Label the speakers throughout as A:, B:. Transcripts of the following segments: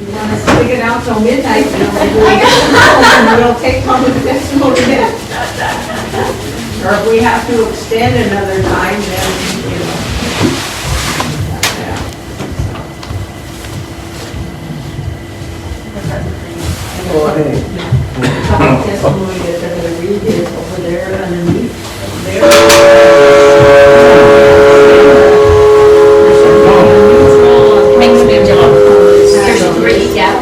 A: You want us to stick it out till midnight, and we'll take public testimony then. Or if we have to extend another time, then, you know. Public testimony that they're going to read is over there underneath.
B: Makes a big difference. There's three, yeah.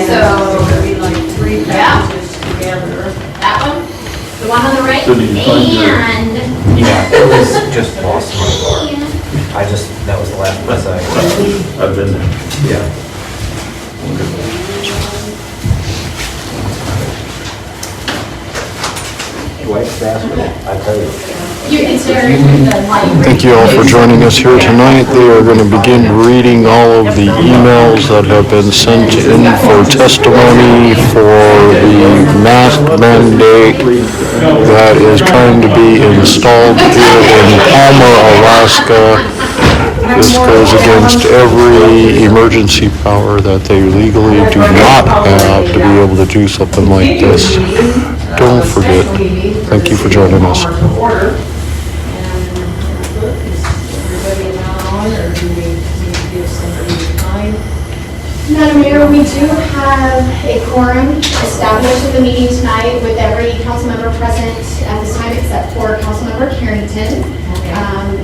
A: So there'll be like three passages together.
B: That one, the one on the right,
C: So did you find
B: and
D: Yeah, it was just lost in my car. That was the last place
C: I've been there.
D: yeah. Dwight's basketball, I tell you.
B: you consider the light.
E: Thank you all for joining us here tonight. They are going to begin reading all of the emails that have been sent in for testimony for the mask mandate that is trying to be installed here in Palmer, Alaska. This goes against every emergency power that they legally do not have to be able to do something like this. Don't forget. Thank you for joining us.
A: Order. And is everybody now on, or do we need to give somebody time?
B: Madam Mayor, we do have a quorum established at the meeting tonight with every council member present at this time except for Councilmember Carrington.
A: Okay.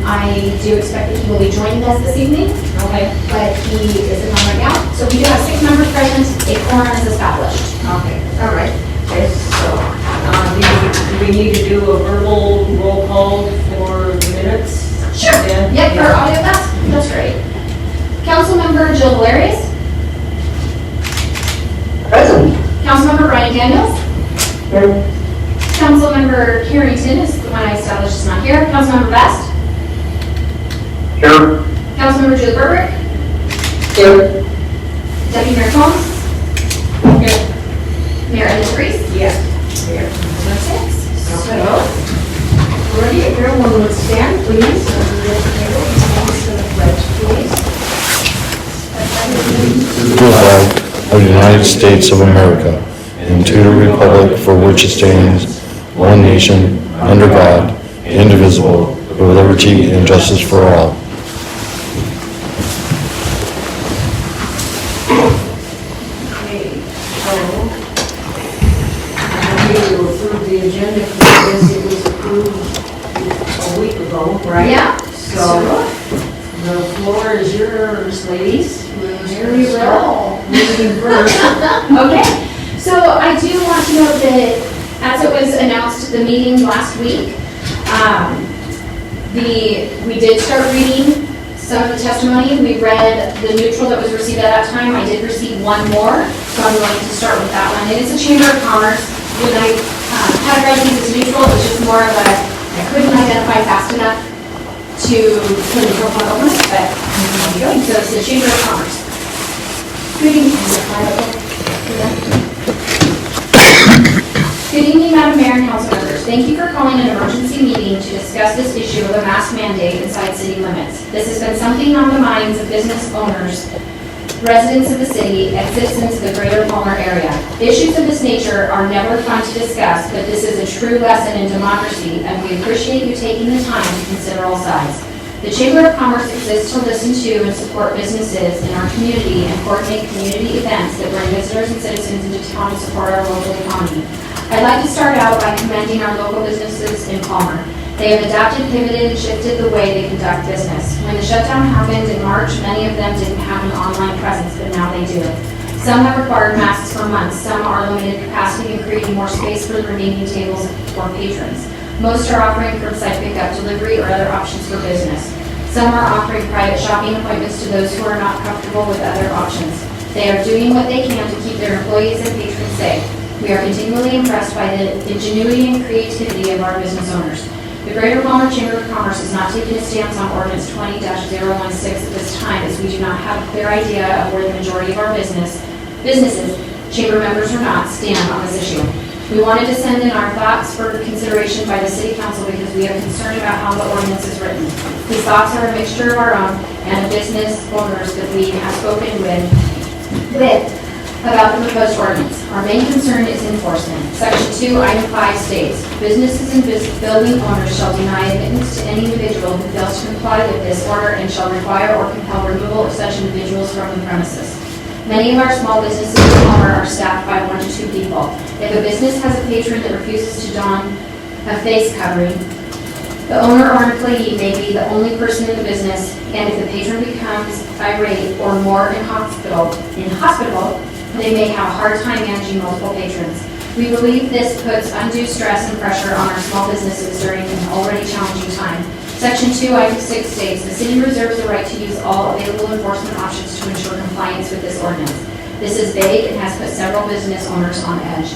B: I do expect that he will be joining us this evening,
A: Okay.
B: but he isn't on right now. So we do have 6 members present, a quorum is established.
A: Okay, all right. Okay, so, do we need to do a verbal roll call for the minutes?
B: Sure.
A: Yeah.
B: Yep, for audio, that's great. Councilmember Jill Valerius.
F: Present.
B: Councilmember Brian Daniels. Councilmember Carrington is the one I established is not here. Councilmember Best.
F: Here.
B: Councilmember Julie Burbrick.
F: Here.
B: Deputy Mayor Combs.
A: Here.
B: Mayor Edith Reese.
A: Yes. Here.
B: That's 6.
A: So, ready, everyone would stand, please. Pledge, please.
E: To the flag of the United States of America and to the republic for which it stands, one nation, under God, indivisible, with liberty and justice for all.
A: Okay, so, I need to approve the agenda because it was approved a week ago, right?
B: Yeah.
A: So, the floor is yours, ladies.
B: Very well.
A: Moving first.
B: Okay, so I do want to note that as it was announced at the meeting last week, we did start reading some of the testimony. We read the neutral that was received at that time. I did receive one more, so I'm going to start with that one. It is a Chamber of Commerce. When I categorized these as neutral, it was just more of a, I couldn't identify fast enough to put a microphone over it, but so it's the Chamber of Commerce. Good evening, Good evening, Madam Mayor and council members. Thank you for calling an emergency meeting to discuss this issue of a mask mandate inside city limits. This has been something on the minds of business owners, residents of the city, and citizens of the greater Palmer area. Issues of this nature are never fun to discuss, but this is a true lesson in democracy, and we appreciate you taking the time to consider all sides. The Chamber of Commerce exists to listen to and support businesses in our community and coordinate community events that bring visitors and citizens into town to support our local economy. I'd like to start out by commending our local businesses in Palmer. They have adapted, pivoted, and shifted the way they conduct business. When the shutdown happened in March, many of them didn't have an online presence, but now they do. Some have required masks for months. Some are limited capacity and creating more space for the remaining tables for patrons. Most are offering curbside pickup, delivery, or other options for business. Some are offering private shopping appointments to those who are not comfortable with other options. They are doing what they can to keep their employees and patrons safe. We are continually impressed by the ingenuity and creativity of our business owners. The Greater Palmer Chamber of Commerce is not taking a stance on Ordinance 20-016 at this time, as we do not have a clear idea of where the majority of our businesses, chamber members or not, stand on this issue. We wanted to send in our thoughts for consideration by the City Council because we are concerned about how the ordinance is written. These thoughts are a mixture of our own and of business owners that we have spoken with about the proposed ordinance. Our main concern is enforcement. Section 2, item 5 states, businesses and building owners shall deny admittance to any individual who fails to comply with this order and shall require or compel removal of such individuals from the premises. Many of our small businesses in Palmer are staffed by 1 to 2 people. If a business has a patron that refuses to don a face covering, the owner or employee may be the only person in the business, and if the patron becomes irate or more inhospitable, they may have a hard time managing multiple patrons. We believe this puts undue stress and pressure on our small businesses during an already challenging time. Section 2, item 6 states, the city reserves the right to use all available enforcement options to ensure compliance with this ordinance. This is vague and has put several business owners on edge.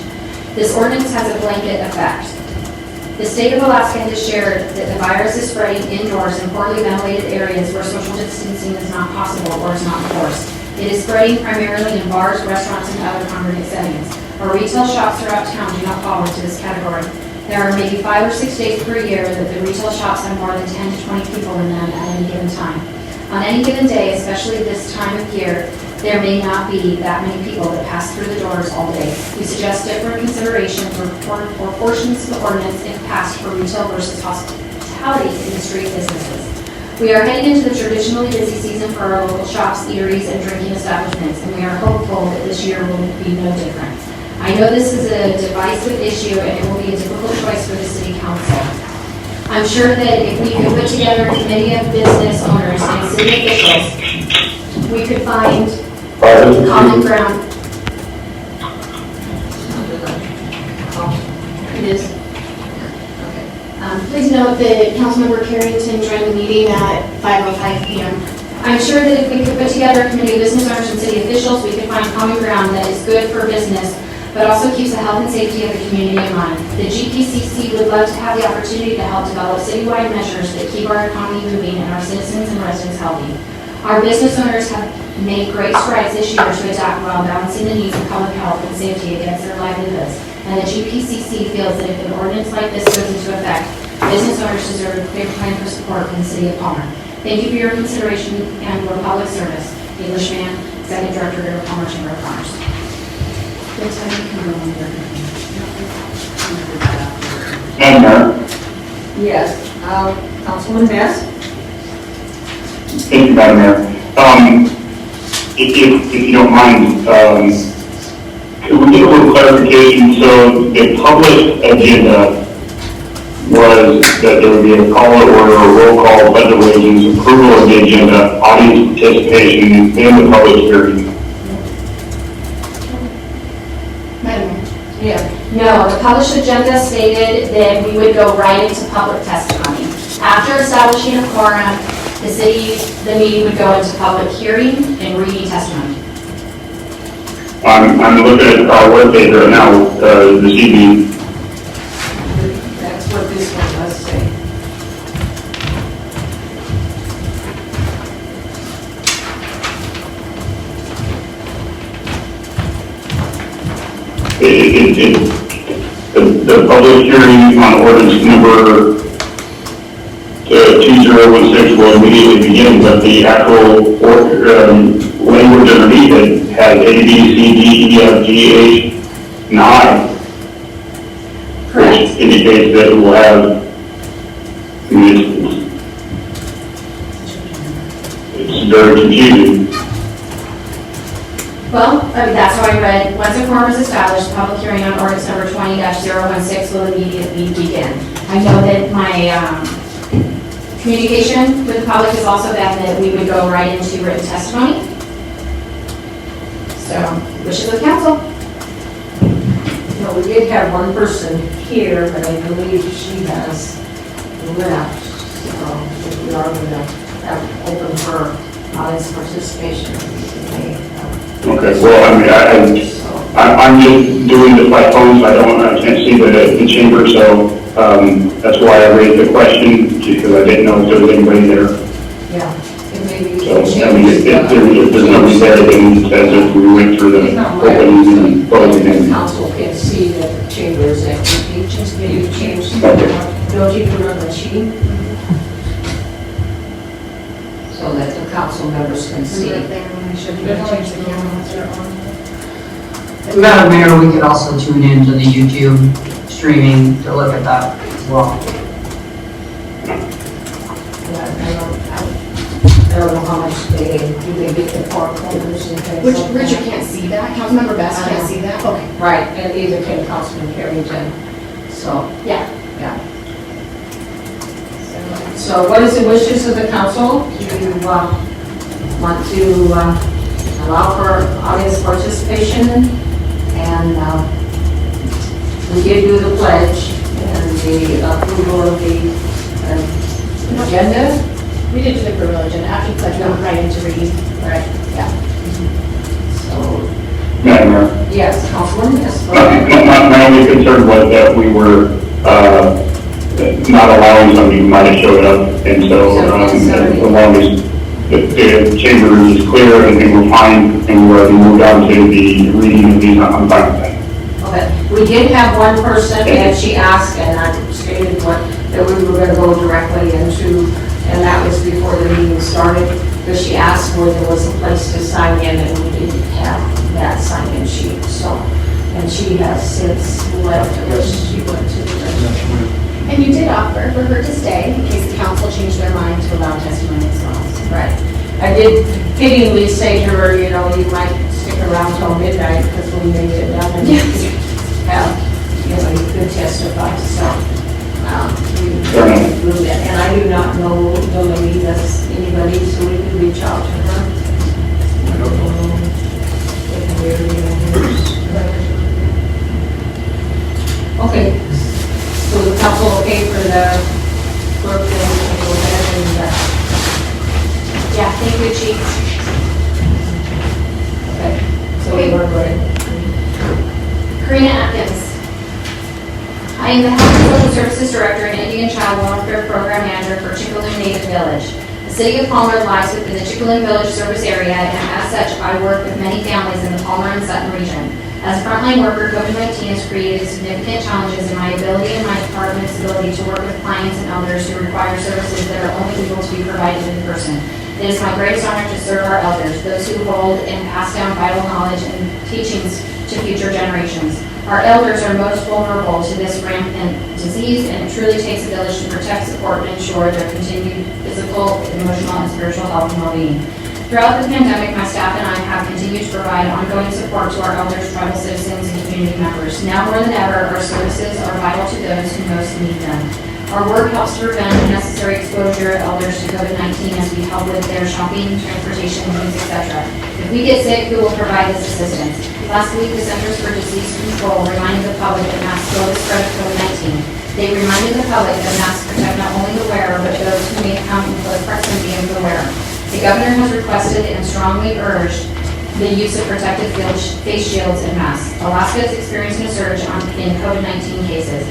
B: This ordinance has a blanket effect. The state of Alaska has shared that the virus is spreading indoors in poorly ventilated areas where social distancing is not possible or is not enforced. It is spreading primarily in bars, restaurants, and other congregate settings. Our retail shops throughout town do not fall into this category. There are maybe 5 or 6 days per year that the retail shops have more than 10 to 20 people in them at any given time. On any given day, especially this time of year, there may not be that many people that pass through the doors all day. We suggest different consideration for portions of the ordinance if passed for retail versus hospitality industry businesses. We are heading into the traditionally busy season for our local shops, eateries, and drinking establishments, and we are hopeful that this year will be no different. I know this is a divisive issue, and it will be a difficult choice for the city council. I'm sure that if we could put together a committee of business owners and city officials, we could find common ground. It is. Please note that Councilmember Carrington joined the meeting at 5:05 p.m. I'm sure that if we could put together a committee of business owners and city officials, we could find common ground that is good for business, but also keeps the health and safety of the community in mind. The GPCC would love to have the opportunity to help develop citywide measures that keep our economy moving and our citizens and residents healthy. Our business owners have made great strides this year to adapt while balancing the needs of public health and safety against their livelihoods. And the GPCC feels that if an ordinance like this goes into effect, business owners deserve a clear plan for support from the city of Palmer. Thank you for your consideration and your public service. English Man, Executive Director of Palmer Chamber of Commerce.
G: Madam Mayor,
A: Yes, Councilman Ness?
G: thank you, Madam Mayor. If you don't mind, could we get a little clarification? So the published agenda was that there would be a call to order, a roll call, pledge of allegiance, approval of the agenda, audience participation, and the public hearing.
B: Madam Mayor.
A: Yeah.
B: No, the published agenda stated that we would go right into public testimony. After establishing a quorum, the meeting would go into public hearing and reading testimony.
G: I'm looking at our webpage right now, this evening.
A: That's what this one does say.
G: The public hearing on ordinance number 2016 will immediately begin, but the actual language underneath it has A, B, C, D, E, F, G, H, and I.
B: Correct.
G: Which indicates that it will have, I mean, it's very confusing.
B: Well, that's how I read, once a quorum is established, public hearing on ordinance number 20-016 will immediately begin. I know that my communication with the public has also been that we would go right into written testimony. So, wishes of the council.
A: No, we did have one person here, but I believe she has left. So we are going to have open for audience participation.
G: Okay, well, I mean, I'm just doing this by phone, so I can't see the chamber, so that's why I raised the question, because I didn't know if there was anybody there.
A: Yeah, it may be.
G: So, I mean, if there's nobody there, then it says if we went through the opening and closing.
A: The council can see that the chamber is empty. Just maybe change.
G: Okay.
A: Don't you do it on the sheet? so that the council members can see.
F: Madam Mayor, we could also tune into the YouTube streaming to look at that as well.
A: I don't know how much do they get the four corners and things
B: Which,
A: like
B: Richard
A: that.
B: can't see that, Councilmember Best can't see that? Okay.
A: Right, and either can Councilman Carrington, so,
B: Yeah.
A: yeah. So what is the wishes of the council? Do you want to allow for audience participation? And we did do the pledge and the approval of the agenda.
B: We did do the privilege, and after the pledge, we went right into reading.
A: Right. Yeah. So,
G: Madam Mayor.
A: yes, Councilman, yes, go ahead.
G: My only concern was that we were not allowing somebody who might have showed up, and so as long as the chamber is clear and we were fine, and we're already moved on to the reading of these, I'm fine with that.
A: Okay, we did have one person, and she asked, and I stated that we were going to go directly into, and that was before the meeting started, because she asked where there was a place to sign in, and we didn't have that sign-in sheet, so, and she has since left, or she went to the registry.
B: And you did offer for her to stay in case the council changed their mind to allow testimony as well.
A: Right. I did fittingly say to her, you know, you might stick around till midnight, because we may get done and have, you know, you could testify, so. We do that, and I do not know the lady that's anybody, so we can reach out to her. I don't know if we're okay, so the council okay for the clerk then to go ahead and,
B: Yeah, thank you, Chief.
A: okay, so we were good.
B: Karina Atkins. I am the Health and Social Services Director and Indian Child Welfare Program Manager for Chickaloon Native Village. The city of Palmer lies within the Chickaloon Village service area, and as such, I work with many families in the Palmer and Sutton region. As a frontline worker, COVID-19 has created significant challenges in my ability and my department's ability to work with clients and elders who require services that are only able to be provided in person. It is my greatest honor to serve our elders, those who hold and pass down vital knowledge and teachings to future generations. Our elders are most vulnerable to this rampant disease, and it truly takes a village to protect, support, and ensure their continued physical, emotional, and spiritual health and well-being. Throughout the pandemic, my staff and I have continued to provide ongoing support to our elders, tribal citizens, and community members. Now more than ever, our services are vital to those who most need them. Our work helps to prevent unnecessary exposure of elders to COVID-19 as we help with their shopping, transportation needs, etc. If we get sick, who will provide this assistance? Last week, the Centers for Disease Control reminded the public that masks slow the spread of COVID-19. They reminded the public that masks protect not only the wearer, but those who may come in close proximity of the wearer. The governor has requested and strongly urged the use of protective face shields and masks. Alaska is experiencing a surge in COVID-19 cases.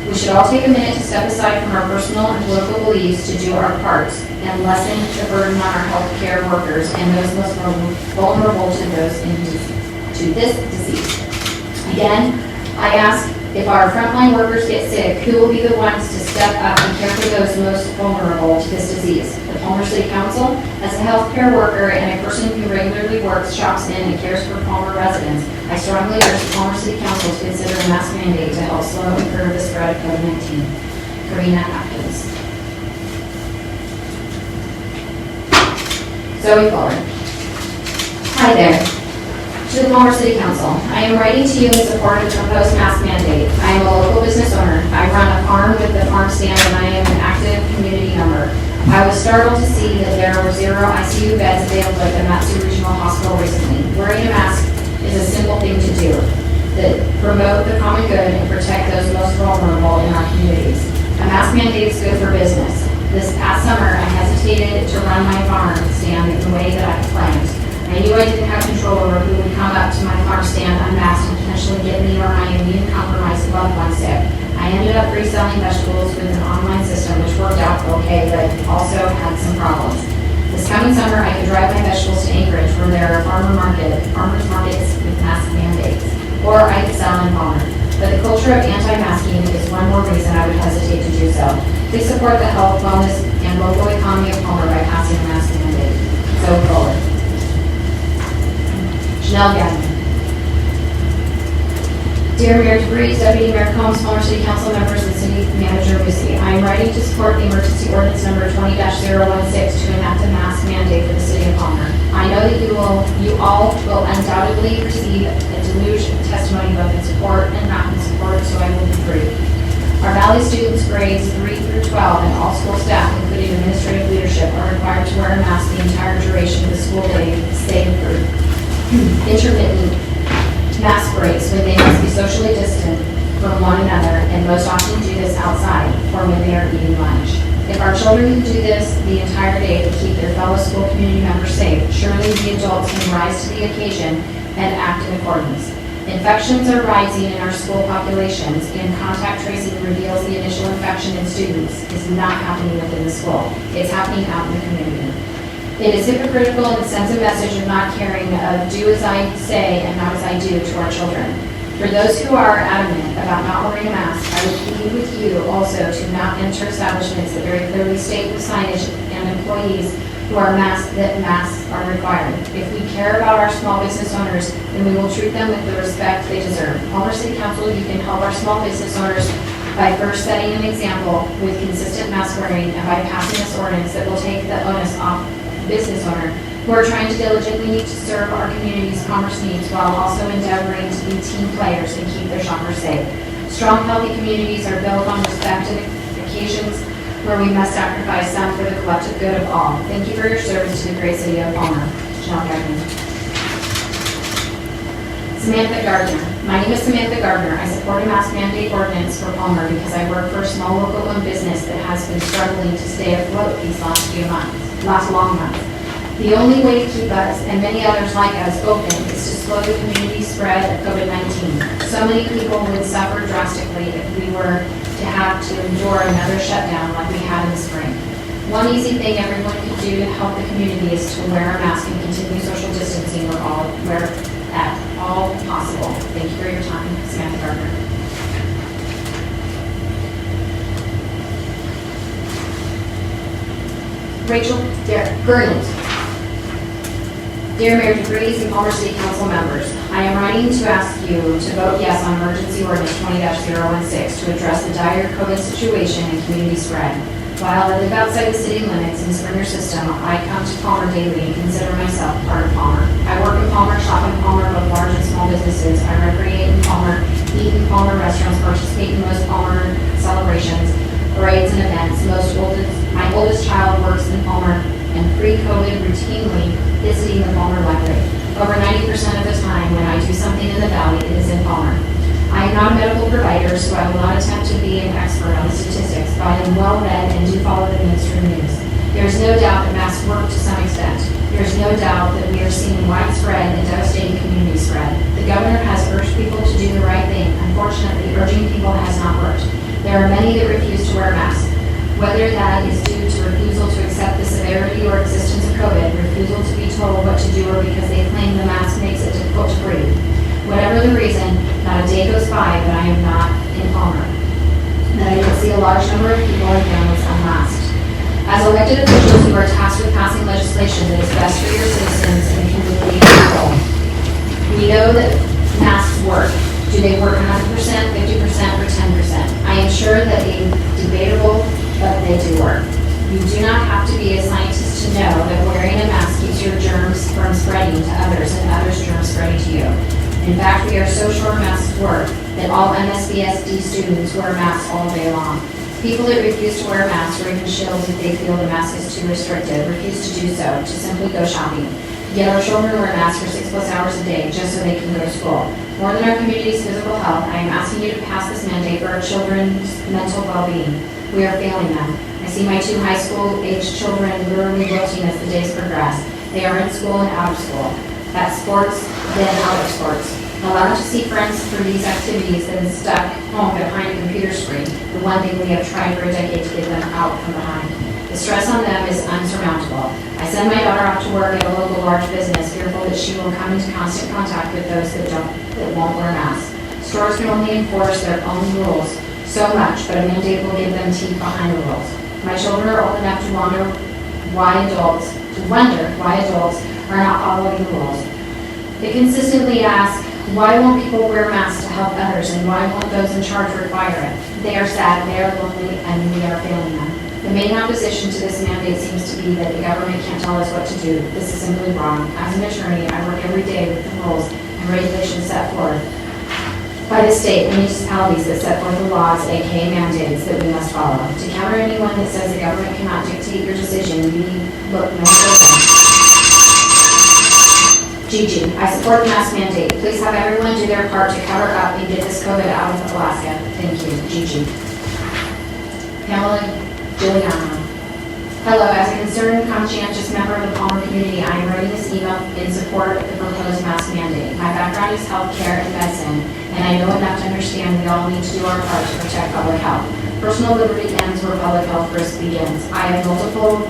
B: We should all take a minute to step aside from our personal and political beliefs to do our parts and lessen the burden on our healthcare workers and those most vulnerable to this disease. Again, I ask, if our frontline workers get sick, who will be the ones to step up and care for those most vulnerable to this disease? The Palmer City Council? As a healthcare worker and a person who regularly works, shops in, and cares for Palmer residents, I strongly urge the Palmer City Council to consider a mask mandate to help slow and curb the spread of COVID-19. Karina Atkins. Zoe Fuller. Hi there. To the Palmer City Council, I am writing to you in support of the proposed mask mandate. I am a local business owner. I run a farm with the farm stand, and I am an active community member. I was startled to see that there were 0 ICU beds available at the Matsu Regional Hospital recently. Wearing a mask is a simple thing to do that promote the common good and protect those most vulnerable in our communities. A mask mandate is good for business. This past summer, I hesitated to run my farm stand in the way that I had planned. I knew I didn't have control over who would come up to my farm stand unmasked and potentially get me or my immune-compromised loved one sick. I ended up reselling vegetables with an online system, which worked out okay, but also had some problems. This coming summer, I could drive my vegetables to Anchorage, where there are farmers markets with mask mandates, or I could sell in Palmer. But the culture of anti-masking is one more reason I would hesitate to do so. Please support the health, wellness, and local economy of Palmer by passing a mask mandate. So forward. Janelle Gagnon. Dear Mayor DeVries, Deputy Mayor Combs, Palmer City Council members, and City Manager Musi, I am writing to support the emergency ordinance number 20-016 to enact a mask mandate for the City of Palmer. I know that you all will undoubtedly receive a deluge of testimony both in support and not in support, so I will be brief. Our Valley students, grades 3 through 12, and all school staff, including administrative leadership, are required to wear a mask the entire duration of the school day, save for intermittent mask breaks when they must be socially distant from one another, and most often do this outside or when they are eating lunch. If our children can do this the entire day to keep their fellow school community members safe, surely the adults can rise to the occasion and act in accordance. Infections are rising in our school populations, and contact tracing reveals the initial infection in students is not happening within the school. It's happening out in the community. It is hypocritical and sends a message of not caring, of do as I say and not as I do to our children. For those who are adamant about not wearing a mask, I would plead with you also to not enter establishments that very clearly state with signage and employees who are masked that masks are required. If we care about our small business owners, then we will treat them with the respect they deserve. Palmer City Council, you can help our small business owners by first setting an example with consistent mask wearing and by passing this ordinance that will take the onus off business owner who are trying to diligently to serve our community's commerce needs while also endeavoring to be team players and keep their shoppers safe. Strong, healthy communities are built on respected occasions where we must sacrifice some for the collective good of all. Thank you for your service to the great city of Palmer. Janelle Gagnon. Samantha Gardner. My name is Samantha Gardner. I support a mask mandate ordinance for Palmer because I work for a small local-owned business that has been struggling to stay afloat these last long months. The only way to keep us, and many others like us, open is to slow the community spread of COVID-19. So many people would suffer drastically if we were to have to endure another shutdown like we had in the spring. One easy thing everyone could do to help the community is to wear a mask and continue social distancing where at all possible. Thank you for your time, Samantha Gardner. Rachel Gurnett. Dear Mayor DeVries and Palmer City Council members, I am writing to ask you to vote yes on emergency ordinance 20-016 to address the dire COVID situation and community spread. While I live outside the city limits in Springer System, I come to Palmer daily and consider myself part of Palmer. I work in Palmer, shop in Palmer, both large and small businesses. I recreate in Palmer, eat in Palmer restaurants, participate in most Palmer celebrations, parades, and events. My oldest child works in Palmer, and pre-COVID routinely visiting the Palmer Library. Over 90% of the time when I do something in the Valley, it is in Palmer. I am not a medical provider, so I will not attempt to be an expert on the statistics, but I am well-read and do follow the mainstream news. There is no doubt that masks work to some extent. There is no doubt that we are seeing widespread and devastating community spread. The governor has urged people to do the right thing. Unfortunately, urging people has not worked. There are many that refuse to wear masks. Whether that is due to refusal to accept the severity or existence of COVID, refusal to be told what to do, or because they claim the mask makes it difficult to breathe. Whatever the reason, not a day goes by that I am not in Palmer, that I don't see a large number of people and families unmasked. As elected officials, you are tasked with passing legislation that is best for your citizens and community as a whole. We know that masks work. Do they work 100%, 50%, or 10%? I am sure that they debatable, but they do work. You do not have to be a scientist to know that wearing a mask keeps your germs from spreading to others and others' germs spreading to you. In fact, we are so sure masks work that all MSBSD students wear masks all day long. People that refuse to wear masks or even shills if they feel the mask is too restrictive refuse to do so, to simply go shopping. Yet our children wear masks for 6+ hours a day just so they can go to school. More than our community's physical health, I am asking you to pass this mandate for our children's mental well-being. We are failing them. I see my 2 high school-aged children literally wilting as the days progress. They are in school and out of school. At sports, then out of sports. Allowed to see friends through these activities, then stuck home behind a computer screen, the one thing we have tried for a decade to get them out from behind. The stress on them is unsurmountable. I send my daughter off to work at a local large business, fearful that she will come into constant contact with those that won't wear masks. Stores can only enforce their own rules so much, but a mandate will give them teeth behind the rules. My children are old enough to wonder why adults are not following the rules. They consistently ask, why won't people wear masks to help others, and why won't those in charge require it? They are sad, they are lonely, and we are failing them. The main opposition to this mandate seems to be that the government can't tell us what to do. This is simply wrong. As an attorney, I work every day with the rules and regulations set forth by the state and municipalities that set forth the laws, aka mandates, that we must follow. To counter anyone that says the government cannot dictate your decision, we look no further. Gigi, I support the mask mandate. Please have everyone do their part to cover up and get this COVID out of Alaska. Thank you, Gigi. Pamela Giuliano. Hello, as a concerned, conscientious member of the Palmer community, I am writing this email in support of the proposed mask mandate. My background is healthcare and medicine, and I know enough to understand we all need to do our part to protect public health. Personal liberty ends where public health risk begins. I have multiple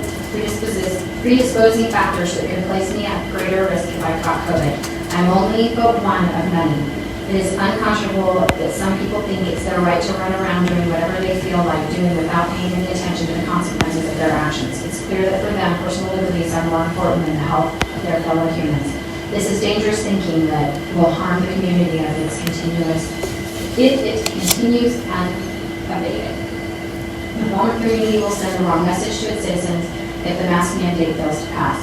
B: predisposing factors that could place me at greater risk if I caught COVID. I'm only but one of many. It is unconscionable that some people think it's their right to run around doing whatever they feel like doing without paying any attention to the consequences of their actions. It's clear that for them, personal liberties are more important than the health of their fellow humans. This is dangerous thinking that will harm the community if it continues unabated. The Palmer community will send the wrong message to its citizens if the mask mandate fails to pass.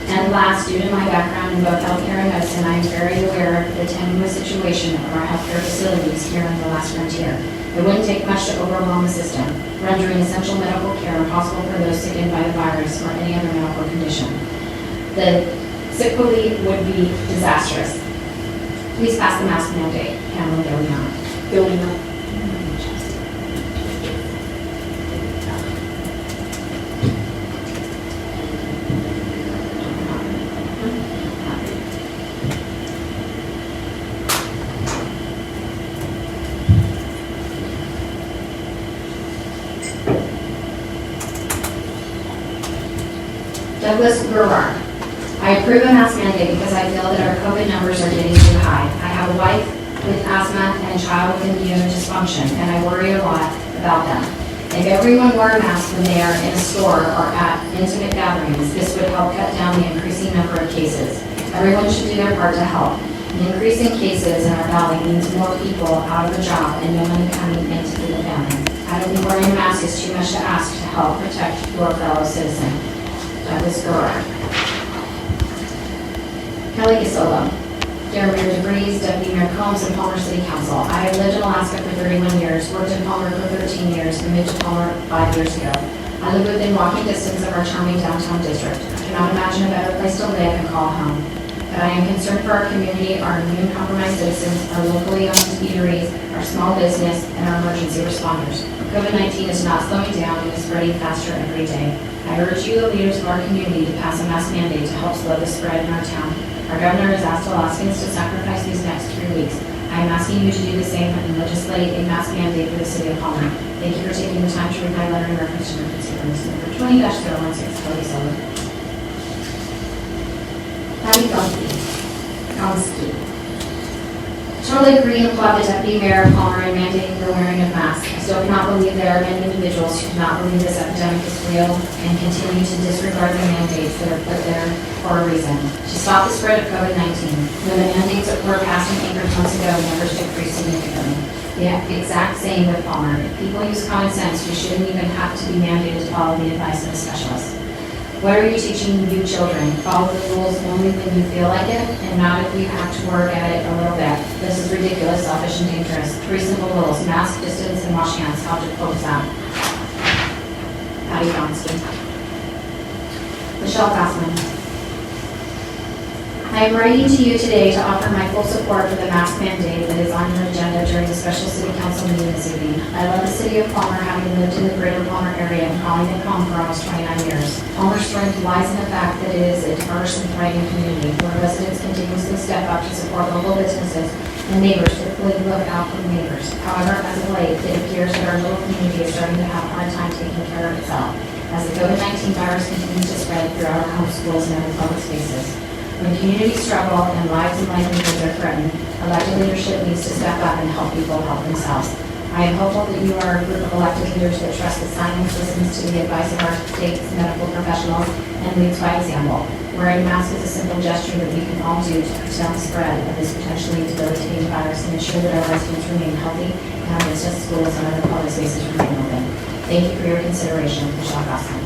B: And last, due to my background in both healthcare and medicine, I am very aware of the tenuous situation of our healthcare facilities here on the last frontier. It wouldn't take much to overwhelm the system, rendering essential medical care impossible for those sickened by the virus or any other medical condition. The sequelae would be disastrous. Please pass the mask mandate. Pamela Giuliano. Douglas Gerard. I approve a mask mandate because I feel that our COVID numbers are getting too high. I have a wife with asthma and a child with immune dysfunction, and I worry a lot about them. If everyone wore a mask when they are in a store or at intimate gatherings, this would help cut down the increasing number of cases. Everyone should do their part to help. The increase in cases in our valley means more people out of a job and no money coming in to feed the family. I don't think wearing a mask is too much to ask to help protect your fellow citizen. Douglas Gerard. Kelly Gasola. Jeremy DeVries, Deputy Mayor Combs, and Palmer City Council. I have lived in Alaska for 31 years, worked in Palmer for 13 years, and moved to Palmer 5 years ago. I live within walking distance of our charming downtown district. I cannot imagine a better place to live and call home. But I am concerned for our community, our immune-compromised citizens, our locally owned eateries, our small business, and our emergency responders. COVID-19 is not slowing down and is spreading faster every day. I urge you, the leaders of our community, to pass a mask mandate to help slow the spread in our town. Our governor has asked Alaskans to sacrifice these next 3 weeks. I am asking you to do the same and legislate a mask mandate for the city of Palmer. Thank you for taking the time to read my letter in reference to emergency ordinance number 20-016, Kelly Gasola. Patty Gonski. Totally agree and applaud the Deputy Mayor of Palmer in mandating the wearing of masks. I still cannot believe there are many individuals who do not believe this epidemic is real and continue to disregard the mandates that are put there for a reason. To stop the spread of COVID-19, when the mandates were passed in Anchorage months ago, numbers decreased significantly. The exact same with Palmer. If people use common sense, we shouldn't even have to be mandated to follow the advice of a specialist. What are you teaching you children? Follow the rules only when you feel like it, and not if you have to work at it a little bit. This is ridiculous, selfish, and dangerous. 3 simple rules: mask, distance, and wash hands. How to focus on. Patty Gonski. Michelle Gassman. I am writing to you today to offer my full support for the mask mandate that is on your agenda during the special city council meeting this evening. I love the city of Palmer, having lived in the greater Palmer area and calling it home for almost 29 years. Palmer's strength lies in the fact that it is a diverse and thriving community where residents continuously step up to support local businesses and neighbors typically look out for neighbors. However, as of late, it appears that our little community is starting to have a hard time taking care of itself as the COVID-19 virus continues to spread throughout our home schools and other public spaces. When communities struggle and lives and livelihoods are threatened, elected leadership needs to step up and help people help themselves. I am hopeful that you are a group of elected leaders that trust that science listens to the advice of our state's medical professionals and leads by example. Wearing a mask is a simple gesture that we can all do to curtail the spread of this potentially debilitating virus and ensure that our residents remain healthy and our business, schools, and other public spaces remain open. Thank you for your consideration, Michelle Gosselin.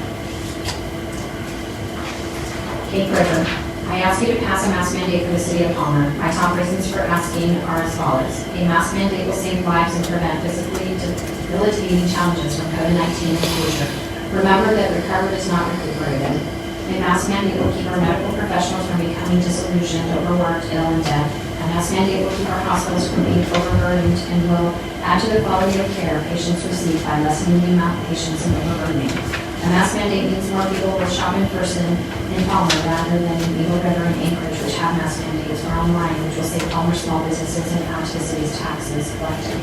B: Kate River, I ask you to pass a mask mandate for the city of Palmer. My top reasons for asking are as follows. A mask mandate will save lives and prevent physically debilitating challenges from COVID-19 in the future. Remember that recovered is not recuperated. A mask mandate will keep our medical professionals from becoming disillusioned, overworked, ill, and dead. A mask mandate will keep our hospitals from being overburdened and will add to the quality of care patients receive by lessening the amount of patients and overburdening. A mask mandate means more people will shop in person in Palmer rather than in Eagle River and Anchorage, which have mask mandates, or online, which will save Palmer small businesses and add to the city's taxes collected.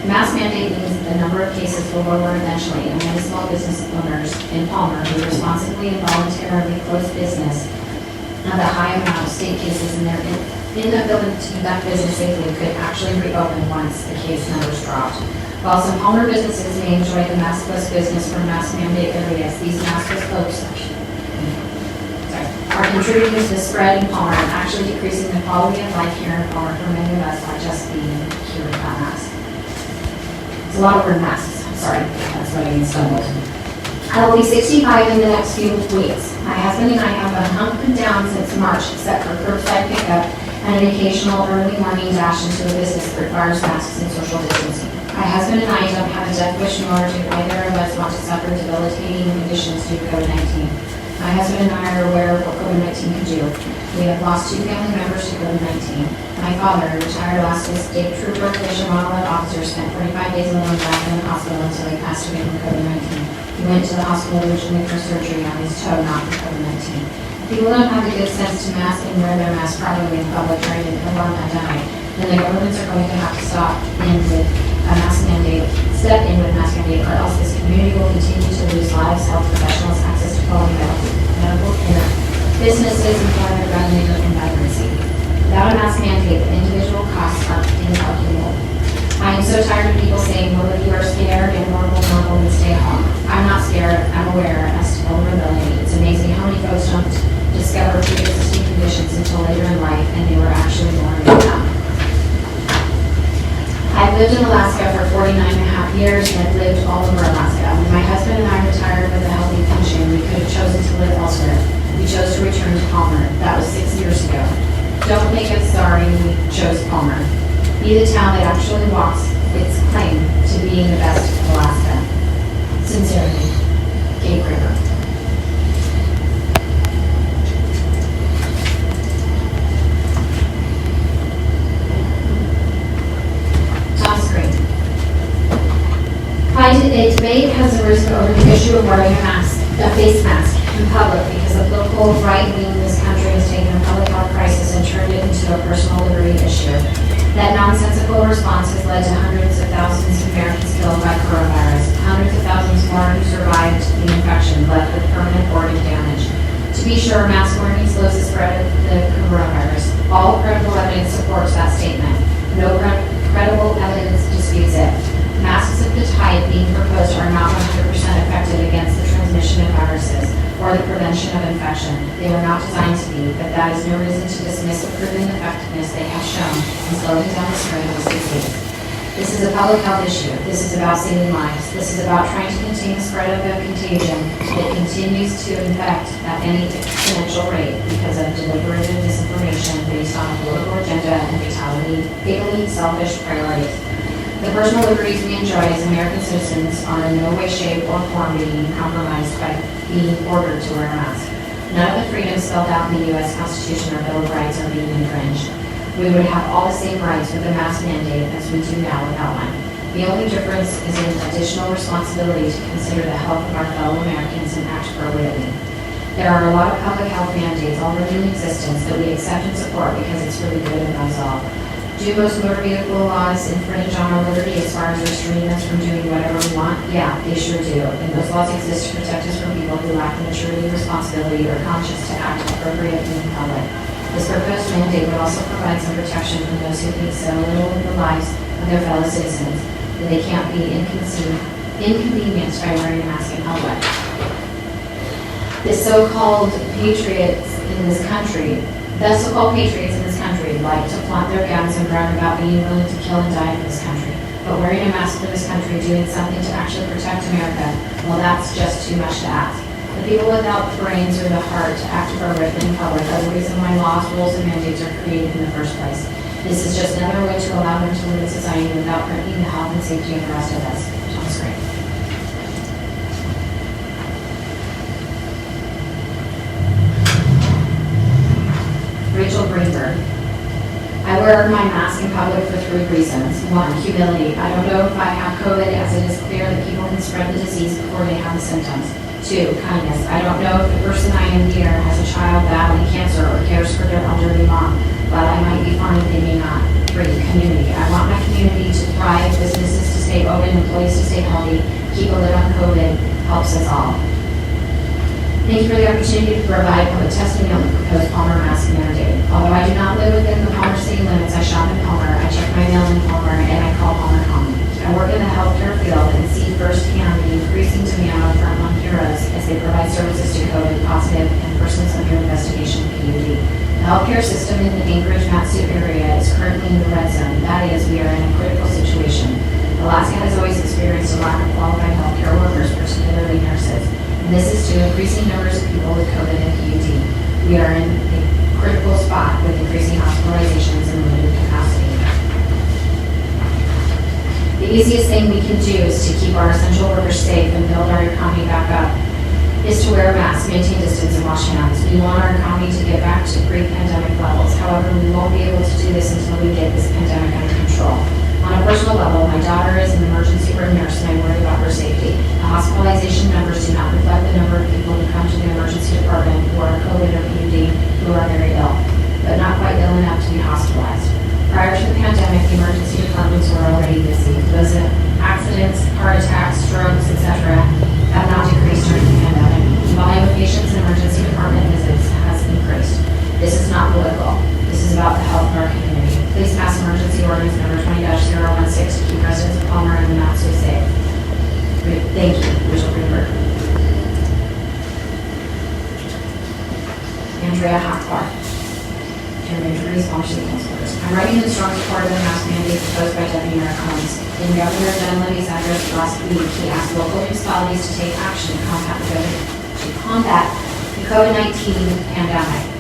B: Mask mandate means that the number of cases will lower eventually, and many small business owners in Palmer who responsibly and voluntarily close business of the high amount of state cases in their inability to conduct business safely could actually reopen once the case numbers dropped. While some Palmer businesses may enjoy the maskless business from mask mandate areas, these maskless folks are contributing to the spread in Palmer and actually decreasing the quality of life here in Palmer for many of us by just being here without masks. It's a lot of word masks, I'm sorry, that's what I mean stumbled. I will be 65 in the next few weeks. My husband and I have been hunkered down since March, except for curbside pickup and an occasional early morning dash into a business that requires masks and social distancing. My husband and I don't have a death wish, nor do either of us want to suffer debilitating conditions due to COVID-19. My husband and I are aware of what COVID-19 can do. We have lost 2 family members to COVID-19. My father, a retired Alaska State Trooper Division Wildlife Officer, spent 45 days alone back in the hospital until he passed away from COVID-19. He went to the hospital originally for surgery on his toe, not for COVID-19. People don't have the good sense to mask and wear their masks properly in public during a prolonged pandemic, then the governments are going to have to step in with mask mandate, or else this community will continue to lose lives, health professionals, access to quality medical care, businesses, employment, revenue, and vibrancy. Without a mask mandate, the individual costs are incalculable. I am so tired of people saying, well, if you are scared and normal, then stay home. I'm not scared, I'm aware as to vulnerability. It's amazing how many folks don't discover pre-existing conditions until later in life, and they were actually born with them. I've lived in Alaska for 49 and a half years, and I've lived all over Alaska. When my husband and I retired with a healthy pension, we could have chosen to live elsewhere. We chose to return to Palmer. That was 6 years ago. Don't make us sorry we chose Palmer. Be the town that actually walks its claim to being the best of Alaska. Sincerely, Kate River. A debate has arisen over the issue of wearing a face mask in public because a political right wing in this country has taken a public health crisis and turned it into a personal liberty issue. That nonsensical response has led to hundreds of thousands of Americans killed by coronavirus, hundreds of thousands more who survived the infection, left with permanent organ damage. To be sure, mask wearing slows the spread of the coronavirus. All credible evidence supports that statement. No credible evidence disputes it. Masks of the type being proposed are not 100% effective against the transmission of viruses or the prevention of infection. They were not designed to be, but that is no reason to dismiss the proven effectiveness they have shown in slowing down the spread of this disease. This is a public health issue. This is about saving lives. This is about trying to contain the spread of a contagion that continues to infect at any exponential rate because of deliberative disinformation based on a political agenda and fatally selfish priorities. The personal liberties we enjoy as American citizens are in no way, shape, or form being compromised by being ordered to wear a mask. None of the freedoms spelled out in the U.S. Constitution or Bill of Rights are being infringed. We would have all the same rights with a mask mandate as we do now without one. The only difference is an additional responsibility to consider the health of our fellow Americans and act appropriately. There are a lot of public health mandates already in existence that we accept and support because it's really good and that's all. Do most motor vehicle laws infringe on our liberty as far as restraining us from doing whatever we want? Yeah, they sure do. And those laws exist to protect us from people who lack the maturity, responsibility, or conscience to act appropriately in public. This proposed mandate would also provide some protection from those who think so little of the lives of their fellow citizens. that they can't be inconvenienced by wearing a mask in public. The so-called patriots in this country like to flaunt their guns and brag about being willing to kill and die for this country. But wearing a mask for this country, doing something to actually protect America, well, that's just too much to ask. The people without the brains or the heart to act appropriately in public are the reason why laws, rules, and mandates are created in the first place. This is just another way to allow them to live in society without threatening the health and safety of the rest of us. On the screen. Rachel Greenberg. I wear my mask in public for 3 reasons. 1, humility. I don't know if I have COVID, as it is clear that people can spread the disease before they have the symptoms. 2, kindness. I don't know if the person I am near has a child battling cancer or cares for their elderly mom, but I might be fine, they may not. 3, community. I want my community to thrive, businesses to stay open, employees to stay healthy, keep a lid on COVID, helps us all. Thank you for the opportunity to provide public testimony on the proposed Palmer mask mandate. Although I do not live within the Palmer city limits, I shop in Palmer, I check my mail in Palmer, and I call Palmer home. I work in the healthcare field and see firsthand the increasing demand on frontline heroes as they provide services to COVID positive and persons under investigation PUD. The healthcare system in the Anchorage, Matsu area is currently in the red zone. That is, we are in a critical situation. Alaska has always experienced a lack of qualified healthcare workers, particularly nurses. And this is due to increasing numbers of people with COVID and PUD. We are in a critical spot with increasing hospitalizations and limited capacity. The easiest thing we can do is to keep our essential workers safe and build our economy back up, is to wear a mask, maintain distance, and wash hands. We want our economy to get back to pre-pandemic levels. However, we won't be able to do this until we get this pandemic under control. On a personal level, my daughter is an emergency room nurse and I worry about her safety. The hospitalization numbers do not reflect the number of people who come to the emergency department who are COVID or PUD who are very ill, but not quite ill enough to be hospitalized. Prior to the pandemic, the emergency departments were already busy. Those accidents, heart attacks, strokes, etc. have not decreased during the pandemic. The volume of patients in emergency department visits has increased. This is not political. This is about the health of our community. Please pass emergency ordinance number 20-016 to keep residents of Palmer and the Matsu safe. Thank you, Rachel Greenberg. Andrea Hackbar. Chairman Drews, Palmer City Councilors. I'm writing in strong support of the mask mandate proposed by Deputy Mayor Collins. In Governor Dunleavy's address last week, he asked local municipalities to take action to combat the COVID-19 pandemic.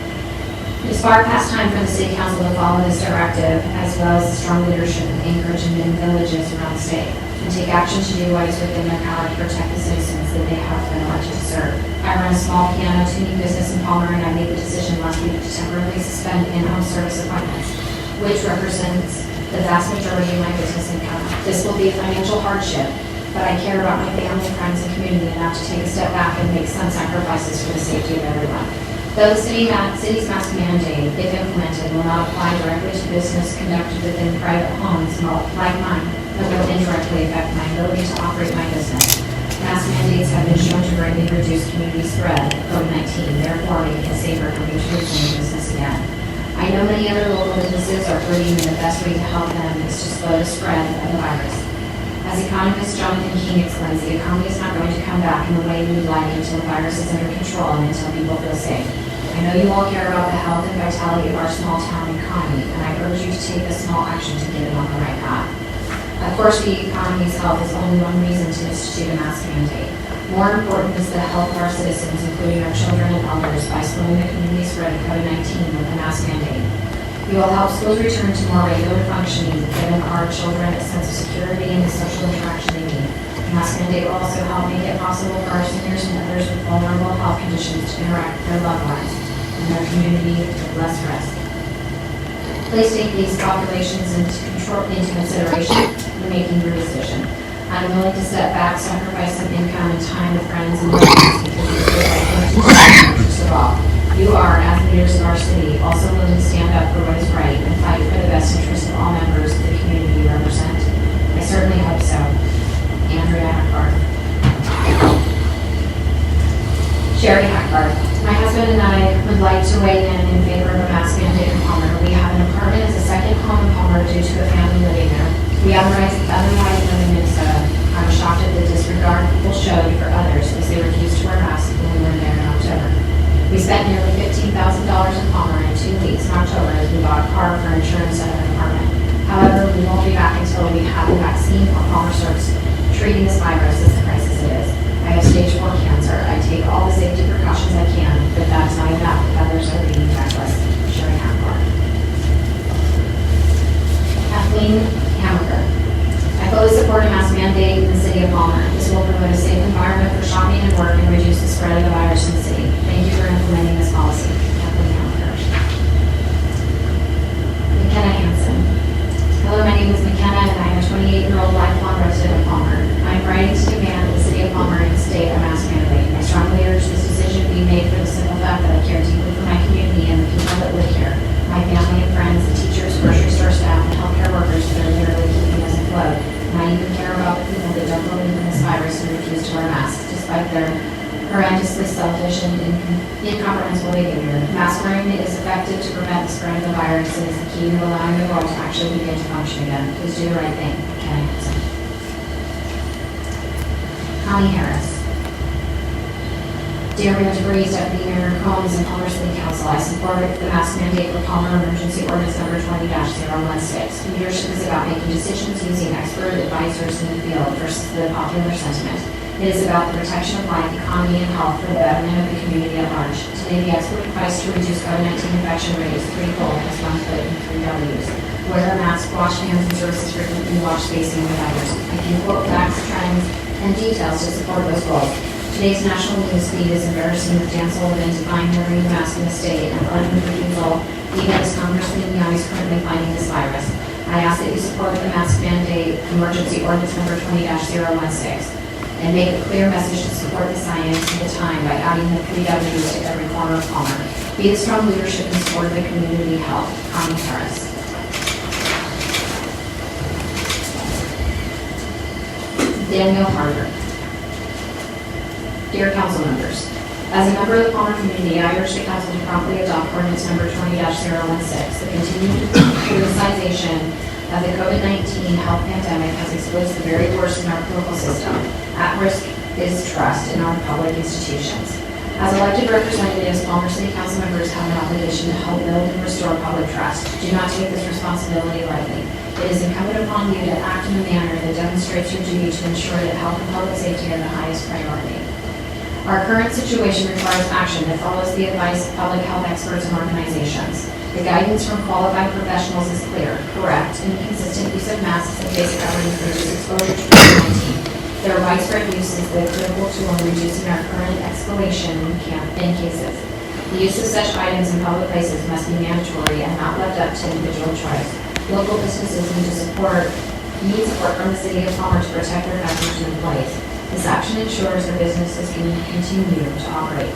B: It is far past time for the City Council to follow this directive, as well as the strong leadership of Anchorage and many villages around the state, and take action to do what is within their power to protect the citizens that they have been elected to serve. I run a small piano tuning business in Palmer, and I made the decision last week to temporarily suspend in-home service appointments, which represents the vast majority of my business income. This will be a financial hardship, but I care about my family, friends, and community enough to take a step back and make some sacrifices for the safety of everyone. Though the city's mask mandate, if implemented, will not apply directly to business conducted within private homes like mine, but will indirectly affect my ability to operate my business. Mask mandates have been shown to greatly reduce community spread of COVID-19, therefore making it safer for me to resume business again. I know many other local businesses are hurting, and the best way to help them is to slow the spread of the virus. As economist Jonathan King explains, the economy is not going to come back in the way we would like until the virus is under control and until people feel safe. I know you all care about the health and vitality of our small town economy, and I urge you to take a small action to get it on the right path. Of course, the economy's health is only one reason to institute a mask mandate. More important is the health of our citizens, including our children and elders, by slowing the community spread of COVID-19 with a mask mandate. We will help schools return to more regular functioning, giving our children a sense of security and the social interaction they need. The mask mandate will also help make it possible for our seniors and others with vulnerable health conditions to interact with their loved ones and their community with less risk. Please take these populations into consideration when making your decision. I'm willing to step back, sacrifice some income and time with friends and relatives because you feel like most of all. You are, as leaders of our city, also willing to stand up for what is right and fight for the best interest of all members of the community you represent. I certainly hope so. Andrea Hackbar. Sherry Hackbar. My husband and I would like to weigh in favor of a mask mandate in Palmer. We have an apartment as a second home in Palmer due to a family living there. We otherwise live in Minnesota. I was shocked at the disregard people showed for others as they refused to wear masks when we were there in October. We spent nearly $15,000 in Palmer in 2 weeks in October as we bought a car for insurance and an apartment. However, we won't be back until we have a vaccine or Palmer starts treating this virus as a crisis it is. I have stage 4 cancer. I take all the safety precautions I can, but that's not enough if others are being reckless. Sherry Hackbar. Kathleen Hammaker. I fully support a mask mandate in the city of Palmer. This will promote a safe environment for shopping and work and reduce the spread of the virus in the city. Thank you for implementing this policy. Kathleen Hammaker. McKenna Hansen. Hello, my name is McKenna and I am a 28-year-old lifelong resident of Palmer. I am writing to demand that the city of Palmer instate a mask mandate. I strongly urge this decision be made for the simple fact that I care deeply for my community and the people that live here. My family and friends, the teachers, grocery store staff, and healthcare workers that are literally keeping us afloat. And I even care about the people that don't believe in this virus and refuse to wear masks, despite their horrendously selfish and incomprehensible behavior. Mask wearing is effective to prevent the spread of the virus and is the key to allowing the world to actually begin to function again. Please do the right thing. Ken Hansen. Connie Harris. Dear Mayor DeVries, Deputy Mayor Combs, and Palmer City Council, I support the mask mandate for Palmer Emergency Ordinance Number 20-016. Leadership is about making decisions using expert advisors in the field versus the popular sentiment. It is about the protection of life, economy, and health for the betterment of the community at large. Today, the expert advice to reduce COVID-19 infection rate is threefold, as one foot and 3 W's. Wear a mask, wash hands, and surfaces frequently, wash spacing with others. I can quote facts, trends, and details to support those goals. Today's national news feed is embarrassing with Dan Sullivan defying wearing a mask in the state and pardon the refusal, even as Congressman Young is currently fighting this virus. I ask that you support the mask mandate emergency ordinance number 20-016 and make a clear message to support the science and the time by adding the 3 W's to every corner of Palmer. Be the strong leadership and support of the community health. Connie Harris. Daniel Harder. Dear council members, as a member of the Palmer community, I urge the council to promptly adopt ordinance number 20-016, the continued politicization of the COVID-19 health pandemic has exposed the very worst in our political system. At risk is trust in our public institutions. As elected representatives, Palmer City Council members have an obligation to help build and restore public trust. Do not take this responsibility lightly. It is incumbent upon you to act in a manner that demonstrates your duty to ensure that health and public safety are the highest priority. Our current situation requires action that follows the advice of public health experts and organizations. The guidance from qualified professionals is clear, correct, and consistent use of masks and face coverings reduce exposure to COVID-19. Their widespread use is the critical tool in reducing our current escalation in cases. The use of such items in public places must be mandatory and not left up to individual choice. Local businesses need support from the city of Palmer to protect their customers and employees. This action ensures their businesses can continue to operate.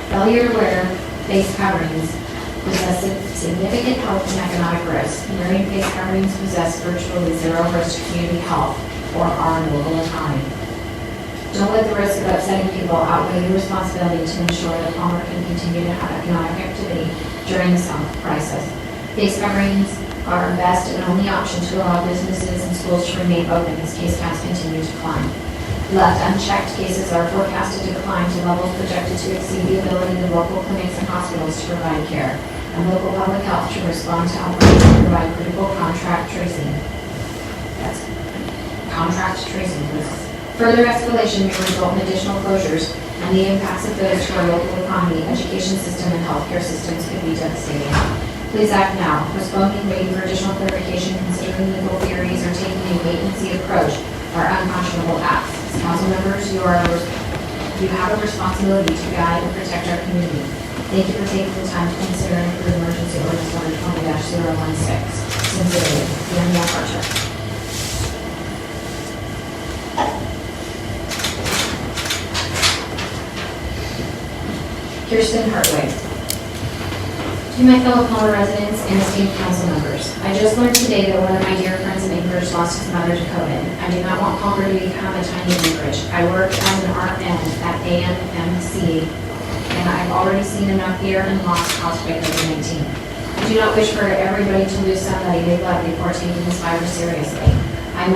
B: Failure to wear face coverings possess significant health and economic risks. Wearing face coverings possess virtually zero risk to community health or our local economy. Don't let the risk of upsetting people outweigh your responsibility to ensure that Palmer can continue to have economic activity during this health crisis. Face coverings are our best and only option to allow businesses and schools to remain open as case counts continue to climb. Left unchecked, cases are forecasted to decline to levels projected to exceed the ability of local clinics and hospitals to provide care, and local public health to respond to outbreaks and provide critical contact tracing. That's contract tracing. Further escalation may result in additional closures, and the impacts of those to our local economy, education system, and healthcare systems could be devastating. Please act now. Postponing, waiting for additional clarification, considering legal theories, or taking a wait-and-see approach are unconscionable acts. As council members, you have a responsibility to guide and protect our community. Thank you for taking the time to consider and approve emergency ordinance number 20-016. Sincerely, Danielle Archer. Kirsten Hartwig. To my fellow Palmer residents and esteemed council members, I just learned today that one of my dear friends in Anchorage lost his mother to COVID. I do not want Palmer to become a tiny Anchorage. I work as an RN at AMMC, and I've already seen enough fear and loss caused by COVID-19. I do not wish for everybody to lose somebody they love before taking this virus seriously. We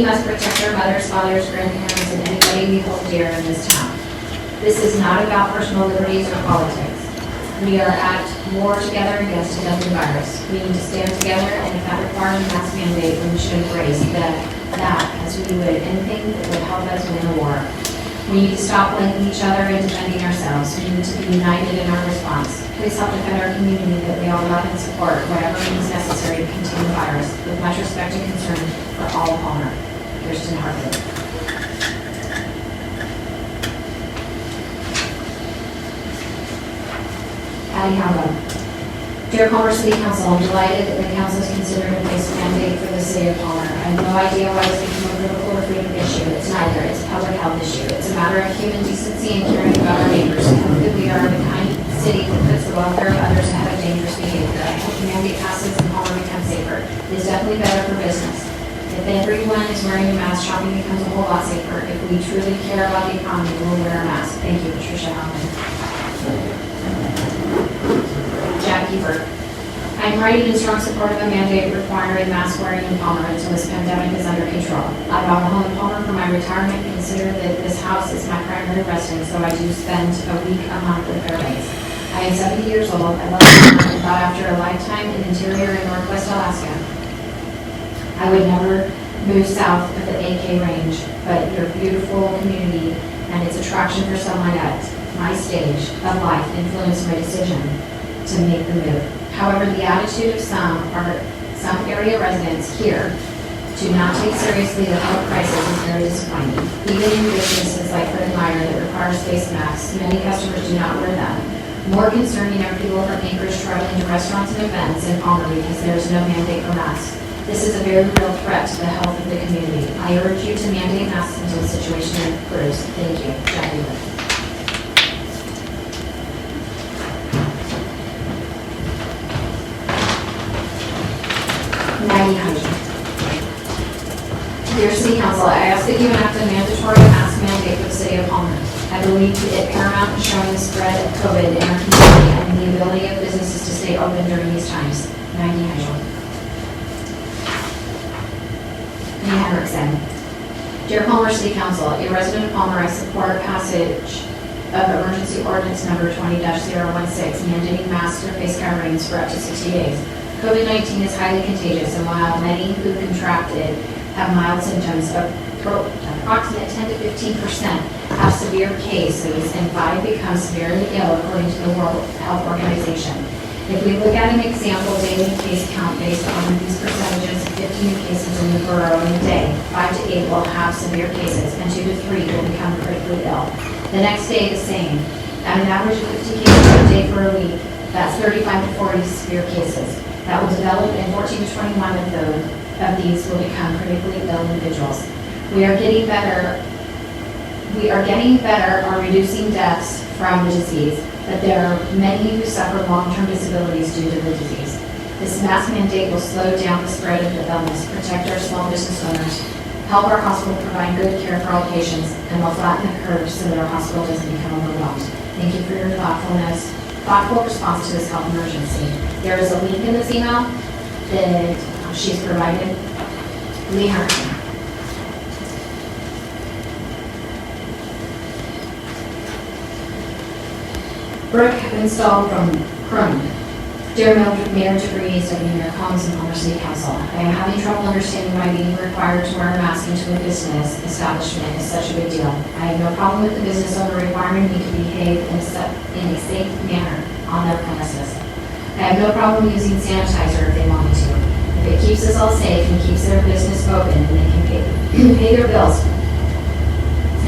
B: must protect our mothers, fathers, grandparents, and anybody we hold dear in this town. This is not about personal liberties or politics. We are at war together against a deadly virus. We need to stand together, and if that requires a mask mandate, we should embrace that as we would anything that would help us win the war. We need to stop blaming each other and defending ourselves. We need to be united in our response. Please help defend our community that we all love and support whatever means necessary to contain the virus, with much respect and concern for all of Palmer. Kirsten Hartford. Patty Howard. Dear Palmer City Council, I'm delighted that the council is considering a place mandate for the city of Palmer. I have no idea why this became a political or freedom issue. It's neither. It's a public health issue. It's a matter of human decency and caring about our neighbors. I hope that we are the kind of city that puts the welfare of others ahead of dangerous behavior. I hope the mandate passes and Palmer becomes safer. It is definitely better for business. If everyone is wearing a mask, shopping becomes a whole lot safer. If we truly care about the economy, we'll wear a mask. Thank you, Patricia Allen. Jackie Burke. I'm writing in strong support of a mandate requiring mask wearing in Palmer until this pandemic is under control. I bought a home in Palmer for my retirement, consider that this house is my primary residence, so I do spend a week a month in Fairbanks. I am 70 years old. I love Palmer and thought after a lifetime in interior and Northwest Alaska, I would never move south of the AK range, but your beautiful community and its attraction for someone at my stage of life influenced my decision to make the move. However, the attitude of some area residents here to not take seriously the health crisis is very disappointing. Even in businesses like Fred Meyer that requires face masks, many customers do not wear them. More concerning are people from Anchorage traveling to restaurants and events in Palmer because there is no mandate for masks. This is a very real threat to the health of the community. I urge you to mandate masks until the situation improves. Thank you. Jackie Lynn. Maggie Hunter. Dear City Council, I ask that you enact a mandatory mask mandate for the city of Palmer. I believe it paramount in showing the spread of COVID in our community and the ability of businesses to stay open during these times. Maggie Hunter. Lee Henriksen. Dear Palmer City Council, a resident of Palmer, I support passage of emergency ordinance number 20-016 mandating masks or face coverings for up to 60 days. COVID-19 is highly contagious, and while many who contracted have mild symptoms, approximate 10 to 15% have severe cases, and 5 become severely ill, according to the World Health Organization. If we look at an example daily case count based on these percentages, 15 cases in the borough in a day, 5 to 8 will have severe cases, and 2 to 3 will become critically ill. The next day, the same. At an average of 50 cases a day for a week, that's 35 to 40 severe cases. That will develop, and 14 to 21 of these will become critically ill individuals. We are getting better on reducing deaths from the disease, but there are many who suffer long-term disabilities due to the disease. This mask mandate will slow down the spread of the illness, protect our small business owners, help our hospital provide good care for all patients, and will flatten the curve so that our hospital doesn't become overwhelmed. Thank you for your thoughtful response to this health emergency. There is a link in this email that she's provided. Lee Harrison. Brooke installed from Chrome. Dear Mayor DeVries, Deputy Mayor Collins, and Palmer City Council, I am having trouble understanding why being required to wear a mask into a business establishment is such a big deal. I have no problem with the business owner requiring me to behave in a safe manner on their premises. I have no problem using sanitizer if they want me to. If it keeps us all safe and keeps their business open and they can pay their bills,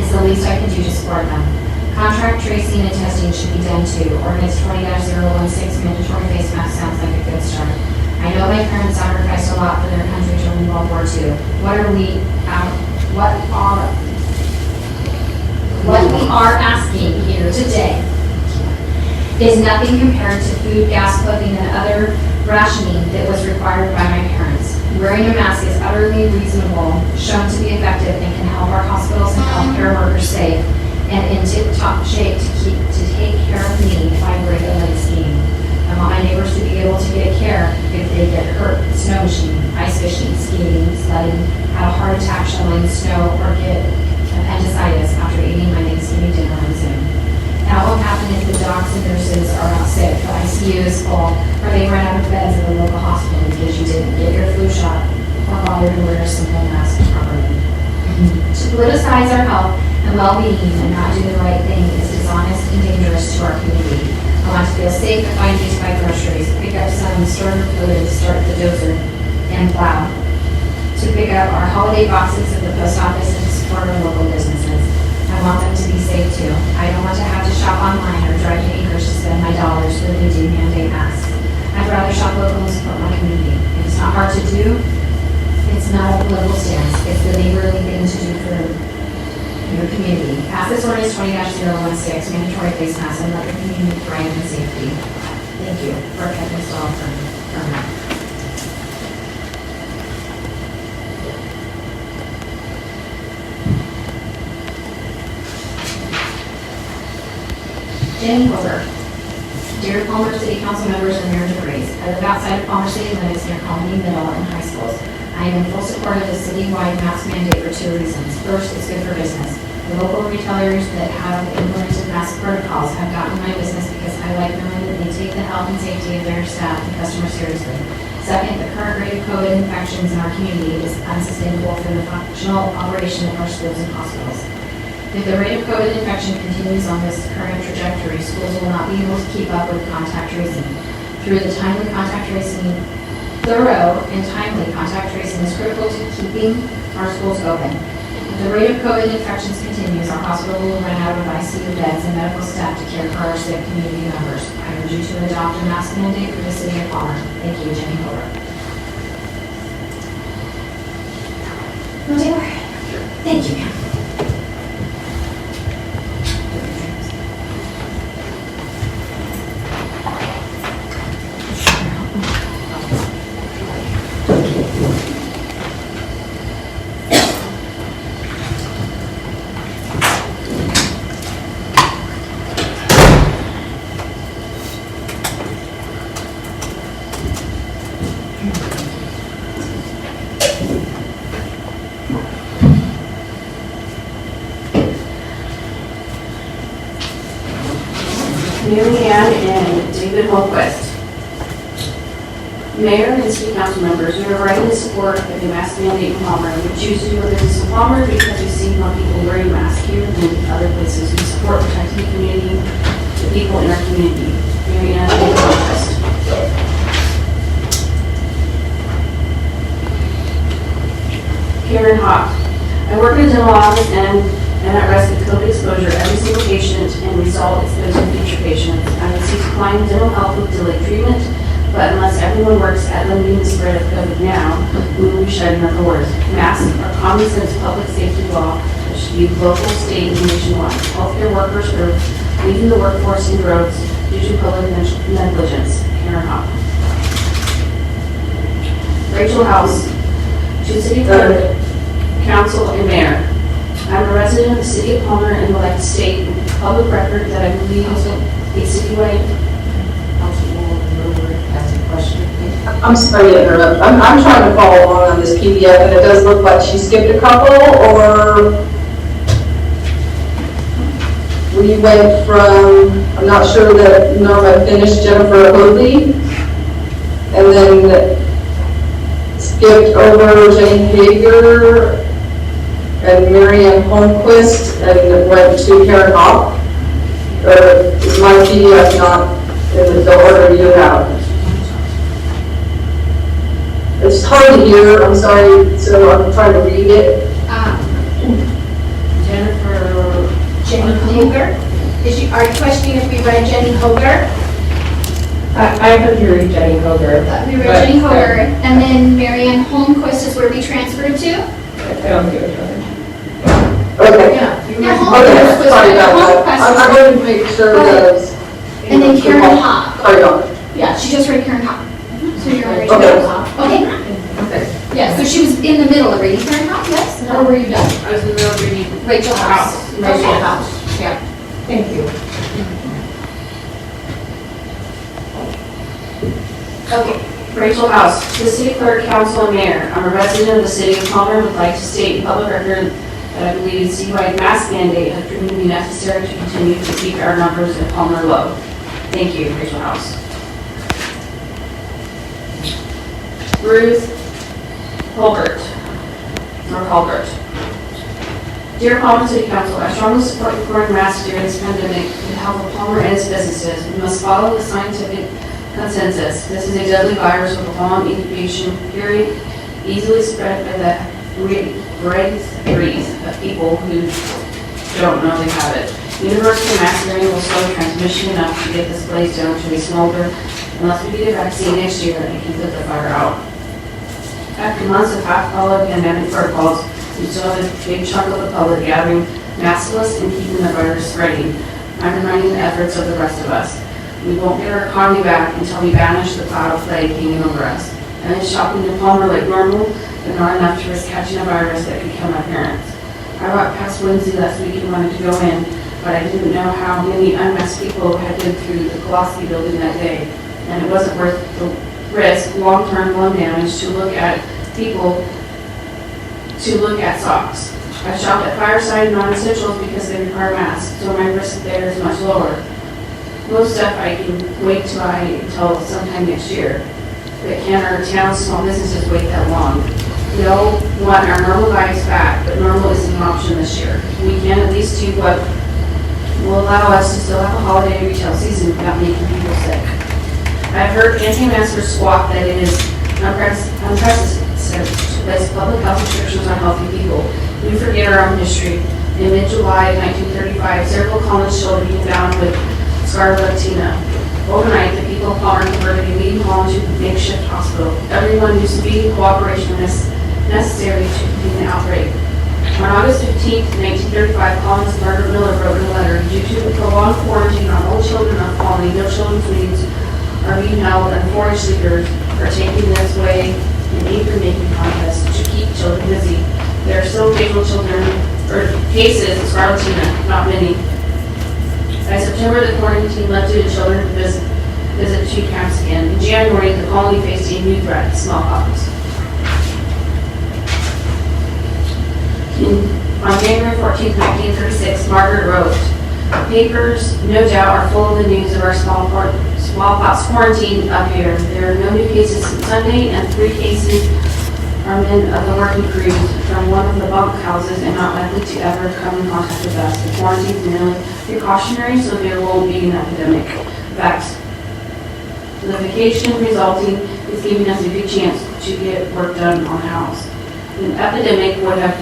B: it's the least I can do to support them. Contract tracing and testing should be done too. Ordinance 20-016 mandatory face mask sounds like a good start. I know my parents sacrificed a lot for their country during World War II. What we are asking here today is nothing compared to food, gas, clothing, and other rationing that was required by my parents. Wearing a mask is utterly reasonable, shown to be effective, and can help our hospitals and healthcare workers safe and in tip-top shape to take care of me if I break a leg skiing. I want my neighbors to be able to get care if they get hurt, snow machine, ice fishing, skiing, flooding, had a heart attack shoveling snow, or get appendicitis after eating my Thanksgiving dinner on Zoom. That won't happen if the docs and nurses are out sick, the ICU is full, or they run out of beds at the local hospital because you didn't get your flu shot or bother to wear a simple mask properly. To politicize our health and well-being and not do the right thing is dishonest and dangerous to our community. I want to feel safe if I need to buy groceries, pick up some stored fluid, start the dozer, and plow. To pick up our holiday boxes at the post office and to support our local businesses. I want them to be safe too. I don't want to have to shop online or drive to Anchorage to spend my dollars when they do mandate masks. I'd rather shop local and support my community. If it's not hard to do, it's not a political stance. It's the neighborly thing to do for your community. Pass this ordinance 20-016, mandatory face masks, and let your community thrive in safety. Thank you for Kevin Stahl from that. Jenny Holder. Dear Palmer City Council members and Mayor DeVries, I live outside of Palmer City limits near Colony Middle and high schools. I am in full support of the citywide mask mandate for two reasons. First, it's good for business. The local retailers that have implemented mask protocols have gotten my business because I like knowing that they take the health and safety of their staff and customers seriously. Second, the current rate of COVID infections in our community is unsustainable for the functional operation of our schools and hospitals. If the rate of COVID infection continues on this current trajectory, schools will not be able to keep up with contact tracing. Through the timely contact tracing, thorough and timely contact tracing is critical to keeping our schools open. If the rate of COVID infections continues, our hospital will run out of ICU beds and medical staff to care for our sick community members. I urge you to adopt a mask mandate for the city of Palmer. Thank you, Jenny Holder. No, Taylor. Thank you, ma'am.
H: Mary Ann and David Holquist. Mayor and city council members, we are writing in support of the mask mandate in Palmer. We choose to do a business in Palmer because we see more people wearing masks here than other places. We support protecting the community, the people in our community. Mary Ann and David Holquist. Karen Hawk. I work in a dental office and am at risk of COVID exposure every single patient and result exposing future patients. I would seek to find dental health with delayed treatment, but unless everyone works at limiting the spread of COVID now, we will be shutting our doors. Masks are common sense public safety law that should be local, state, and nationwide. Healthcare workers are leaving the workforce in droves due to public negligence. Karen Hawk. Rachel House, to City Clerk, Council, and Mayor. I'm a resident of the city of Palmer and would like to state public record that I believe a citywide.
I: I'm sorry to interrupt. I'm trying to follow along on this PDF, and it does look like she skipped a couple, or we went from, I'm not sure that Norma finished Jennifer Hoadley, and then skipped over Jenny Hager and Marianne Holmquist, and went to Karen Hawk. Or is my PDF not in the order you have? It's hard to hear, I'm sorry, so I'm trying to read it.
B: Jenny Hoger? Are you questioning if we read Jenny Hoger?
J: I heard you read Jenny Hoger.
B: We read Jenny Hoger, and then Marianne Holmquist is where we transferred to?
J: I don't give a darn.
I: Okay.
B: Yeah,
I: Okay,
B: Holmquist was
I: sorry about
B: Holmquist
I: that. I'm
B: was-
I: going to make sure that.
B: And then Karen Hawk.
I: Sorry, Dawn.
B: Yeah, she just read Karen Hawk. So you're reading
I: Okay.
B: Karen Hawk. Okay.
I: Okay.
B: Yeah, so she was in the middle of reading Karen Hawk, yes? Or were you done?
H: I was in the middle of reading.
B: Rachel House.
H: Rachel
B: Okay.
H: House, yeah.
J: Thank you.
B: Okay.
H: Rachel House, to the city clerk, council, and mayor. I'm a resident of the city of Palmer, would like to state in public record that I believe the citywide mask mandate has proven to be necessary to continue to keep our numbers in Palmer low. Thank you, Rachel House. Ruth Colbert. Dear Palmer City Council, I strongly support requiring masks during this pandemic for the health of Palmer and its businesses. We must follow the scientific consensus. This is a deadly virus with a long incubation period, easily spread by the breath of people who don't know they have it. Universal mask wearing will slow transmission enough to get this blaze down to a smolder unless we get a vaccine next year and can put the fire out. After months of half-followed pandemic protocols, we still have a big chunk of the public gathering maskless and keeping the virus spreading, undermining the efforts of the rest of us. We won't get our economy back until we banish the cloud of plague hanging over us. And it's shopping in Palmer like normal, but not enough to risk catching a virus that could kill my parents. I walked past Wednesday last week and wanted to go in, but I didn't know how many unmasked people had been through the Colossi building that day. And it wasn't worth the risk, long-term lung damage, to look at socks. I shopped at Fireside non-essentials because they require masks, so my risk there is much lower. Most stuff I can wait until sometime next year. But can our town's small businesses wait that long? We all want our normal lives back, but normal isn't an option this year. We can at least do what will allow us to still have a holiday retail season without making people sick. I've heard anti-maskers squawk that it is unprecedented to place public health restrictions on healthy people. We forget our own history. In mid-July of 1935, several college children came down with scarlatina. Overnight, the people of Palmer converted a meeting hall into a makeshift hospital. Everyone knew speedy cooperation was necessary to contain the outbreak. On August 15, 1935, columnist Margaret Miller wrote in a letter, due to the prolonged quarantine on all children of Colony, no children's meetings are being held, and forage leaders are taking this way in anchor-making contests to keep children busy. There are still occasional cases of scarlatina, not many. By September, the quarantine lifted and children could visit 2 camps again. In January, the colony faced a new threat, smallpox. On January 14, 1936, Margaret wrote, papers, no doubt, are full of the news of our smallpox quarantine up here. There are no new cases since Sunday, and 3 cases are men of the working crews from one of the bunk houses and not likely to ever come in contact with us. The quarantine is merely precautionary, so there won't be an epidemic. The vacation resulting is giving us a good chance to get work done on the house. An epidemic would have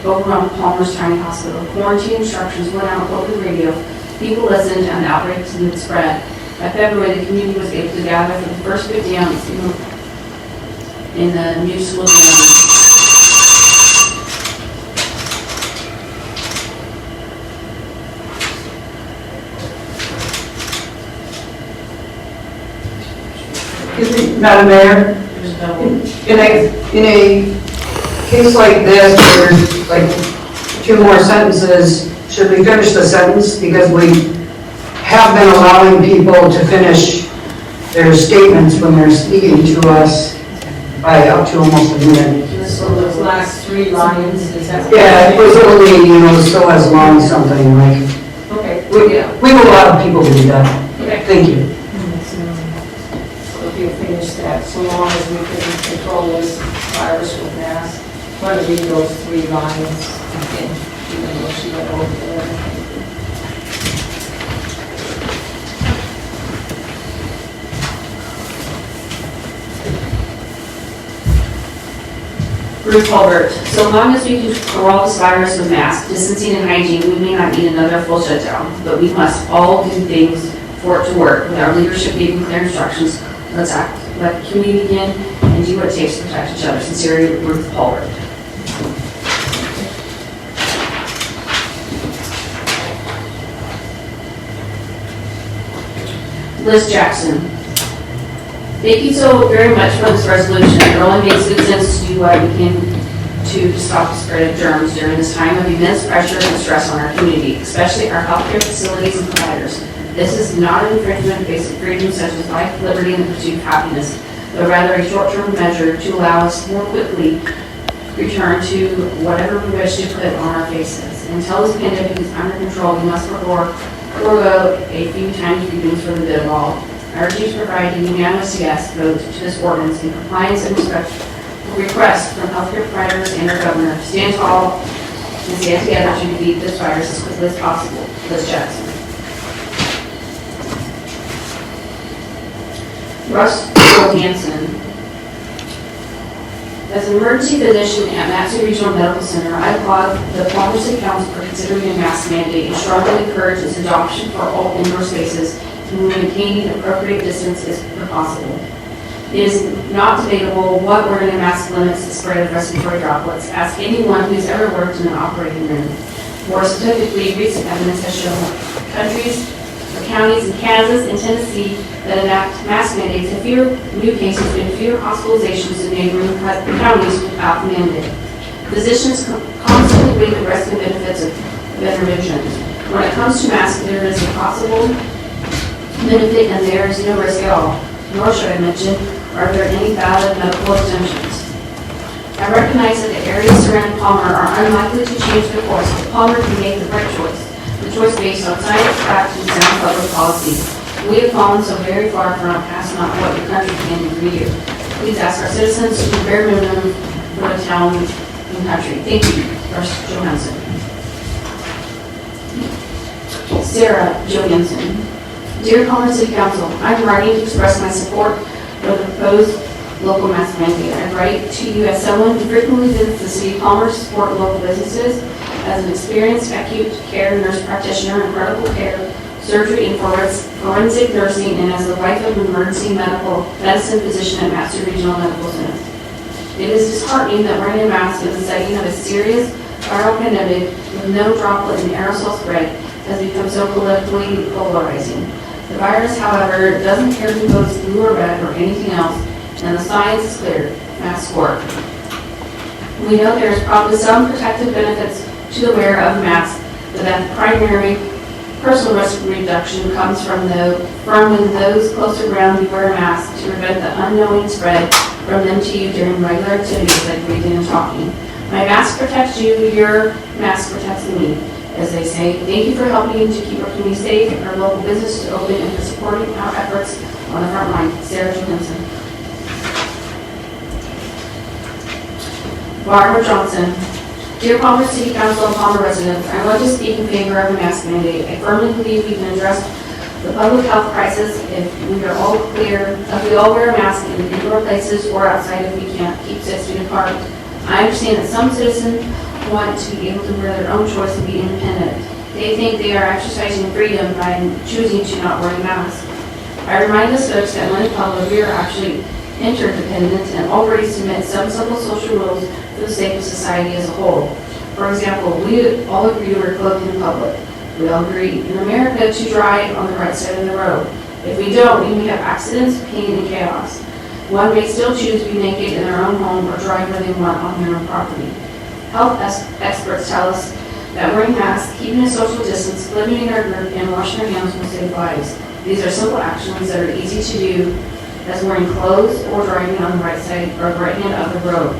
H: overrun Palmer's tiny hospital. Quarantine instructions went out over the radio. People listened, and the outbreak didn't spread. By February, the community was able to gather for the first big dance in the new school building.
F: Excuse me, Madam Mayor,
A: There's double.
F: in a case like this, where there's like 2 more sentences, should we finish the sentence? Because we have been allowing people to finish their statements when they're speaking to us by up to almost a minute.
A: So those last 3 lines, is that?
F: Yeah, it was only, still has long something, like,
A: Okay.
F: we have a lot of people who do that.
A: Okay.
F: Thank you.
J: So if you finish that, so long as we can control this virus with masks, I'm going to read those 3 lines again, even though she went over there.
H: Ruth Colbert, so long as we can control this virus with masks, distancing and hygiene, we may not need another full shutdown, but we must all do things for it to work. With our leadership giving clear instructions, let's act like a community again and do what it takes to protect each other. Sincerely, Ruth Colbert. Liz Jackson. Thank you so very much for this resolution. It only makes good sense to do what we can to stop the spread of germs during this time of immense pressure and stress on our community, especially our healthcare facilities and providers. This is not an infringement of basic freedoms such as life, liberty, and the pursuit of happiness. but rather a short-term measure to allow us more quickly return to whatever we wish to put on our faces. Until this pandemic is under control, we must forego a few times readings for the good of all. I urge you to provide a unanimous yes vote to this ordinance in compliance and respect for requests from healthcare providers and our governor. Stand tall and stand together to defeat this virus as quickly as possible. Liz Jackson. Russ Johansson. As an emergency physician at Matson Regional Medical Center, I applaud the Palmer City Council for considering a mask mandate and strongly encourage its adoption for all indoor spaces and maintaining appropriate distance as possible. It is not debatable what wearing a mask limits the spread of respiratory droplets. Ask anyone who's ever worked in an operating room. More specifically, recent evidence has shown countries or counties in Kansas and Tennessee that enact mask mandates have fewer new cases and fewer hospitalizations in neighboring counties without the mandate. Physicians constantly weigh the risk and benefits of interventions. When it comes to masks, there is a possible benefit and there is no risk at all. Nor should I mention, are there any valid medical exemptions? I recognize that the areas surrounding Palmer are unlikely to change their course, but Palmer can make the right choice. The choice based on science, fact, and sound public policy. We have fallen so very far from passing on what your country can do for you. Please ask our citizens to do bare minimum for the town and country. Thank you, Russ Johansson. Sarah Johansson. Dear Palmer City Council, I'm writing to express my support for the proposed local mask mandate. I write to you as someone who frequently visits the city of Palmer to support local businesses, as an experienced acute care nurse practitioner in critical care, surgery, and forensic nursing, and as the wife of an emergency medicine physician at Matson Regional Medical Center. It is disheartening that wearing a mask in the setting of a serious viral pandemic with no droplet and aerosol spread has become so politically polarizing. The virus, however, doesn't care who votes blue or red or anything else, and the science is clear. Masks work. We know there is probably some protective benefits to the wearer of a mask, but that the primary personal risk reduction comes from when those closer around you wear a mask to prevent the unknowing spread from them to you during regular activities like breathing and talking. My mask protects you, your mask protects me. As they say, thank you for helping to keep our community safe, our local businesses open, and for supporting our efforts on the front line. Sarah Johansson. Barbara Johnson. Dear Palmer City Council and Palmer residents, I want to speak in favor of a mask mandate. I firmly believe we can address the public health crisis if we all wear a mask in indoor places or outside if we can't keep 6 feet apart. I understand that some citizens want to be able to wear their own choice and be independent. They think they are exercising freedom by choosing to not wear a mask. I remind us folks that when in public, we are actually interdependent and already submit some simple social rules for the sake of society as a whole. For example, we all agree to wear clothing in public. We all agree in America to drive on the right side of the road. If we don't, we may have accidents, pain, and chaos. One may still choose to be naked in their own home or drive where they want on their own property. Health experts tell us that wearing masks, keeping a social distance, limiting our group, and washing our hands will save lives. These are simple actions that are easy to do, as wearing clothes or driving on the right side or right hand of the road.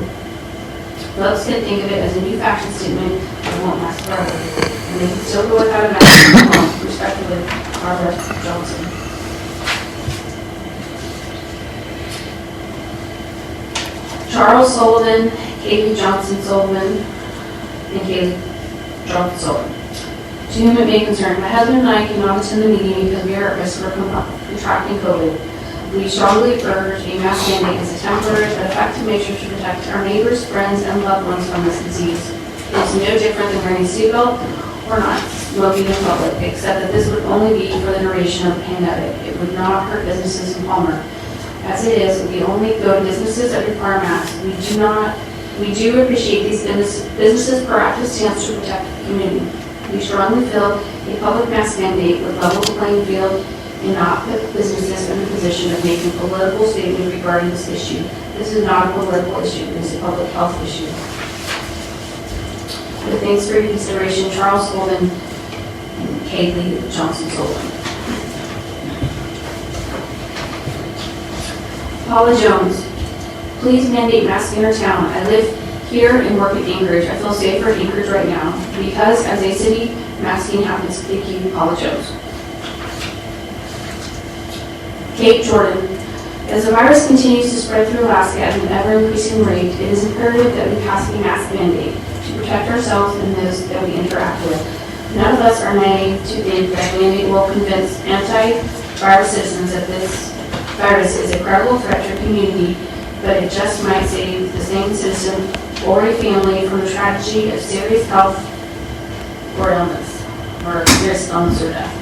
H: Folks can think of it as a new fashion statement that won't last forever, and they can still go without a mask in their home. Respectfully, Barbara Johnson. Charles Sullivan, Kaylee Johnson Sullivan, and Kaylee Johnson Sullivan. To whom it may concern, my husband and I cannot attend the meeting because we are at risk for contracting COVID. We strongly urge a mask mandate as a temporary but effective measure to protect our neighbors, friends, and loved ones from this disease. It's no different than wearing a seatbelt or not smoking in public, except that this would only be for the duration of the pandemic. It would not hurt businesses in Palmer. As it is, we only go to businesses that require masks. We do appreciate these businesses' proactive stance to protect the community. We strongly feel a public mask mandate would level the playing field and not put businesses in the position of making a political statement regarding this issue. This is not a political issue, it is a public health issue. With thanks for your consideration, Charles Sullivan and Kaylee Johnson Sullivan. Paula Jones, please mandate masking in our town. I live here and work in Anchorage. I feel safer in Anchorage right now because as a city, masking happens. Thank you, Paula Jones. Kate Jordan, as the virus continues to spread through Alaska at an ever-increasing rate, it is imperative that we pass a mask mandate to protect ourselves and those that we interact with. None of us are naive to think that the mandate will convince anti-virus citizens that this virus is a credible threat to our community, but it just might save the same citizen or a family from the tragedy of serious health or illness, or serious illness or death.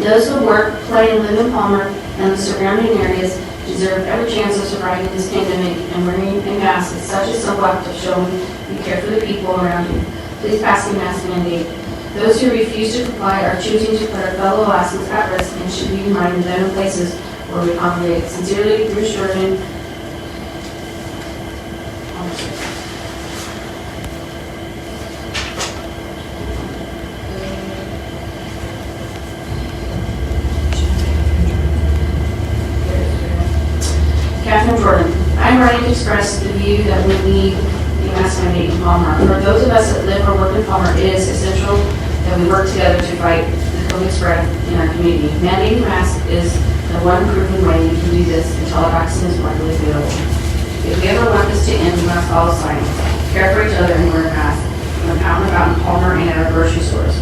H: Those who work, play, and live in Palmer and the surrounding areas deserve every chance of surviving this pandemic, and wearing a mask is such a simple act of showing you care for the people around you. Please pass the mask mandate. Those who refuse to comply are choosing to put our fellow Alaskans at risk and should be reminded that in places where we congregate. Sincerely, Bruce Jordan. Catherine Jordan. I am writing to express the view that we need a mask mandate in Palmer. For those of us that live or work in Palmer, it is essential that we work together to fight the COVID spread in our community. Mandating masks is the one proven way we can do this until a vaccine is widely available. If we ever want this to end, we must follow science, care for each other, and wear a mask when out and about in Palmer and at our grocery stores.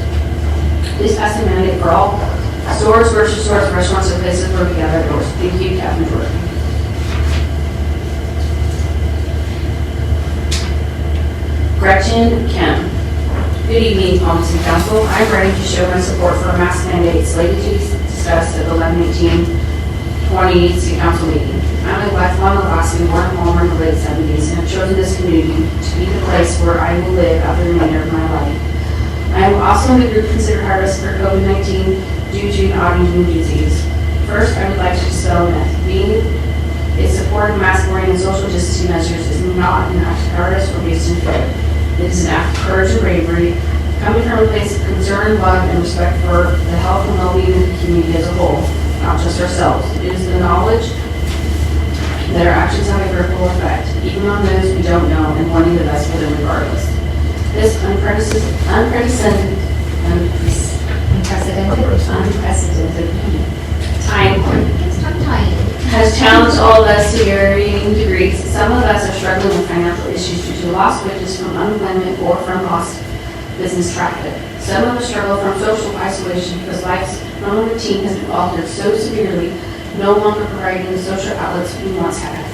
H: Please pass a mandate for all stores, grocery stores, restaurants, and places where we gather doors. Thank you, Catherine Jordan. Gretchen Kim. Good evening, Palm City Council. I'm ready to show my support for a mask mandate slated to be discussed at the 11/18/20 City Council meeting. I'm a lifelong Alaskan, born in Palmer in the late 70s, and have chosen this community to be the place where I will live out the remainder of my life. I am also in the group considered high risk for COVID-19 due to an autoimmune disease. First, I would like to dispel a myth. Being a supporter of mask wearing and social distancing measures is not an act of cowardice or based in fear. It is an act of courage and bravery, coming from a place of concern, love, and respect for the health and well-being of the community as a whole, not just ourselves. It is the knowledge that our actions have a ripple effect, even on those we don't know, and wanting the best for them regardless. This unprecedented time has challenged all of us to varying degrees. Some of us are struggling with financial issues due to lost wages from unemployment or from lost business traffic. Some of us struggle from social isolation because life's normal routine has been altered so severely, no longer providing the social outlets we once had.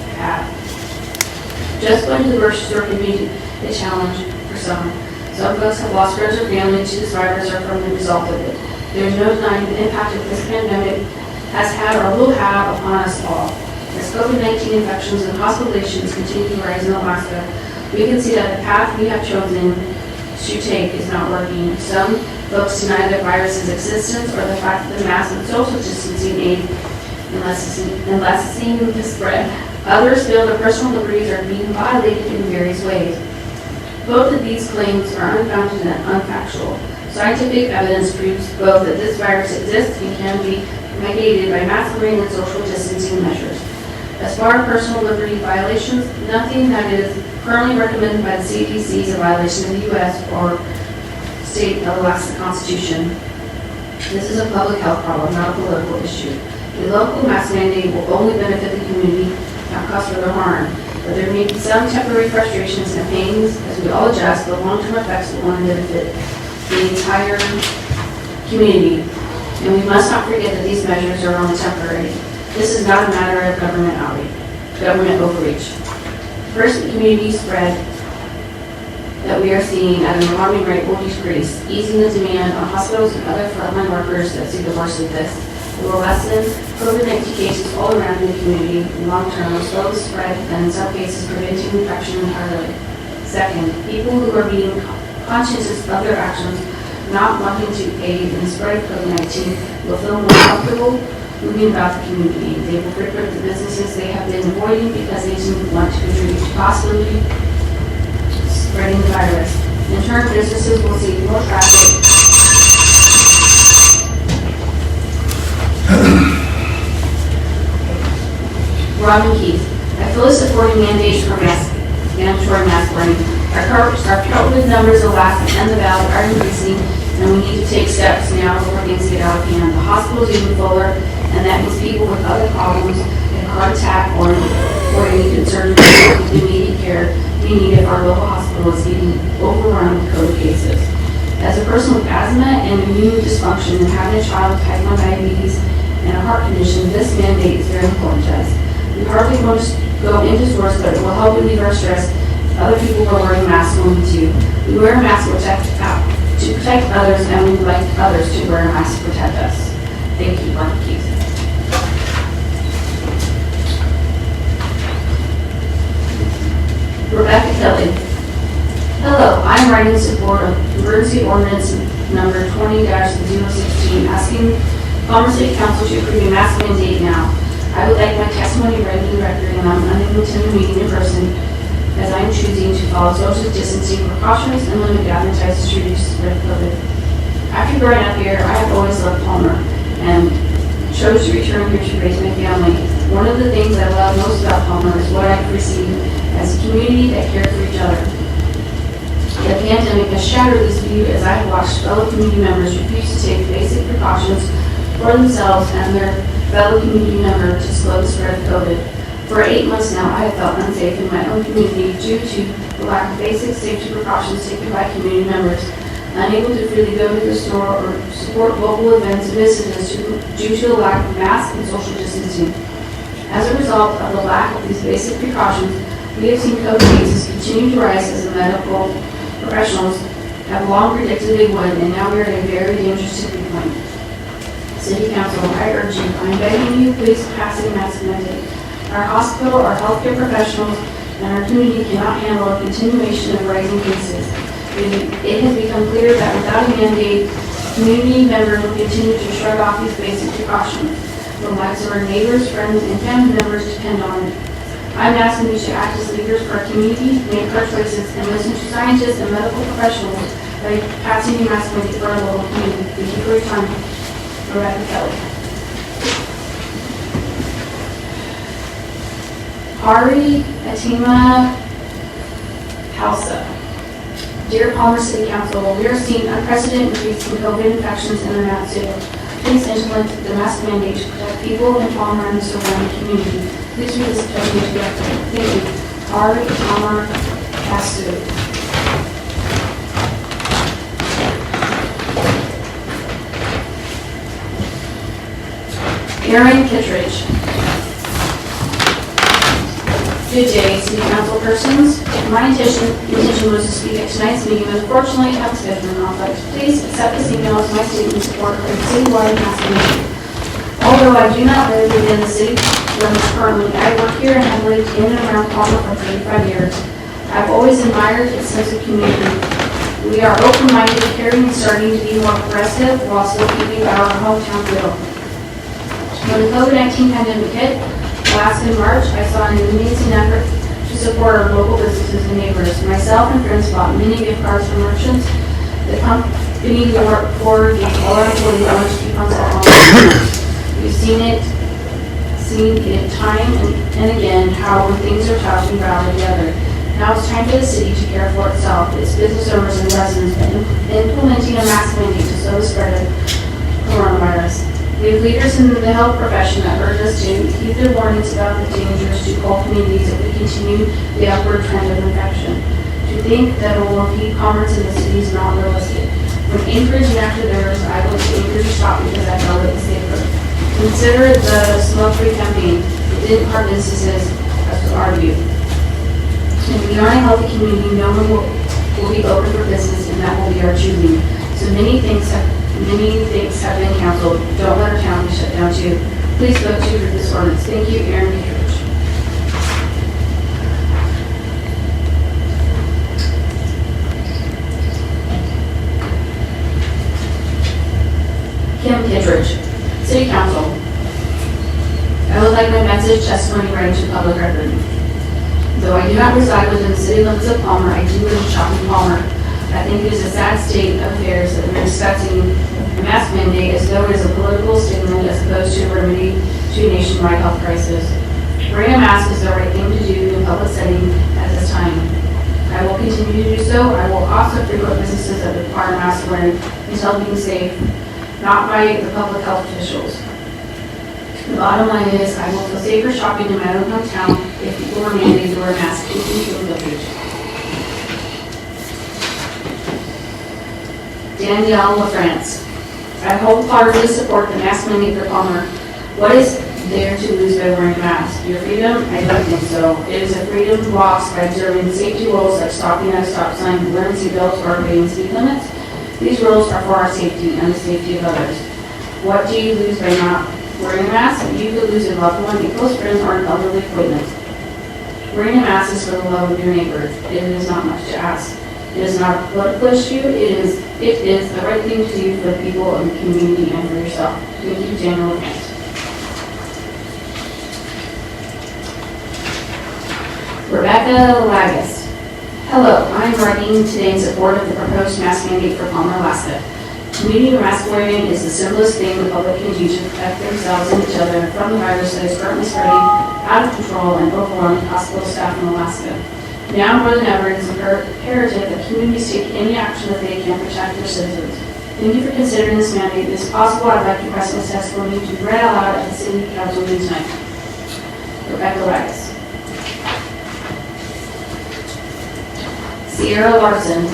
H: Just going to the grocery store can be a challenge for some. Some of us have lost friends or family to this virus or from the result of it. There is no denying the impact of this pandemic has had or will have upon us all. As COVID-19 infections and hospitalizations continue to rise in Alaska, we can see that the path we have chosen to take is not working. Some folks deny the virus's existence or the fact that the mask and social distancing aid in lessening the spread. Others feel their personal liberties are being violated in various ways. Both of these claims are unfounded and unfactual. Scientific evidence proves both that this virus exists and can be mitigated by mask wearing and social distancing measures. As far as personal liberty violations, nothing that is currently recommended by the CDC is a violation of the U.S. or state of Alaska Constitution. This is a public health problem, not a political issue. A local mask mandate will only benefit the community, not cause further harm. But there may be some temporary frustrations and pains as we all adjust, the long-term effects will only benefit the entire community. And we must not forget that these measures are only temporary. This is not a matter of government overreach. First, the community spread that we are seeing at an alarming rate will decrease, easing the demand on hospitals and other frontline workers that see the worst of this. It will lessen COVID-19 cases all around in the community in long term, slow the spread, and in some cases preventing infection entirely. Second, people who are being conscious of their actions, not wanting to aid in the spread of COVID-19, will feel more comfortable moving about the community. They will frequent the businesses they have been avoiding because they didn't want to contribute to possibly spreading the virus. In turn, businesses will see more traffic Robin Keith. I fully support a mandate for mandatory mask wearing. Our COVID numbers in Alaska and the Valley are increasing, and we need to take steps now before things get out of hand. The hospital is even fuller, and that means people with other problems, like a heart attack or any concern with immediate care we need if our local hospital is getting overrun with COVID cases. As a person with asthma and immune dysfunction and having a child with type 1 diabetes and a heart condition, this mandate is very important to us. We hardly want to go into stores, but it will help relieve our stress. Other people are wearing masks when we do. We wear a mask to protect others, and we would like others to wear a mask to protect us. Thank you, Mark Keith. Rebecca Kelly. Hello, I'm writing in support of emergency ordinance number 20-016, asking Palmer City Council to approve a mask mandate now. I would like my testimony read into the record, and I'm unable to attend the meeting in person, as I am choosing to follow social distancing precautions and limit gathering sizes to reduce the spread of COVID. After growing up here, I have always loved Palmer and chose to return here to raise my family. One of the things I love most about Palmer is what I've received as a community that cared for each other. The pandemic has shattered this view as I have watched fellow community members refuse to take basic precautions for themselves and their fellow community member to slow the spread of COVID. For 8 months now, I have felt unsafe in my own community due to the lack of basic safety precautions taken by community members, unable to freely go to the store or support local events and businesses due to the lack of masks and social distancing. As a result of the lack of these basic precautions, we have seen COVID cases continue to rise as the medical professionals have long predicted they would, and now we are at a very dangerous tipping point. City Council, I urge you, I'm begging you, please pass a mask mandate. Our hospital, our healthcare professionals, and our community cannot handle a continuation of rising cases. It has become clear that without a mandate, community members will continue to shrug off these basic precautions. The lives of our neighbors, friends, and family members depend on it. I'm asking you to act as leaders for our community, make our choices, and listen to scientists and medical professionals by passing a mask mandate for our local community. Thank you for your time. Rebecca Kelly. Ari Atima Halsa. Dear Palmer City Council, we are seeing unprecedented increase in COVID infections in the Mount Zero. Please implement the mask mandate to protect people in Palmer and the surrounding community. Please read this statement directly. Thank you. Ari Palmer Castu. Erin Kittredge. Good day, City Council persons. My intention was to speak at tonight's meeting, but unfortunately I have a scheduling conflict. Please accept this email as my statement in support of the citywide mask mandate. Although I do not live within the city limits currently, I work here and have lived in and around Palmer for 35 years. I've always admired its sense of community. We are open-minded, caring, and starting to be more progressive while still keeping our hometown real. When the COVID-19 pandemic hit, last in March, I saw an amazing effort to support our local businesses and neighbors. Myself and friends bought many gift cards from merchants. The company we work for gave all our employees lunch coupons at home. We've seen it time and again how when things are tough, we rally together. Now it's time for the city to care for itself, its business owners and residents, by implementing a mask mandate to slow the spread of coronavirus. We have leaders in the health profession that urge us to heed their warnings about the dangers to all communities if we continue the upward trend of infection. To think that it will impede commerce in the city is not realistic. When Anchorage enacted theirs, I went to Anchorage to shop because I felt it was safer. Consider the smoke-free campaign. It didn't harm businesses, as was argued. If we are in a healthy community, no one will be open for business, and that will be our choosing. So many things have been canceled. Don't let our town be shut down too. Please vote to approve this ordinance. Thank you, Erin Kittredge. Kim Kittredge, City Council. I would like my message testimony read into public record. Though I do not reside within the city limits of Palmer, I do live and shop in Palmer. I think it is a sad state of affairs that we're discussing a mask mandate as though it is a political statement as opposed to a remedy to a nationwide health crisis. Wearing a mask is the right thing to do in public setting at this time. I will continue to do so. I will also frequent businesses that require mask wearing until being safe, not by the public health officials. The bottom line is, I will feel safer shopping in my own hometown if people were mandated to wear masks in the future. Danielle LaFrance. I wholeheartedly support the mask mandate for Palmer. What is there to lose by wearing a mask? Your freedom? I don't think so. It is a freedom lost by observing safety rules like stopping at a stop sign, wearing seatbelts, or obeying speed limits. These rules are for our safety and the safety of others. What do you lose by not wearing a mask? You could lose a loved one, a close friend, or an elderly acquaintance. Wearing a mask is for the love of your neighbor. It is not much to ask. It is not a political issue. It is the right thing to do for the people in the community and for yourself. Thank you, Daniel LaFrance. Rebecca Lagus. Hello, I am writing today in support of the proposed mask mandate for Palmer, Alaska. Community mask wearing is the simplest thing the public can do to protect themselves and each other from the virus that is currently spreading out of control and overwhelming hospital staff in Alaska. Now more than ever, it is imperative that communities take any action that they can protect their citizens. Thank you for considering this mandate. If possible, I'd like to press this testimony to be read out loud at the City Council meeting tonight. Rebecca Lagus. Sierra Larson.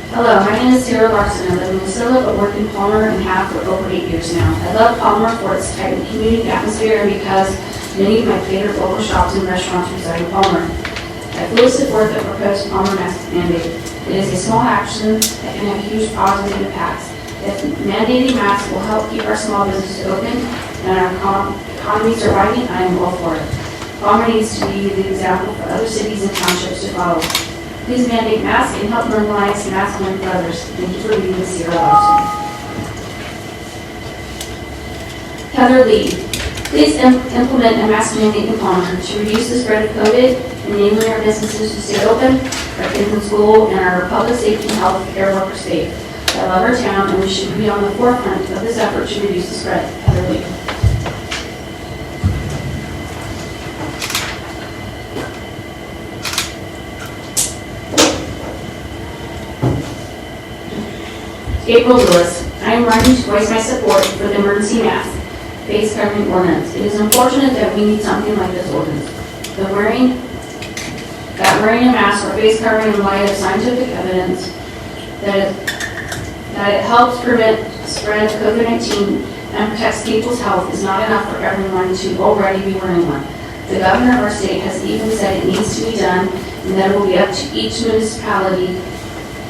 H: Hello, my name is Sierra Larson. I live in Lucilla, but work in Palmer and have for over 8 years now. I love Palmer for its tight community atmosphere and because many of my favorite local shops and restaurants reside in Palmer. I fully support the proposed Palmer mask mandate. It is a small action that can have huge positive impacts. If mandating masks will help keep our small businesses open and our economy surviving, I am all for it. Palmer needs to be the example for other cities and townships to follow. Please mandate masks and help normalize mask wearing for others. Thank you for reading this, Sierra Larson. Heather Lee. Please implement a mask mandate in Palmer to reduce the spread of COVID, enabling our businesses to stay open, our kids in school, and our public safety and health care workers safe. I love our town, and we should be on the forefront of this effort to reduce the spread. Heather Lee. April Lewis. I am writing to voice my support for the emergency mask face covering ordinance. It is unfortunate that we need something like this ordinance. Wearing a mask or face covering in light of scientific evidence that it helps prevent the spread of COVID-19 and protects people's health is not enough for everyone to already be wearing one. The governor of our state has even said it needs to be done and that it will be up to each municipality,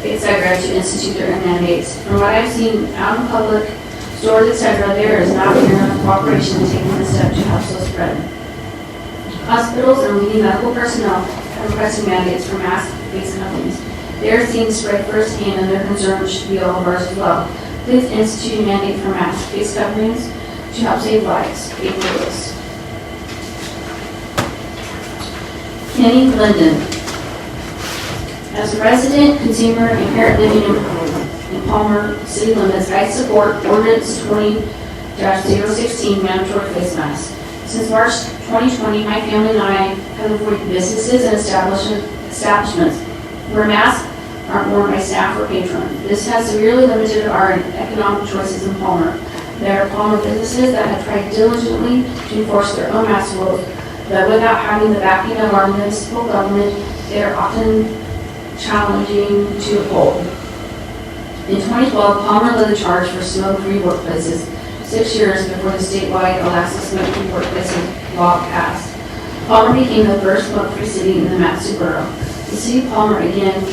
H: etc., to institute their own mandates. From what I've seen out in public, stores, etc., there is not enough cooperation in taking this step to help slow spread. Hospitals and leading medical personnel have requested mandates for mask face coverings. They are seeing the spread firsthand and their concerns should be all of ours as well. Please institute a mandate for mask face coverings to help save lives. April Lewis. Kenny Linden. As a resident, consumer, and parent living in Palmer city limits, I support Ordinance 20-016 mandatory face masks. Since March 2020, my family and I have avoided businesses and establishments where masks aren't worn by staff or patrons. This has severely limited our economic choices in Palmer. There are Palmer businesses that have tried diligently to enforce their own mask rules, but without having the backing of our municipal government, they are often challenging to uphold. In 2012, Palmer led the charge for smoke-free workplaces, 6 years before the statewide Alaska smoke-free workplaces law passed. Palmer became the first smoke-free city in the Mat-Su borough. The city of Palmer again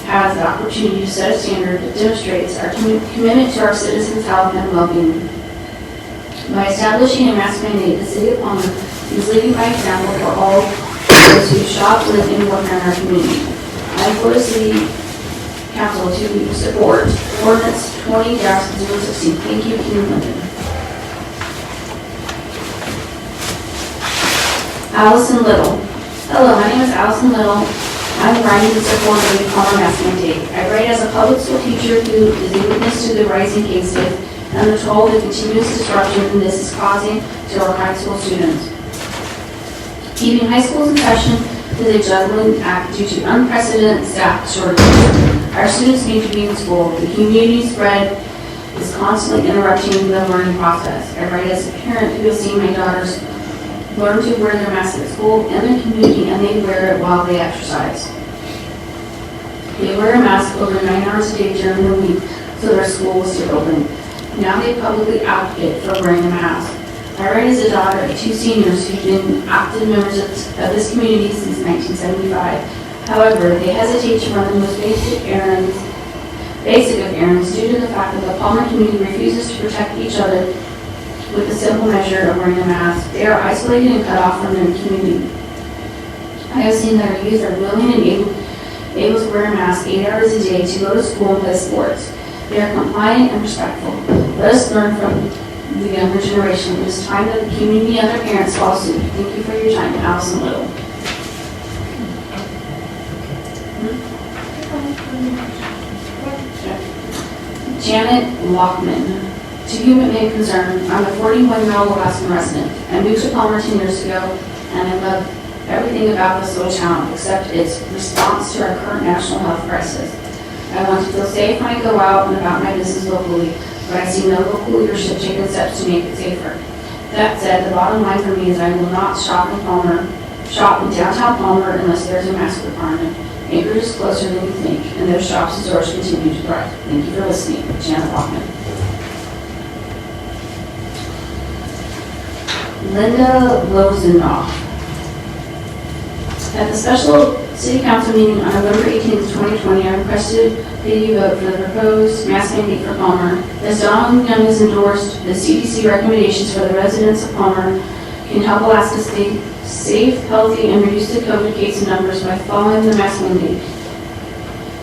H: has the opportunity to set a standard that demonstrates our commitment to our citizens' health and well-being. By establishing a mask mandate, the city of Palmer is leading by example for all those who shop, live, and work in our community. I implore the City Council to support Ordinance 20-016. Thank you, Kenny Linden. Allison Little. Hello, my name is Allison Little. I'm writing in support of the Palmer mask mandate. I write as a public school teacher who is a witness to the rising cases and the toll the continuous disruption this is causing to our high school students. Keeping high schools in session is a juggling act due to unprecedented staff shortages. Our students need to be in school. The community spread is constantly interrupting the learning process. I write as a parent who has seen my daughters learn to wear their mask at school and in the community, and they wear it while they exercise. They wear a mask over 9 hours a day during the week so their school will stay open. Now they publicly advocate for wearing a mask. I write as a daughter of 2 seniors who've been active members of this community since 1975. However, they hesitate to run the most basic of errands due to the fact that the Palmer community refuses to protect each other with the simple measure of wearing a mask. They are isolated and cut off from their community. I have seen that our youth are willing and able to wear a mask 8 hours a day to go to school and play sports. They are compliant and respectful. Let us learn from the younger generation. It is time that the community and their parents follow suit. Thank you for your time, Allison Little. Janet Lockman. To whom it may concern, I'm a 41-year-old Alaska resident. I moved to Palmer 10 years ago, and I love everything about this little town except its response to our current national health crisis. I want to feel safe when I go out and about my business locally, but I see no local leadership taking steps to make it safer. That said, the bottom line for me is I will not shop in downtown Palmer unless there's a mask requirement. Anchorage is closer than you think, and those shops and stores continue to thrive. Thank you for listening. Janet Lockman. Linda Lozenoff. At the special city council meeting on November 18th, 2020, I requested that you vote for the proposed mask mandate for Palmer. As Donald Young has endorsed, the CDC recommendations for the residents of Palmer can help Alaska stay safe, healthy, and reduce the COVID case numbers by following the mask mandate.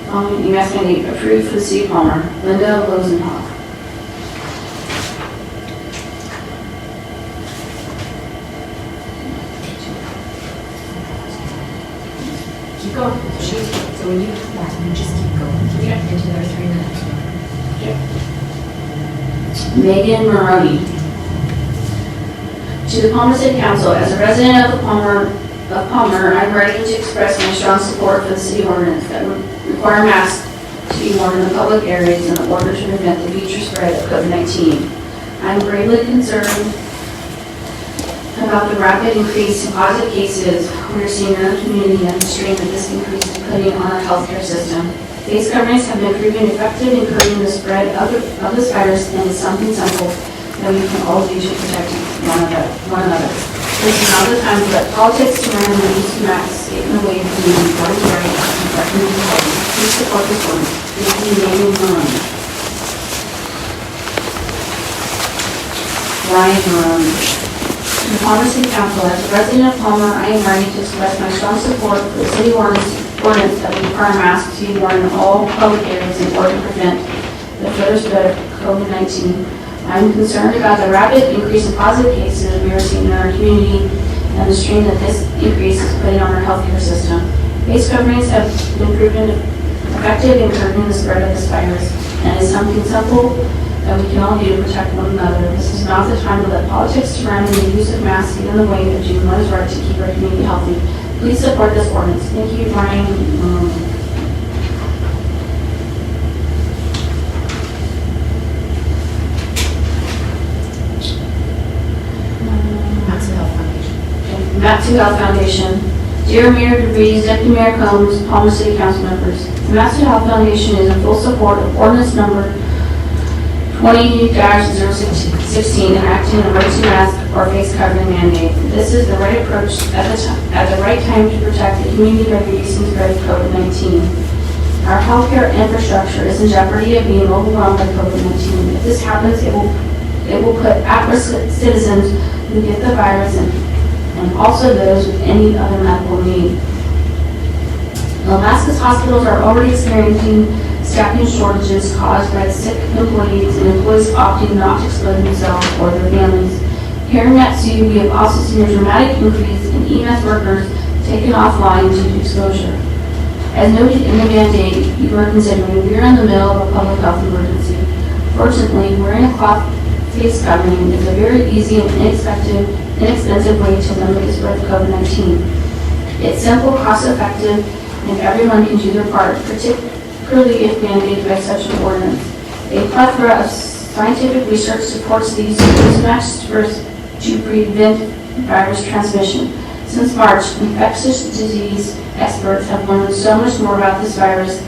H: Following the mask mandate approved for the city of Palmer. Linda Lozenoff.
A: Keep going. So when you come back, you just keep going. Keep it into their 3 minutes.
H: Megan Maroney. To the Palmer City Council, as a resident of Palmer, I'm ready to express my strong support for the city ordinance that would require masks to be worn in the public areas in order to prevent the future spread of COVID-19. I'm gravely concerned about the rapid increase in positive cases we're seeing in our community and the strain that this increase is putting on our healthcare system. Face coverings have been proven effective in curbing the spread of this virus, and is something simple that we can all do to protect one another. This is not the time to let politics surround the use of masks taken away from you what is right and protecting the health. Please support this one. Thank you, Megan Maroney. Ryan Maroney. To the Palmer City Council, as a resident of Palmer, I am ready to express my strong support for the city ordinance that would require masks to be worn in all public areas in order to prevent the further spread of COVID-19. I'm concerned about the rapid increase in positive cases we are seeing in our community and the strain that this increase is putting on our healthcare system. Face coverings have been proven effective in curbing the spread of this virus, and is something simple that we can all do to protect one another. This is not the time to let politics surrounding the use of masks get in the way of doing what is right to keep our community healthy. Please support this ordinance. Thank you, Ryan. Matsu Health Foundation. Dear Mayor DeVries, Deputy Mayor Combs, Palmer City Council members, the Matsu Health Foundation is in full support of ordinance number 20-016 enacting an emergency mask or face covering mandate. This is the right approach at the right time to protect the community by reducing the spread of COVID-19. Our healthcare infrastructure is in jeopardy of being overwhelmed by COVID-19. If this happens, it will put at-risk citizens who get the virus and also those with any other medical need. Alaska's hospitals are already experiencing staffing shortages caused by sick employees and employees opting not to expose themselves or their families. Here in Matsu, we have also seen a dramatic increase in EMS workers taken offline due to exposure. As noted in the mandate you are considering, we are in the middle of a public health emergency. Fortunately, wearing a cloth face covering is a very easy and inexpensive way to limit the spread of COVID-19. It's simple, cost-effective, and everyone can do their part, particularly if mandated by such an ordinance. A plethora of scientific research supports these measures to prevent virus transmission. Since March, infectious disease experts have learned so much more about this virus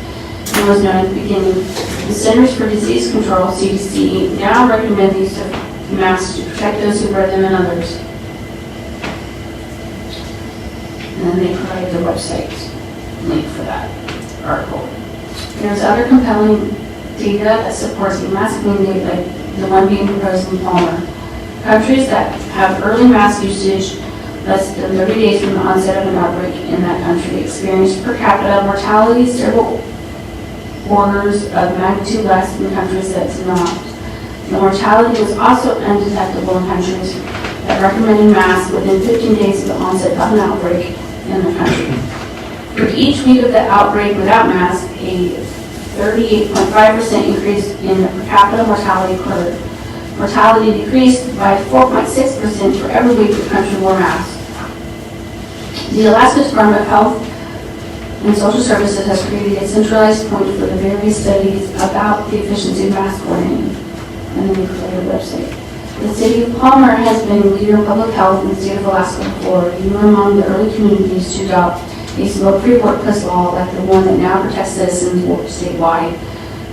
H: than was known at the beginning. The Centers for Disease Control, CDC, now recommend the use of masks to protect those who wear them and others. And then they provide the website link for that article. There's other compelling data that supports a mask mandate like the one being proposed in Palmer. Countries that have early mask usage less than 30 days from the onset of an outbreak in that country experience per capita mortality several orders of magnitude less than countries that did not. The mortality was also undetectable in countries that recommended masks within 15 days of the onset of an outbreak in the country. For each week of the outbreak without masks, a 38.5% increase in the per capita mortality occurred. Mortality decreased by 4.6% for every week the country wore masks. The Alaska Department of Health and Social Services has created a centralized point for the various studies about the efficiency of mask wearing. And then we provide a website. The city of Palmer has been a leader in public health in the state of Alaska before. We were among the early communities to adopt a smoke-free workplace law like the one that now protects citizens statewide.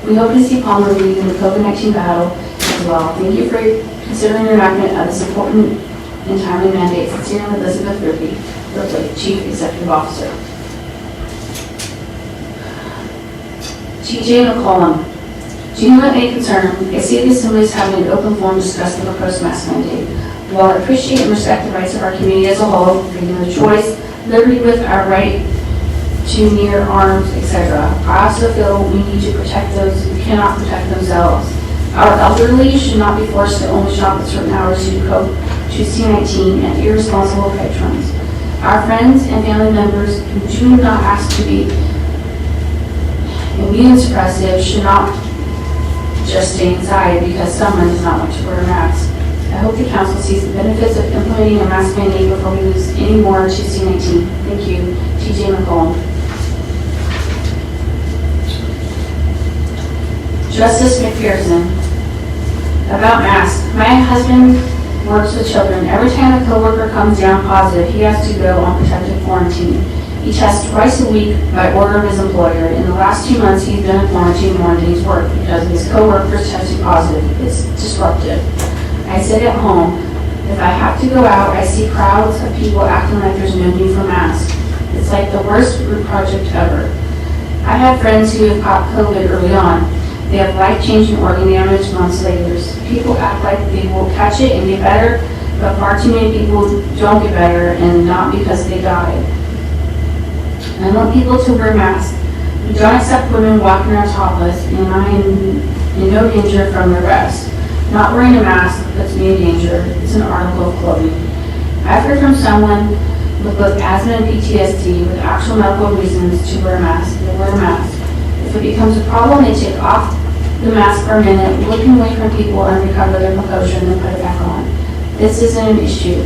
H: We hope to see Palmer lead in the COVID-19 battle as well. Thank you for considering your enactment of this important and timely mandate. Sincerely, Elizabeth Ripley, Chief Executive Officer. TJ McCollum. Genuine and concern, I see the Assembly is having an open forum to discuss the proposed mask mandate. While I appreciate and respect the rights of our community as a whole, freedom of choice, liberty with our right to near arms, etc., I also feel we need to protect those who cannot protect themselves. Our elderly should not be forced to only shop at certain hours due to C-19 and irresponsible patrons. Our friends and family members who do not ask to be immune suppressive should not just stay inside because someone does not want to wear a mask. I hope the council sees the benefits of implementing a mask mandate before we lose any more to C-19. Thank you, TJ McCollum. Justice McPherson. About masks. My husband works with children. Every time a coworker comes down positive, he has to go on protective quarantine. He tests twice a week by order of his employer. In the last 2 months, he's been in quarantine more than he's worked because his coworkers tested positive. It's disruptive. I sit at home. If I have to go out, I see crowds of people acting like there's no need for masks. It's like the worst group project ever. I have friends who have caught COVID early on. They have life-changing organ damage months later. People act like they will catch it and get better, but far too many people don't get better, and not because they died. I want people to wear masks. We don't accept women walking around topless, and I am in no danger from the rest. Not wearing a mask puts me in danger. It's an article of clothing. I've heard from someone with both asthma and PTSD with actual medical reasons to wear a mask. They wear a mask. If it becomes a problem, they take off the mask for a minute, looking away from people and recover their composure and then put it back on. This isn't an issue.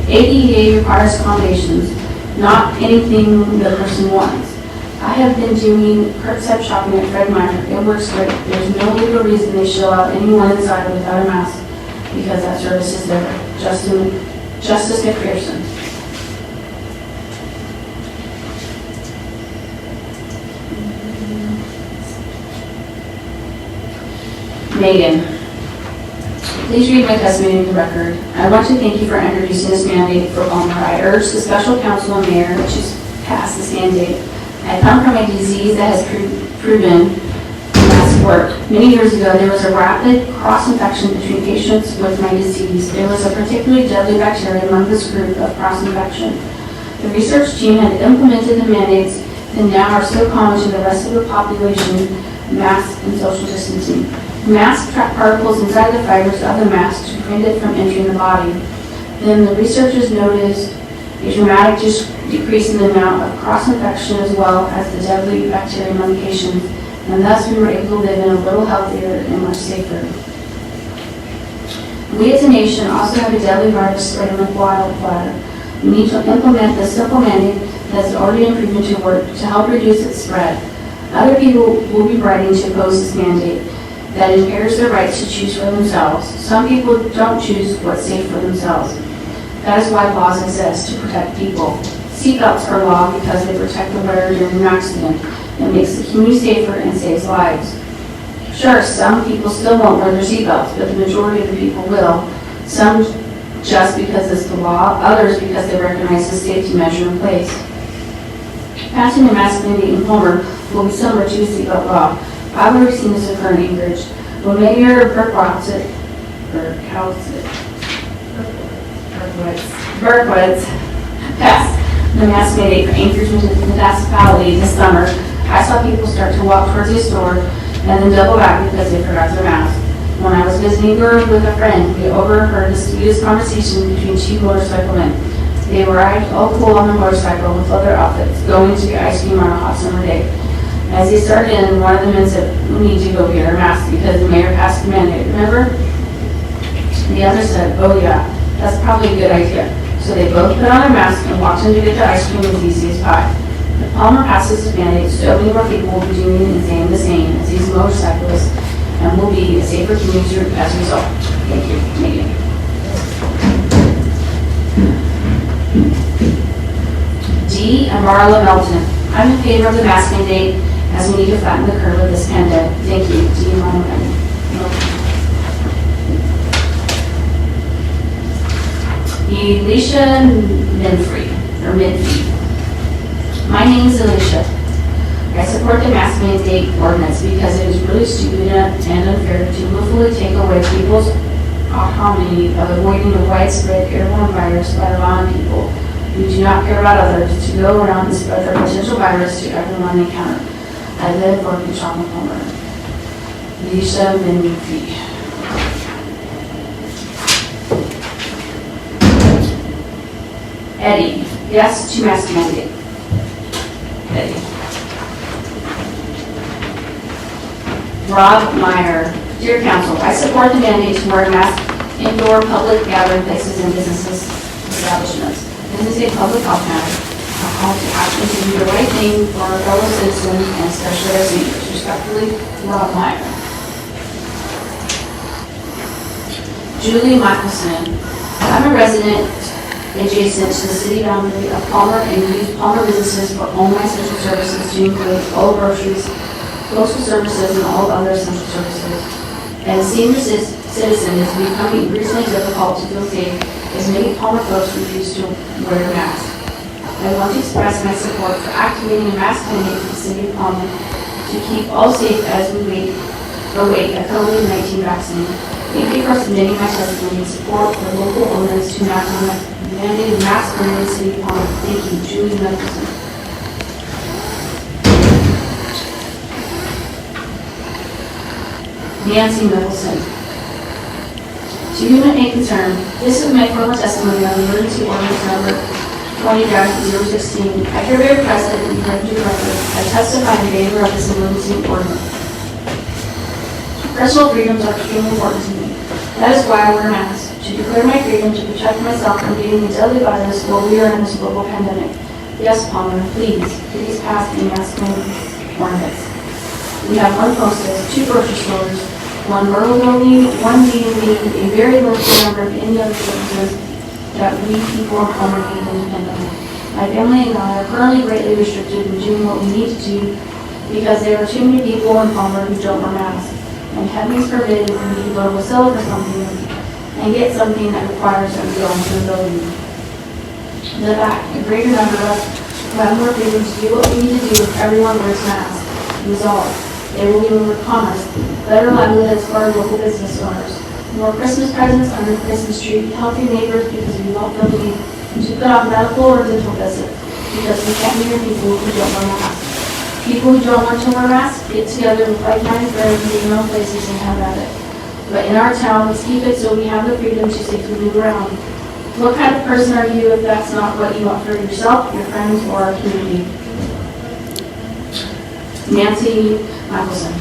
H: ADA requires accommodations, not anything the person wants. I have been doing curbside shopping at Fred Meyer. It works great. There's no legal reason they show out anyone inside without a mask because that service is there. Justice McPherson. Megan. Please read my testimony in the record. I want to thank you for introducing this mandate for Palmer. I urge the special counsel and mayor to pass this mandate. I come from a disease that has proven mask work. Many years ago, there was a rapid cross-infection between patients with my disease. There was a particularly deadly bacteria among this group of cross-infection. The research team had implemented the mandates and now are so common to the rest of the population, masks and social distancing. Masks trap particles inside the fibers of the mask to prevent it from entering the body. Then the researchers noticed a dramatic decrease in the amount of cross-infection as well as the deadly bacteria among patients, and thus we were able to live in a little healthier and much safer. We as a nation also have a deadly virus spreading like wildfire. We need to implement this simple mandate that has already been proven to work to help reduce its spread. Other people will be writing to oppose this mandate that impairs their rights to choose for themselves. Some people don't choose what's safe for themselves. That is why laws exist, to protect people. Seatbelts are law because they protect the wearer during an accident. It makes the community safer and saves lives. Sure, some people still won't wear their seatbelts, but the majority of the people will. Some just because it's the law, others because they recognize the safety measure in place. Passing the mask mandate in Palmer will be similar to a seatbelt law. I've already seen this occur in Anchorage. When Mayor Berkowitz passed the mask mandate for Anchorage municipality this summer, I saw people start to walk towards the store and then double back because they forgot their mask. When I was visiting with a friend, we overheard the sweetest conversation between two motorcycle men. They arrived all cool on the motorcycle with leather outfits, going to get ice cream on a hot summer day. As they started in, one of the men said, "We need to go get our masks because the mayor passed the mandate, remember?" The other said, "Oh yeah, that's probably a good idea." So they both put on their masks and walked in to get the ice cream as easy as pie. If Palmer passes this mandate, so many more people will be doing and saying the same as these motorcyclists, and will be a safer community as a result. Thank you. Megan. D. and Marla Melton. I'm in favor of the mask mandate as we need to flatten the curve of this pandemic. Thank you. D. and Marla Melton. Alicia Minfrey. My name is Alicia. I support the mask mandate ordinance because it is really stupid and unfair to willfully take away people's autonomy of avoiding a widespread airborne virus by allowing people who do not care about others to go around and spread their potential virus to everyone they encounter. I live, work, and shop in Palmer. Alicia Minfrey. Eddie, yes to mask mandate. Eddie. Rob Meyer, dear council, I support the mandate to wear masks indoor public gathering places and businesses establishments. This is a public health matter. A call to action to do the right thing for our fellow citizens and especially our seniors. Respectfully, Rob Meyer. Julie Michelson, I'm a resident adjacent to the city boundary of Palmer and use Palmer businesses for all my essential services to include all groceries, postal services, and all other essential services. As a senior citizen, it's becoming increasingly difficult to feel safe as many Palmer folks refuse to wear masks. I want to express my support for activating a mask mandate for the city of Palmer to keep all safe as we await a COVID-19 vaccine. Thank you for submitting my testimony in support for local owners to enact mandated mask in the city of Palmer. Thank you, Julie Michelson. Nancy Michelson. To whom it may concern, this is my formal testimony on the emergency ordinance number 20-016. I hereby request that it be read into the record. I testify in favor of this emergency ordinance. Personal freedoms are extremely important to me. That is why I wear a mask, to declare my freedom to protect myself from getting the deadly virus while we are in this global pandemic. Yes, Palmer, please pass the mask mandate ordinance. We have one post office, 2 grocery stores, 1 rural building, 1 B&B, a very limited number of any other services that we people in Palmer need and depend on. My family and I are currently greatly restricted in doing what we need to do because there are too many people in Palmer who don't wear masks. And heavens forbid if we need to go to a seller for something and get something that requires that we go into the building. The fact, a greater number of us who have more freedom to do what we need to do if everyone wears masks. Resolve. There will be more commerce, better livelihoods for our local business owners, more Christmas presents under the Christmas tree, healthy neighbors because we won't feel the need to put off medical or dental visits because we can't hear people who don't wear masks. People who don't want to wear masks get together with like-minded friends in their own places and have at it. But in our town, let's keep it so we have the freedom to safely move around. What kind of person are you if that's not what you want for yourself, your friends, or our community? Nancy Michelson.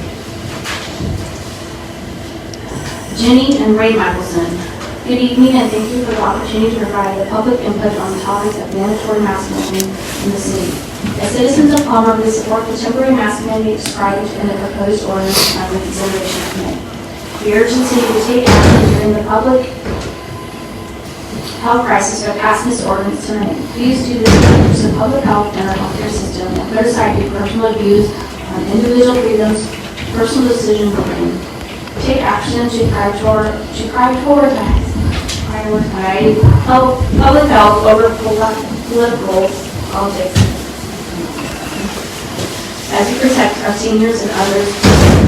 H: Jenny and Ray Michelson. Good evening, and thank you for the opportunity to provide the public input on the topics of mandatory mask wearing in the city. As citizens of Palmer, we support the temporary mask mandate described in the proposed ordinance under consideration tonight. We urge the city to take action during the public health crisis by passing this ordinance tonight. Please do this in the interest of public health and our healthcare system, and put aside your personal views on individual freedoms, personal decision making. Take action to prioritize public health over political politics. As we protect our seniors and others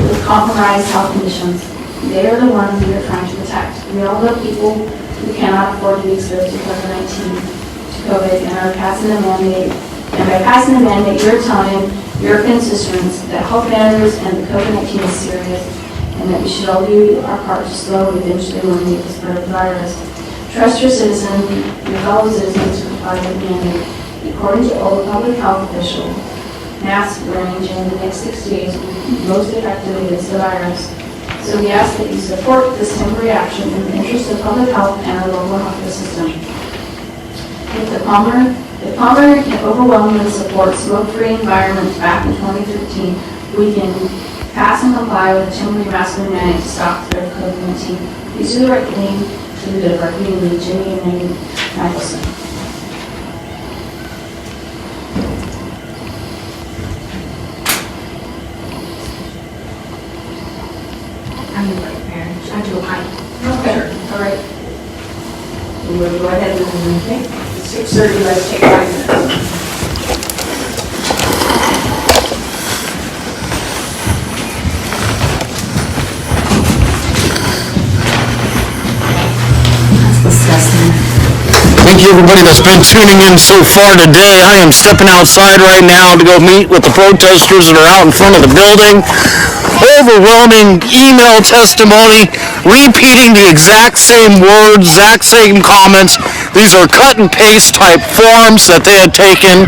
H: with compromised health conditions, they are the ones we are trying to protect. We all know people who cannot afford to be exposed to COVID and are passing a mandate. And by passing the mandate, you're telling your constituents that health matters and the COVID-19 is serious, and that we should all do our part to slowly eventually eliminate the spread of the virus. Trust your citizens, your fellow citizens to comply with the mandate. According to all the public health officials, mask wearing during the next 6 days will be most effective against the virus. So we ask that you support this temporary action in the interest of public health and our local healthcare system. If Palmer can overwhelmingly support smoke-free environments back in 2013, we can pass and comply with a temporary mask mandate to stop the spread of COVID-19. Please do the right thing for the good of our community. Jimmy and Megan Michelson.
A: I'm the right parent. I do a height. Okay, all right. We'll go ahead and, okay, 6:30, let's take 5 minutes.
E: Thank you, everybody that's been tuning in so far today. I am stepping outside right now to go meet with the protesters that are out in front of the building. Overwhelming email testimony, repeating the exact same words, exact same comments. These are cut and paste type forms that they had taken.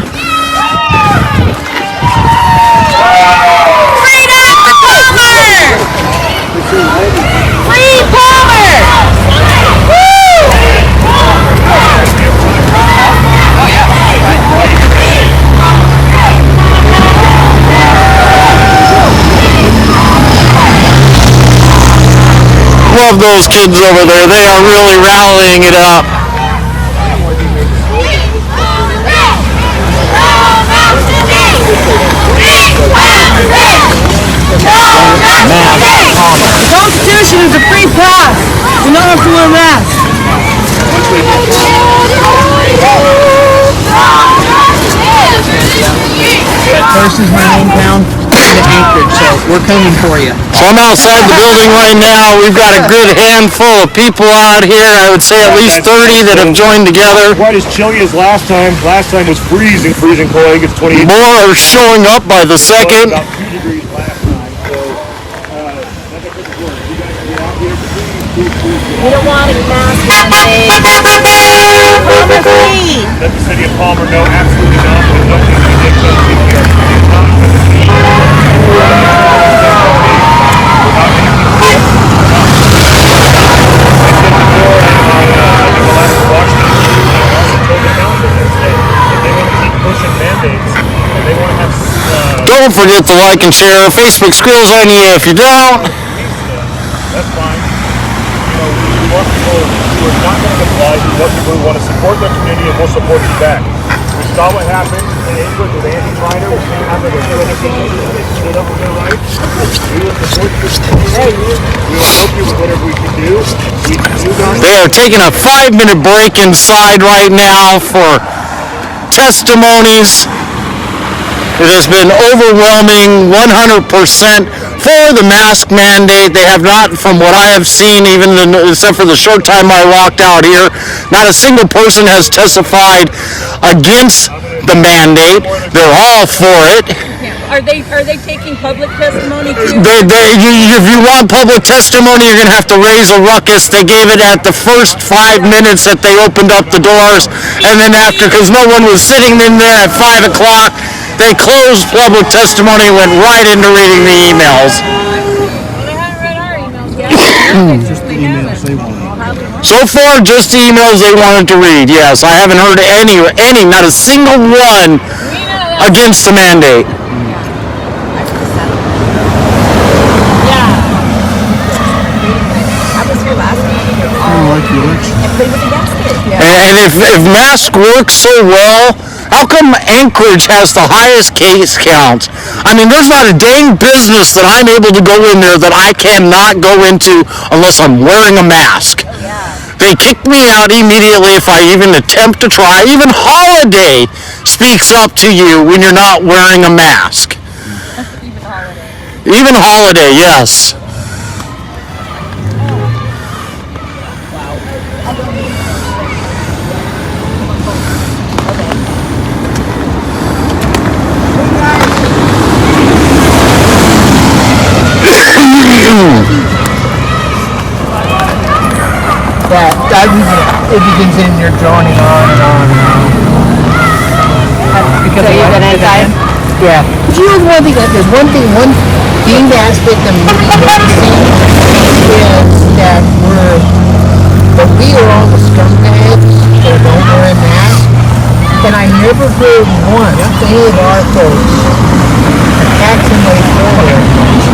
K: Freedom for Palmer! Free Palmer!
E: Love those kids over there. They are really rallying it up.
K: The Constitution is a free pass. You don't have to wear a mask.
L: First is my hometown, Anchorage, so we're coming for you.
E: So I'm outside the building right now. We've got a good handful of people out here. I would say at least 30 that have joined together.
C: Quite as chilly as last time. Last time was freezing cold. I think it's 28.
E: More are showing up by the second.
C: About 2 degrees last time. So, like I said before, you guys can get out here.
K: We don't want a mask mandate. Palmer free.
C: Let the city of Palmer know absolutely not. There's nothing ridiculous. We are pretty
E: Don't forget to like and share. Facebook squirrels on you if you don't.
C: That's fine. You know, we want people who are not going to comply. We want people who want to support their community, and we'll support you back. We saw what happened in England with Andy Reiner. We can't have it with they stood up for their rights. We will support your community. We will help you with whatever we can do.
E: They are taking a 5-minute break inside right now for testimonies. It has been overwhelming 100% for the mask mandate. They have not, from what I have seen, even except for the short time I walked out here, not a single person has testified against the mandate. They're all for it.
K: Are they taking public testimony too?
E: If you want public testimony, you're going to have to raise a ruckus. They gave it at the first 5 minutes that they opened up the doors, and then after, because no one was sitting in there at 5 o'clock, they closed public testimony and went right into reading the emails.
K: Well, they haven't read our emails yet.
L: Just the emails they want.
E: So far, just the emails they wanted to read. Yes, I haven't heard any, not a single one against the mandate. And if masks work so well, how come Anchorage has the highest case counts? I mean, there's not a dang business that I'm able to go in there that I cannot go into unless I'm wearing a mask. They kick me out immediately if I even attempt to try. Even Holiday speaks up to you when you're not wearing a mask. Even Holiday, yes.
L: That it begins in your droning on and on and on. Because so you're gonna inside? Yeah. But you know one thing, one being the aspect of movie noticing is that we are all the scumbags that don't wear a mask. And I never heard once any of our folks attack somebody for wearing a mask.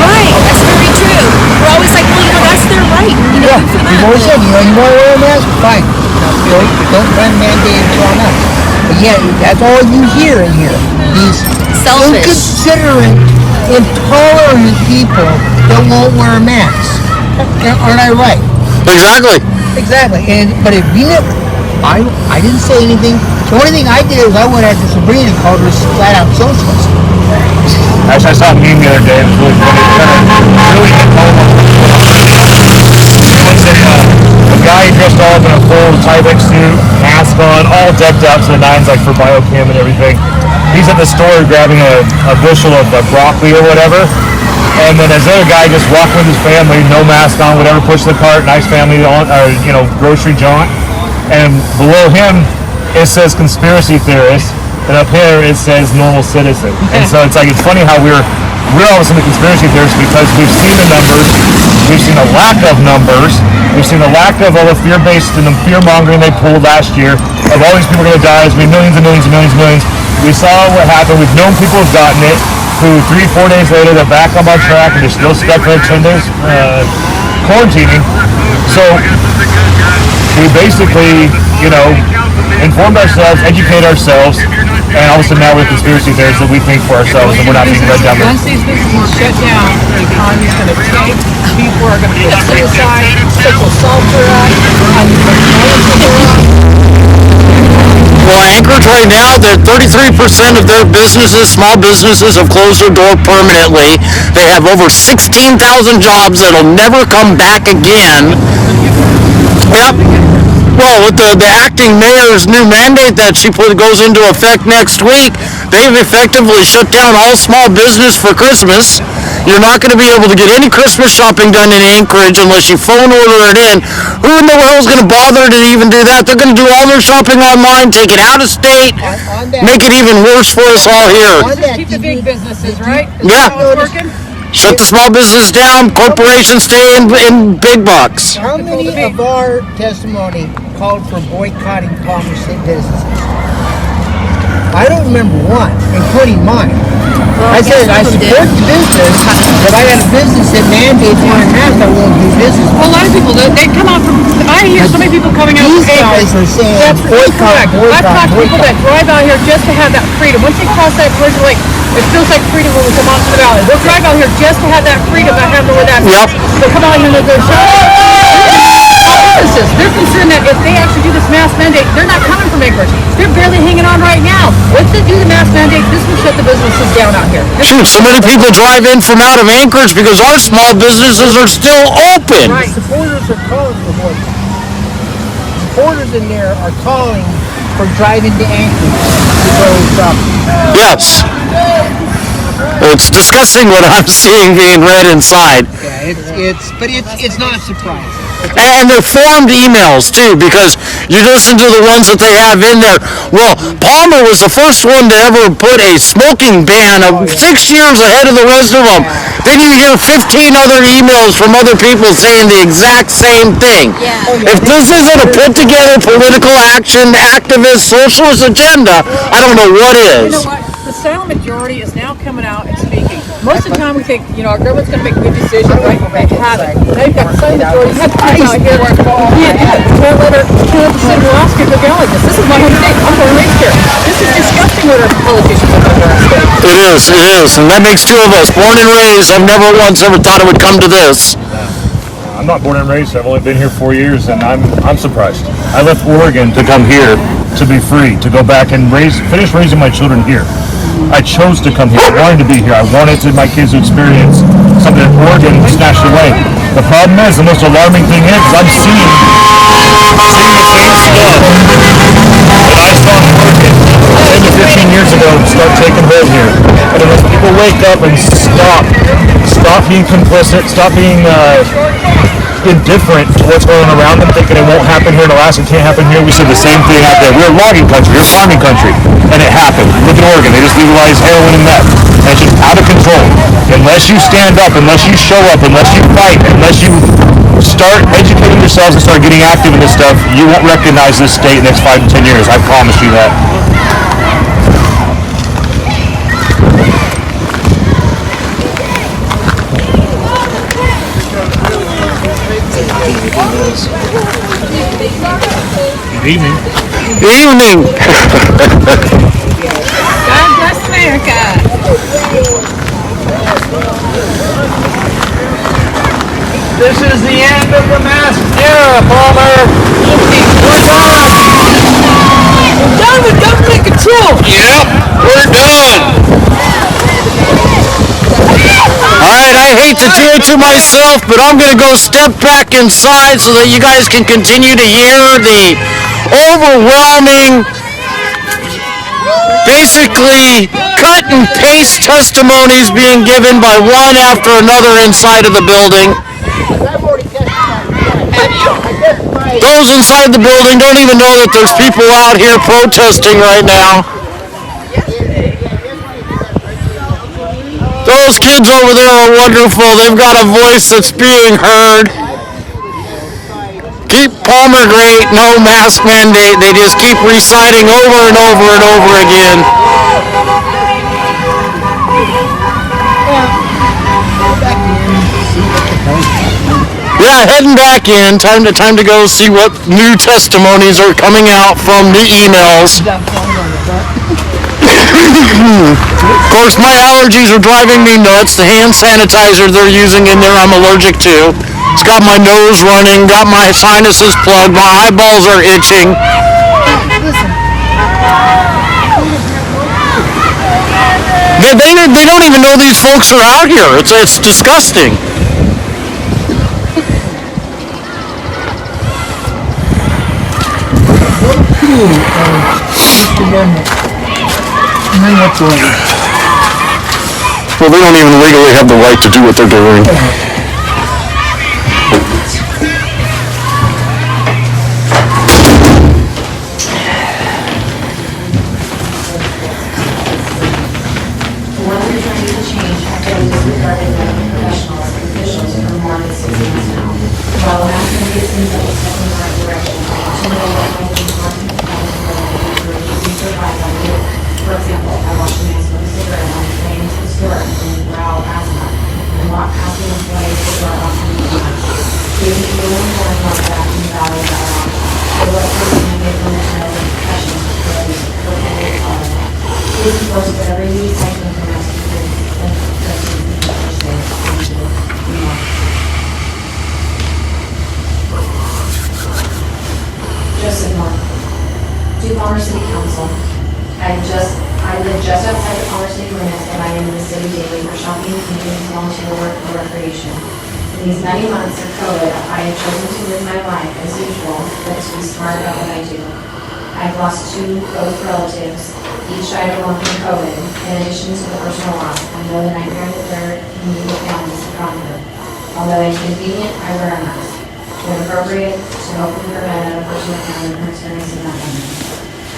K: Right, that's very true. We're always like, well, that's their right.
L: Yeah, we've always said, you want to wear a mask? Fine. Don't try and mandate it on us. But yeah, that's all you hear in here. These inconsiderate, intolerant people that won't wear a mask. Aren't I right?
E: Exactly.
L: But if you never, I didn't say anything. The only thing I did is I went after Sabrina and called her a flat out socialist.
C: Actually, I saw a meme the other day. It was really funny. It really hit home. It was a guy dressed all up in a full Politadick suit, mask on, all decked out to the nines, like for biochem and everything. He's at the store grabbing a bushel of broccoli or whatever. And then this other guy just walking with his family, no mask on, whatever, push the cart, nice family, grocery jaunt. And below him, it says conspiracy theorist. And up here it says normal citizen. And so it's funny how we're all of a sudden conspiracy theorists because we've seen the numbers, we've seen a lack of numbers, we've seen a lack of all the fear-based and the fear-mongering they pulled last year of all these people are going to die, there's going to be millions and millions and millions and millions. We saw what happened, we've known people have gotten it, who 3-4 days later they're back on track and they're still stuck for 10 days quarantining. So we basically, informed ourselves, educate ourselves, and all of a sudden now we're conspiracy theories that we think for ourselves and we're not being led down the...
L: Once these businesses shut down, the economy's going to tank, people are going to commit suicide, sexual assault are up,
E: Well, Anchorage right now, 33% of their businesses, small businesses, have closed their door permanently. They have over 16,000 jobs that'll never come back again. Yep. Well, with the acting mayor's new mandate that she goes into effect next week, they've effectively shut down all small business for Christmas. You're not going to be able to get any Christmas shopping done in Anchorage unless you phone order it in. Who in the world is going to bother to even do that? They're going to do all their shopping online, take it out of state, make it even worse for us all here.
L: Keep the big businesses, right?
E: Yeah. Shut the small business down, corporations stay in big bucks.
L: How many of our testimony called for boycotting Palmer State businesses? I don't remember one, including mine. I said I support the business, but I got a business that mandates wearing masks, I won't do business.
M: Well, a lot of people, they come out from, I hear so many people coming out from
L: Anchorage. These guys are saying boycott.
M: I've talked to people that drive out here just to have that freedom. Once they cross that bridge, like, it feels like freedom when we come onto the valley. They'll drive out here just to have that freedom, not having to wear that mask. They'll come out here and they'll go, they're concerned that if they actually do this mask mandate, they're not coming from Anchorage. They're barely hanging on right now. Once they do the mask mandate, this will shut the businesses down out here.
E: Shoot, so many people drive in from out of Anchorage because our small businesses are still open.
L: Right. Supporters are calling for boycott. Supporters in there are calling for driving to Anchorage to go shopping.
E: Yes. It's disgusting what I'm seeing being read inside.
L: Yeah, it's not surprising.
E: And they're formed emails too, because you listen to the ones that they have in there. Well, Palmer was the first one to ever put a smoking ban of 6 years ahead of the rest of them. Then you hear 15 other emails from other people saying the exact same thing. If this isn't a put together political action, activist, socialist agenda, I don't know what is.
M: You know what? The silent majority is now coming out and speaking. Most of the time we think, our government's going to make good decisions, right? They haven't. They've got the silent majority. You have to come out here. Can't let her ask people go like this. This is my home state. I'm born and raised here. This is disgusting what our politicians have done to our state.
E: It is, and that makes two of us. Born and raised, I've never once ever thought it would come to this.
C: I'm not born and raised. I've only been here 4 years, and I'm surprised. I left Oregon to come here to be free, to go back and finish raising my children here. I chose to come here. I wanted to be here. I wanted my kids to experience something that Oregon snatched away. The problem is, the most alarming thing is, I'm seeing the same stuff that I saw in Oregon 10 to 15 years ago start taking hold here. And unless people wake up and stop being complicit, stop being indifferent to what's going on around them, thinking it won't happen here in Alaska, can't happen here. We said the same thing out there. We're a logging country, we're a farming country, and it happened. Look at Oregon, they just legalized heroin and meth, and it's just out of control. Unless you stand up, unless you show up, unless you fight, unless you start educating yourselves and start getting active in this stuff, you won't recognize this state in the next 5 to 10 years. I promise you that. Good evening.
E: Good evening.
M: God bless America.
N: This is the end of the mask era, Parler. We're done. We're done with government control. Yep, we're done.
E: Alright, I hate to do it to myself, but I'm going to go step back inside so that you guys can continue to hear the overwhelming, basically cut and paste testimonies being given by one after another inside of the building. Those inside the building don't even know that there's people out here protesting right now. Those kids over there are wonderful. They've got a voice that's being heard. Keep Palmer great, no mask mandate. They just keep reciting over and over and over again. Yeah, heading back in. Time to go see what new testimonies are coming out from the emails. Of course, my allergies are driving me nuts. The hand sanitizer they're using in there I'm allergic to. It's got my nose running, got my sinuses plugged, my eyeballs are itching. They don't even know these folks are out here. It's disgusting. Well, they don't even legally have the right to do what they're doing.
B: One we're trying to change have been disregarded medical professionals and officials for more than 6 months now. While last time it seems that we're stepping in the right direction, to know what might be important to survive on you. For example, I watched a man smoke a cigarette on his way into the store and growl asthma and walk past the employee to the door off the behind. He was feeling more about that and value that off. So what person can get from the medical professionals to put these appropriate policies? Please enforce whatever you decide to implement to Joseph Moore, to Palmer City Council. I live just outside the Politadick city limits, and I am in the city daily for shopping, meetings, volunteer work, or recreation. In these many months of COVID, I have chosen to live my life as usual, but to be smart about what I do. I've lost 2 close relatives. Each died alone from COVID, in addition to the personal loss. I know the nightmare that their immediate families have gone through. Although inconvenient, I wear a mask. when appropriate, to hopefully prevent an unfortunate harm from experiencing that manner.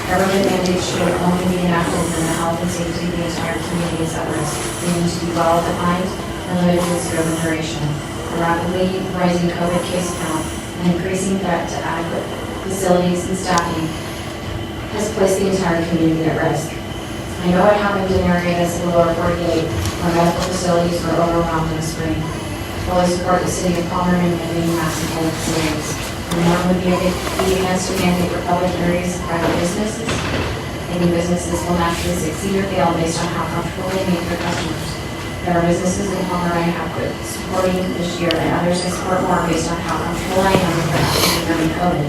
B: Government mandates should only be enacted when the health and safety of the entire community is at risk. They need to be well defined and limited in scope and duration. The rapidly rising COVID case count and increasing threat to adequate facilities and staffing has placed the entire community at risk. I know it happened in areas in the lower 48 where medical facilities were overwhelmed in the spring. Fully support the city of Palmer in mandating masks in public facilities. The norm would be against a mandate for public areas of private businesses. Many businesses will naturally succeed or fail based on how comfortable they make their customers. There are businesses in Palmer I have quit supporting this year, and others I support more based on how comfortable I am with their activity during COVID.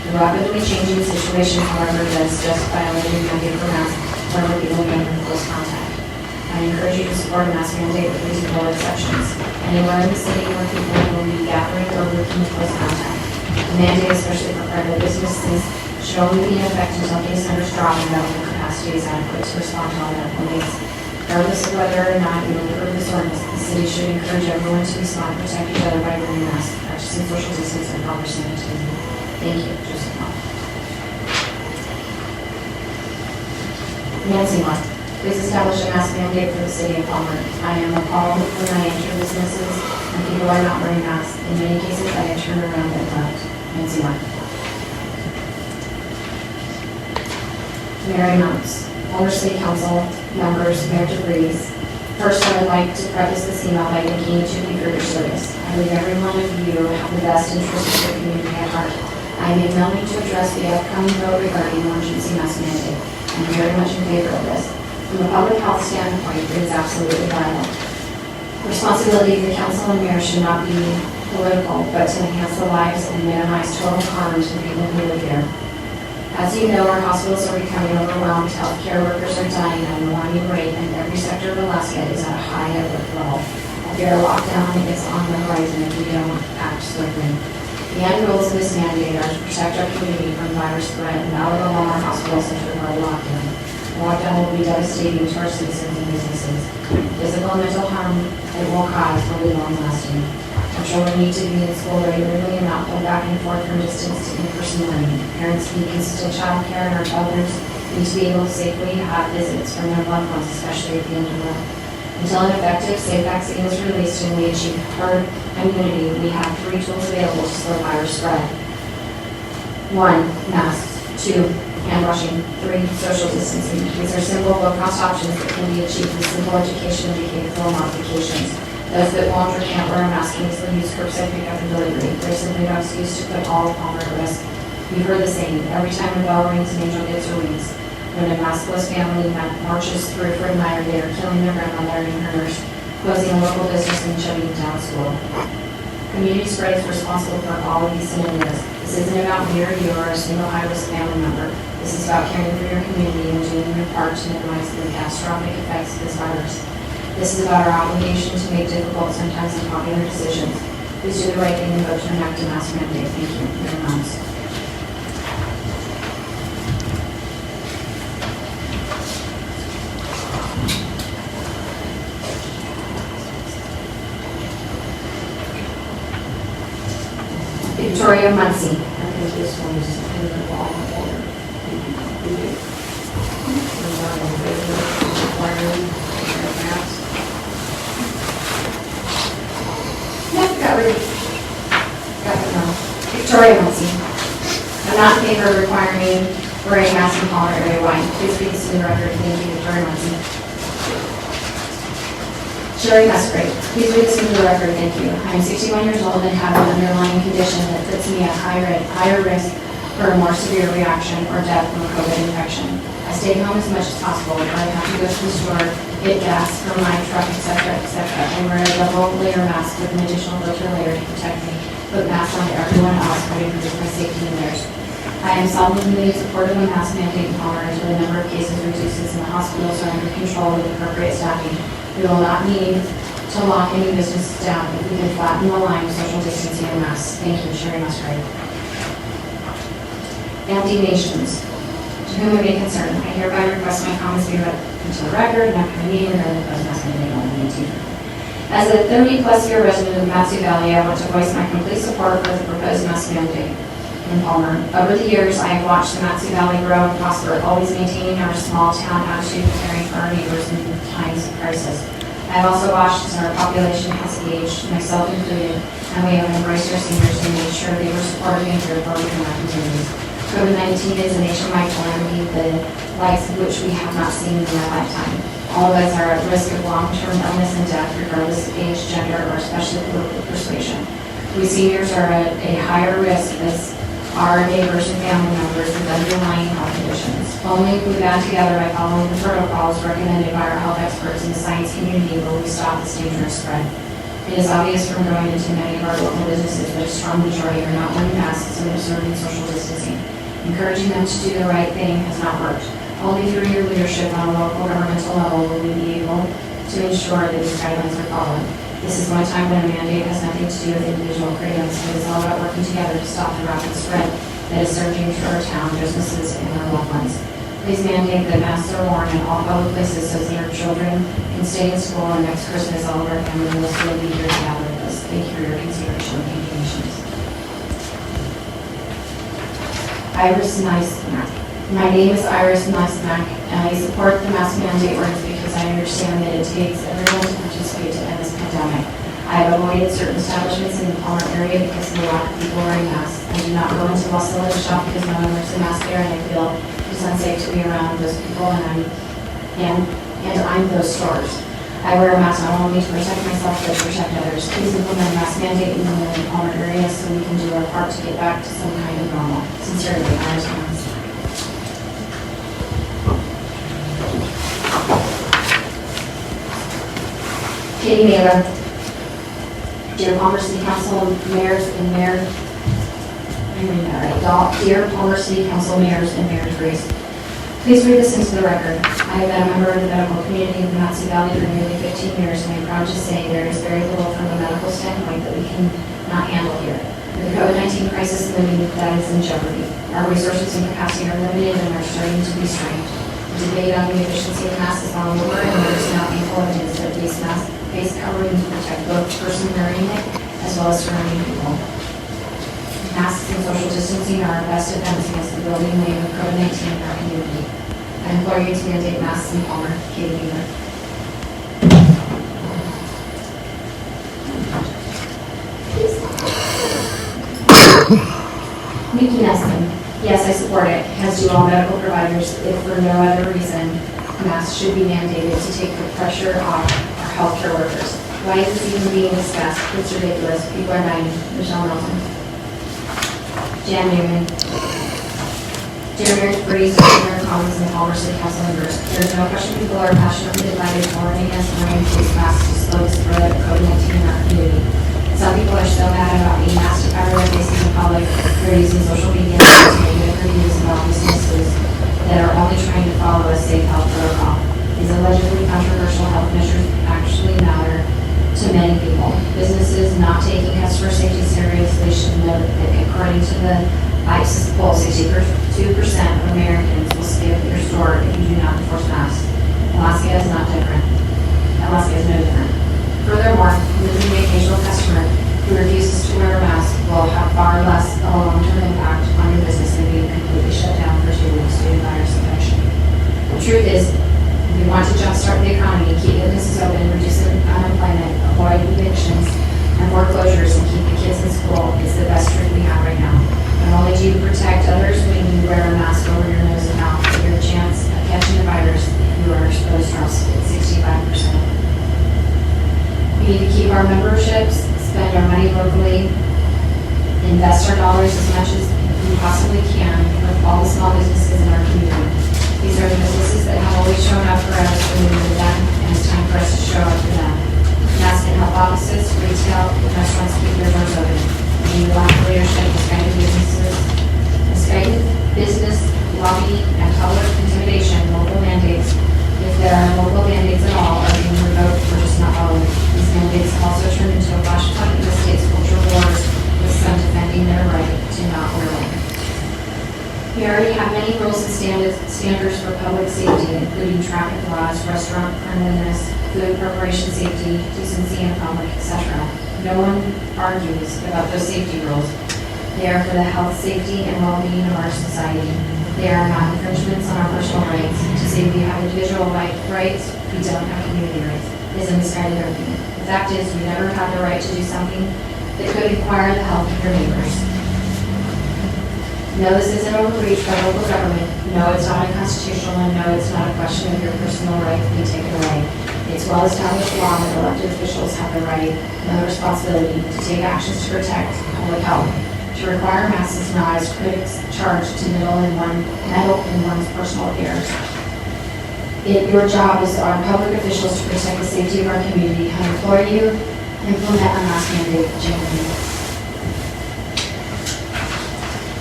B: The rapidly changing situation, however, does justify a limited mandate for masks whenever people come in close contact. I encourage you to support a mask mandate with reasonable exceptions. Anywhere in the city where people will be gathering or working in close contact. The mandate, especially for private businesses, should only be in effect until case numbers drop and medical capacity is adequate to respond to all medical needs. Regardless of whether or not you approve this ordinance, the city should encourage everyone to respond and protect each other by wearing masks, practicing social distance, and proper sanitation. Thank you, Joseph. Nancy Moore. Please establish a mask mandate for the city of Palmer. I am appalled when I enter businesses and people are not wearing masks. In many cases, I turn around and left. Nancy Moore. Mary Mounts. Palmer City Council members, Mayor DeVries. First, I would like to preface this email by thanking each of you for your service. I believe every one of you have the best interests of the community at heart. I am emailing to address the upcoming vote regarding emergency mask mandate. I'm very much in favor of this. From a public health standpoint, it is absolutely vital. Responsibility of the council and mayor should not be political, but to enhance the lives and minimize total harm to the people who live here. As you know, our hospitals are becoming overwhelmed, healthcare workers are dying at an alarming rate, and every sector of Alaska is at a high alert level. A fair lockdown is on the horizon if we don't act swiftly. The end goals of this mandate are to protect our community from virus spread and not overwhelm our hospitals into a hard lockdown. The lockdown will be devastating to our citizens and businesses. Physical and mental harm it will cause will be long-lasting. Our children need to be in school regularly and not pulled back and forth from distance to in-person learning. Parents need consistent child care, and our toddlers need to be able to safely have visits from their loved ones, especially at the end of the month. Until an effective, safe vaccine is released and we achieve herd immunity, we have 3 tools available to slow virus spread. 1, masks. 2, hand washing. 3, social distancing. These are simple, low-cost options that can be achieved with simple education and behavioral modifications. Those that won't or can't wear a mask can easily use curbside pickup and delivery. There's simply no excuse to put all of Palmer at risk. You've heard the saying, every time a bell rings, an angel gets her wings. When a maskless family marches through Fred Meyer, they are killing their grandmother and her nurse, closing a local business and shutting down school. Community spread is responsible for all of these scenarios. This isn't about me or you or a single high-risk family member. This is about caring for your community and doing your part to minimize the catastrophic effects of this virus. This is about our obligation to make difficult, sometimes unpopular decisions. Please do the right thing and vote to enact a mask mandate. Thank you. Very much. Victoria Muncie. I think this one is in the wall order. Victoria Muncie. I'm not in favor of requiring wearing masks in Palmer area-wide. Please read this in the record. Thank you, Victoria Muncie. Sherry Musgrave. Please read this into the record. Thank you. I am 61 years old and have an underlying condition that puts me at higher risk for a more severe reaction or death from a COVID infection. I stay home as much as possible, or I have to go to the store, get gas for my truck, etc., etc., and wear a double layer mask with an additional filter layer to protect me. Put masks on everyone else, but improve my safety and theirs. I am solemnly supportive of a mask mandate in Palmer until the number of cases reduces and the hospitals are under control with appropriate staffing. We will not need to lock any businesses down if we can flatten the line of social distancing and masks. Thank you, Sherry Musgrave. Empty Nations. To whom it may concern, I hereby request my comments be read into the record, not coming meeting, or the mask mandate only 18. As a 30-plus year resident of the Matsu Valley, I want to voice my complete support for the proposed mask mandate in Palmer. Over the years, I have watched the Matsu Valley grow and prosper, always maintaining our small town attitude of caring for our neighbors in times of crisis. I have also watched as our population has aged, myself included, and we have embraced our seniors and made sure they were supported and cared for within our communities. COVID-19 is a nationwide calamity, the likes of which we have not seen in our lifetime. All of us are at risk of long-term illness and death, regardless of age, gender, or especially political persuasion. We seniors are at a higher risk as our neighbors and family members with underlying health conditions. Only if we band together by following the protocols recommended by our health experts in the science community will we stop this dangerous spread. It is obvious from going into many of our local businesses that a strong majority are not wearing masks and observing social distancing. Encouraging them to do the right thing has not worked. Only through your leadership on a local governmental level will we be able to ensure that these guidelines are followed. This is one time when a mandate has nothing to do with individual freedoms. It is all about working together to stop the rapid spread that is surging through our town, businesses, and our loved ones. Please mandate that masks are worn in all public places so that our children can stay in school, and next Christmas all of our family will still be here to gather with us. Thank you for your consideration and patience. Iris Neismack. My name is Iris Neismack, and I support the mask mandate ordinance because I understand that it takes everyone to participate to end this pandemic. I have avoided certain establishments in the Palmer area because of the lack of people wearing masks. I do not go into Los Angeles shop because no one wears a mask there, and I feel it's unsafe to be around those people, and I'm those stores. I wear a mask not only to protect myself, but to protect others. Please implement a mask mandate in the Palmer area so we can do our part to get back to some kind of normal. Sincerely, Iris Neismack. Katie Mailer. Dear Palmer City Council mayors and mayor, Dear Palmer City Council mayors and mayor Grace, please read this into the record. I have been a member of the medical community of the Matsu Valley for nearly 15 years, and I'm proud to say there is very little from a medical standpoint that we can not handle here. With the COVID-19 crisis looming, that is in jeopardy. Our resources and capacity are limited and are starting to be strained. The debate on the efficiency of masks is all over, and there is now ample evidence that face covering to protect both the person wearing it as well as surrounding people. Masks and social distancing are our best defense against the building wave of COVID-19 in our community. I implore you to mandate masks in Palmer. Katie Beaver. Nikki Nesman. Yes, I support it, as do all medical providers, if for no other reason, masks should be mandated to take the pressure off our healthcare workers. Why is this even being discussed? It's ridiculous. People are dying. Michelle Melton. Jan Newman. Dear Mayor Breeze, Mayor Collins, and Palmer City Council members, there is no question people are passionately divided for and against wearing face masks to slow the spread of COVID-19 in our community. Some people are so mad about being asked to cover their faces in public, they're using social media to negative reviews about businesses that are only trying to follow a safe health protocol. These allegedly controversial health measures actually matter to many people. Businesses not taking customer safety seriously should note that according to the ICE poll, 62% of Americans will skip your store if you do not enforce masks. Alaska is not different. Alaska is no different. Furthermore, losing the occasional customer who refuses to wear a mask will have far less of a long-term impact on your business than being completely shut down for 2 weeks due to virus infection. The truth is, if we want to jumpstart the economy, keep businesses open, reduce unemployment, avoid evictions and foreclosures, and keep the kids in school, it's the best trick we have right now. Not only do you protect others when you wear a mask over your nose and mouth, but your chance of catching the virus if you are exposed drops 65%. We need to keep our memberships, spend our money locally, invest our dollars as much as we possibly can with all the small businesses in our community. These are the businesses that have always shown up for us when we need them, and it's time for us to show up for them. Mask and health offices, retail, and restaurants keep their doors open. We need lack of leadership, misguided business, lobbying, and public intimidation, local mandates. If there are local mandates at all, are being revoked or just not followed. These mandates also turn into a flashpoint in the state's cultural wars, with some defending their right to not wear them. We already have many rules and standards for public safety, including traffic laws, restaurant cleanliness, food preparation safety, decency in public, etc. No one argues about those safety rules. They are for the health, safety, and well-being of our society. They are not infringements on our personal rights. To say we have individual rights, we don't have community rights, is a misguided argument. The fact is, you never have the right to do something that could require the help of your neighbors. No, this isn't overreach by local government. No, it's not unconstitutional, and no, it's not a question of your personal right being taken away. It's well-established law that elected officials have the right and the responsibility to take actions to protect public health. To require masks is not, as critics charge, to meddle in one's personal affairs. Your job is on public officials to protect the safety of our community. I implore you, implement a mask mandate genuinely.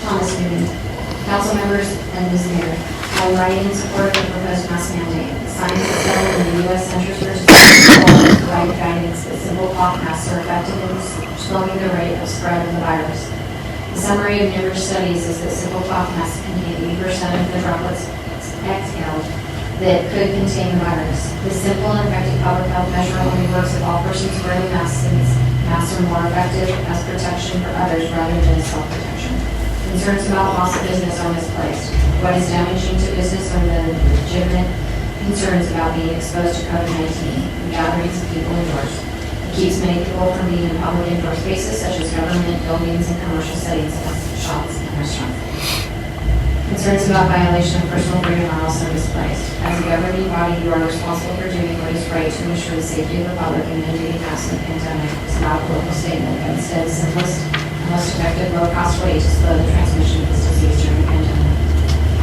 B: Thomas Newman, council members, and Ms. Mayor, I am writing in support of the proposed mask mandate. The science is settled in the U.S. Centers for Disease Control and provide guidance that simple cloth masks are effective in slowing the rate of spread of the virus. The summary of numerous studies is that simple cloth masks contain 80% of the droplets exhaled that could contain the virus. This simple and effective public health measure only works if all persons wearing masks, since masks are more effective as protection for others rather than self-protection. Concerns about loss of business are misplaced. What is damaging to business are the legitimate concerns about being exposed to COVID-19 and gatherings of people indoors. It keeps many people from being in public indoor spaces such as government buildings and commercial settings such as shops and restaurants. Concerns about violation of personal freedom are also misplaced. As a governing body, you are responsible for doing what is right to ensure the safety of the public and mandating masks in the pandemic is not a political statement, but instead the simplest and most effective low-cost way to slow the transmission of this disease during the pandemic.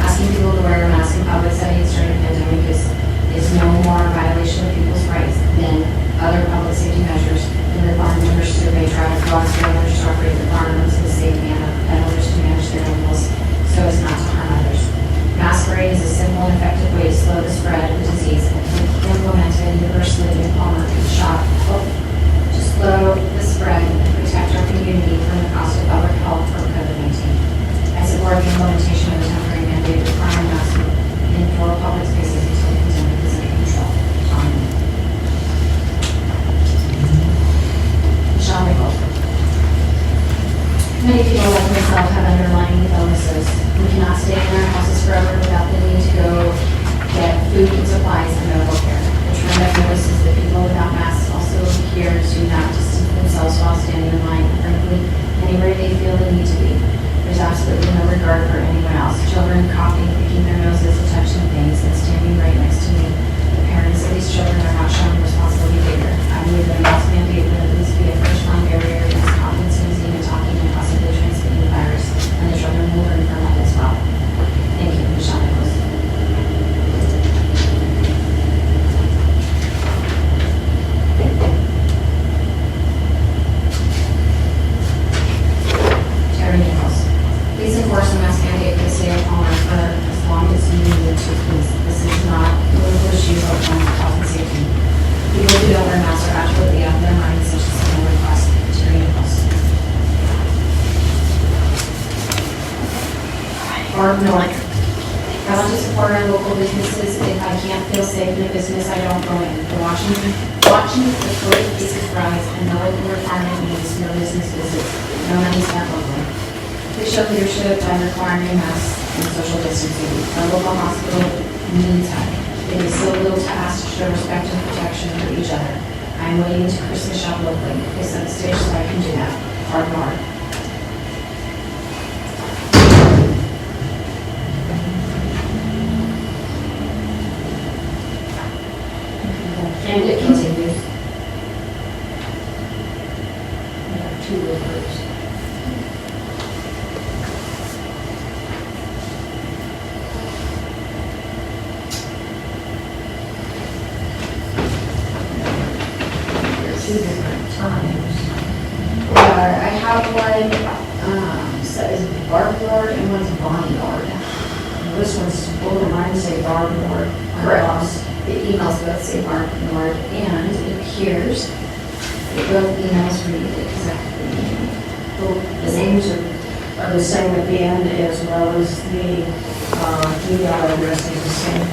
B: Asking people to wear a mask in public settings during the pandemic is no more a violation of people's rights than other public safety measures, and requiring members to obey traffic laws, owners to operate their farms in a safe manner, and others to manage their animals so as not to harm others. Mask wearing is a simple and effective way to slow the spread of the disease, implemented universally in Palmer shop to slow the spread and protect our community from the cost of public health from COVID-19. I support the implementation of a temporary mandate requiring masks in four public spaces until the pandemic is under control. Michelle Nichols. Many people like myself have underlying illnesses. We cannot stay in our houses forever without the need to go get food and supplies and medical care. The trend I've noticed is that people without masks also appear to not distance themselves while standing in line, frankly, anywhere they feel the need to be. There's absolutely no regard for anyone else. Children coughing, picking their noses, and touching things, and standing right next to me. The parents of these children are not showing responsibility either. I believe that a mask mandate would at least be a first-line barrier against coughing, sneezing, and talking, and possibly transmitting the virus, and the children will learn from it as well. Thank you, Michelle Nichols. Terry Nichols. Please enforce a mask mandate for the state of Palmer for as long as you need to, please. This is not a political issue but one of health and safety. People who don't wear masks are absolutely out of their minds, such as simple request. Terry Nichols. Barb Miller. I want to support our local businesses. If I can't feel safe in a business, I don't go in. But watching the COVID cases rise and no local requirement means no business visits, no money spent locally. Please show leadership by requiring masks and social distancing. Our local hospital needs help. It is so little to ask to show respect and protection for each other. I am waiting to Christmas shop locally. They set the stage so I can do that. Barb Miller. And it continues. We have two workers. Two different times. I have one that is Barb Lord and one's Bonnie Lord. This one's both of mine say Barb Lord. Correct. The emails both say Barb Lord, and it appears that both emails read exactly
A: The names are the same at the end as well as the email address is the same.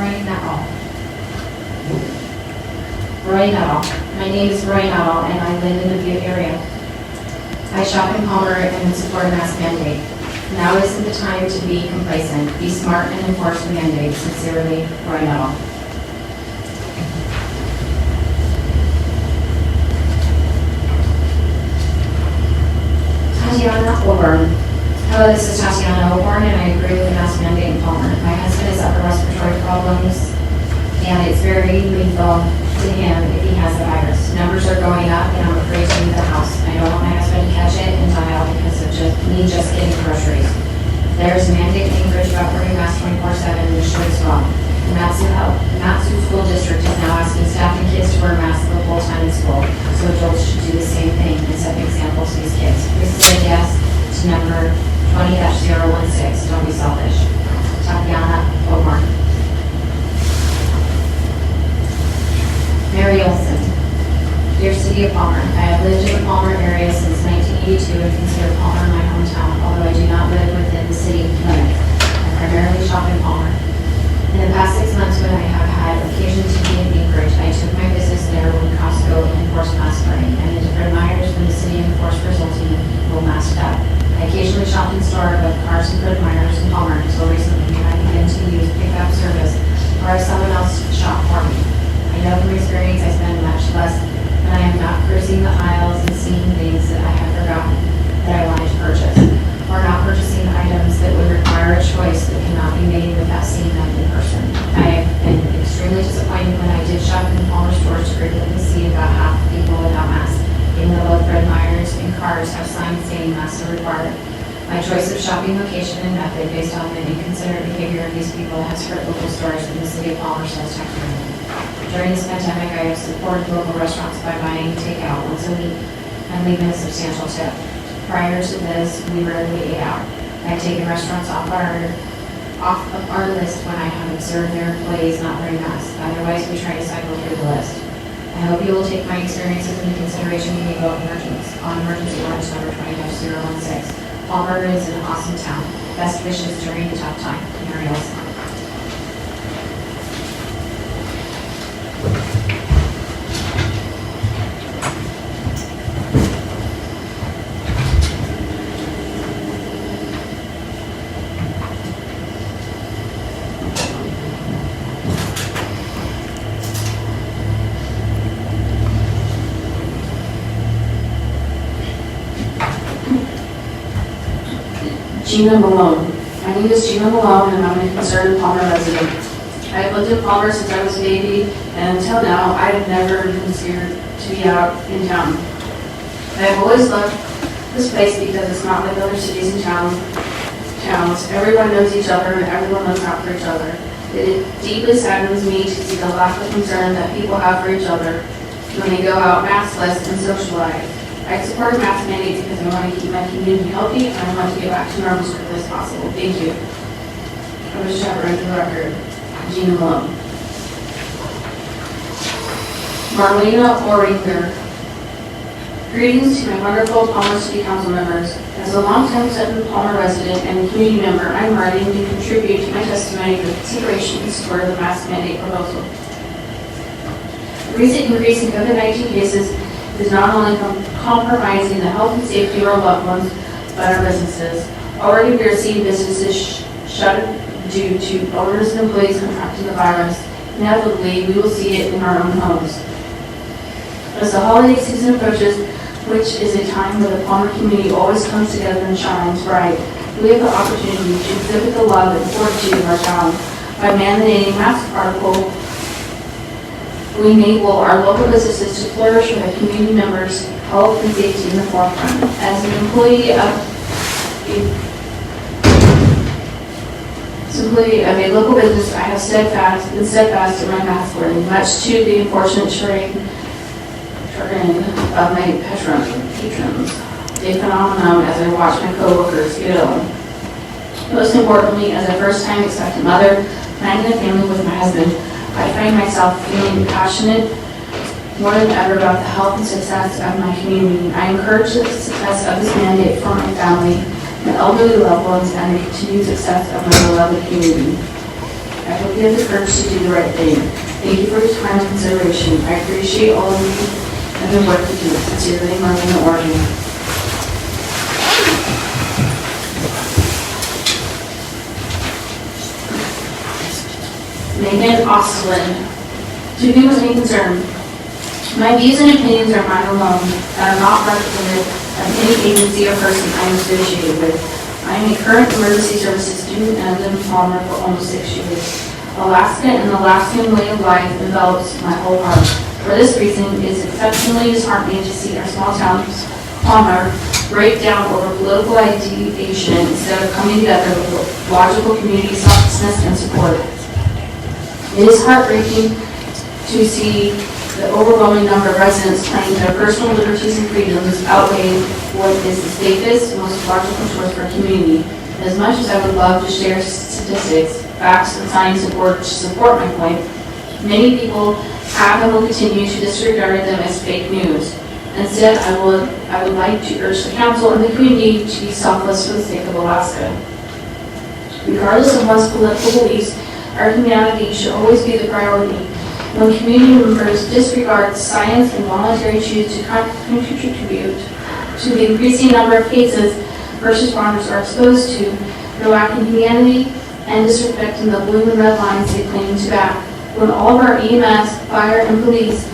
B: Roy Nuttall. Roy Nuttall. My name is Roy Nuttall, and I live in the Butte area. I shop in Palmer and support a mask mandate. Now isn't the time to be complacent. Be smart and enforce the mandate. Sincerely, Roy Nuttall. Tatiana Oborn. Hello, this is Tatiana Oborn, and I agree with the mask mandate in Palmer. My husband has upper respiratory problems, and it's very lethal to him if he has the virus. Numbers are going up, and I'm afraid to leave the house. I don't want my husband to catch it and die out because of me just getting groceries. There's a mandate in Anchorage about wearing masks 24/7, and this should as well. The Matsu School District is now asking staff and kids to wear masks the whole time in school, so adults should do the same thing and set examples to these kids. Please say yes to number 20-016. Don't be selfish. Tatiana Omar. Mary Olson. Dear City of Palmer, I have lived in the Palmer area since 1982 and consider Palmer my hometown, although I do not live within the city limits. I primarily shop in Palmer. In the past 6 months when I have had occasion to be in Anchorage, I took my business there when Costco enforced mask wearing, and into Fred Meyer's when the city enforced resulting in people masked up. I occasionally shopped in store with cars and Fred Meyer's in Palmer until recently when I began to use pickup service or have someone else shop for me. I know from experience I spend much less when I am not cruising the aisles and seeing things that I have forgotten that I wanted to purchase, or not purchasing items that would require a choice that cannot be made without seeing them in person. I have been extremely disappointed when I did shop in the Palmer stores to frequently see about half the people without masks, even though both Fred Meyer's and cars have signs saying masks are required. My choice of shopping location and method based on the inconsiderate behavior of these people has hurt local stores in the city of Palmer sales tax revenue. During this pandemic, I have supported local restaurants by buying takeout once a week and leaving a substantial tip. Prior to this, we rarely ate out. I have taken restaurants off of our list when I have observed their employees not wearing masks. Otherwise, we try to cycle through the list. I hope you will take my experiences into consideration when you vote on emergency ordinance number 20-016. Palmer is an awesome town. Best wishes during a tough time. Mary Olson.
H: Gina Malone. My name is Gina Malone, and I'm a concerned Palmer resident. I have lived in Palmer since I was a baby, and until now, I have never been scared to be out in town. I have always loved this place because it's not like other cities and towns. Everyone knows each other, and everyone looks out for each other. It deeply saddens me to see the lack of concern that people have for each other when they go out maskless and socialize. I support a mask mandate because I want to keep my community healthy and I want to get back to normal as quickly as possible. Thank you. I wish to have it right for the record. Gina Malone. Marlena Oringer. Greetings to my wonderful Palmer City Council members. As a longtime Sutton Palmer resident and community member, I'm writing to contribute to my testimony for consideration in support of the mask mandate proposal. The recent increase in COVID-19 cases is not only compromising the health and safety of our loved ones, but our businesses. Already we are seeing businesses shuttered due to owners and employees contracting the virus. Inevitably, we will see it in our own homes. As the holiday season approaches, which is a time where the Palmer community always comes together and shines bright, we have the opportunity to exhibit the love and fortitude of our town by mandating mask article. We enable our local businesses to flourish with our community members' health and safety in the forefront. As an employee of a local business, I have been steadfast in my mask wearing, much to the unfortunate chagrin of my patrons. A phenomenon as I watch my coworkers get ill. Most importantly, as a first-time expectant mother, planning a family with my husband, I find myself feeling passionate more than ever about the health and success of my community. I encourage the success of this mandate for my family, my elderly loved ones, and the continued success of my beloved community. I hope you have the courage to do the right thing. Thank you for your time and consideration. I appreciate all of you and the work you do. Sincerely, Marlena Oregon. Megan Ostlin. To whom is any concern? My views and opinions are mine alone and are not representative of any agency or person I am associated with. I am a current emergency services student and have lived in Palmer for almost 6 years. Alaska and the Alaskan way of life envelops my whole heart. For this reason, it is exceptionally disheartening to see our small town, Palmer, break down over political ideation instead of coming together with logical community selflessness and support. It is heartbreaking to see the overwhelming number of residents claim their personal liberties and freedoms outweigh what is the safest, most logical choice for a community. As much as I would love to share statistics, facts, and science to support my point, many people have and will continue to disregard them as fake news. Instead, I would like to urge the council and the community to be selfless for the sake of Alaska. Regardless of one's political beliefs, our humanity should always be the priority. When community members disregard science and voluntarily choose to contribute to the increasing number of cases first responders are exposed to, they're lacking humanity and disrespecting the blue and red lines they claim to back. When all of our EMS, fire, and police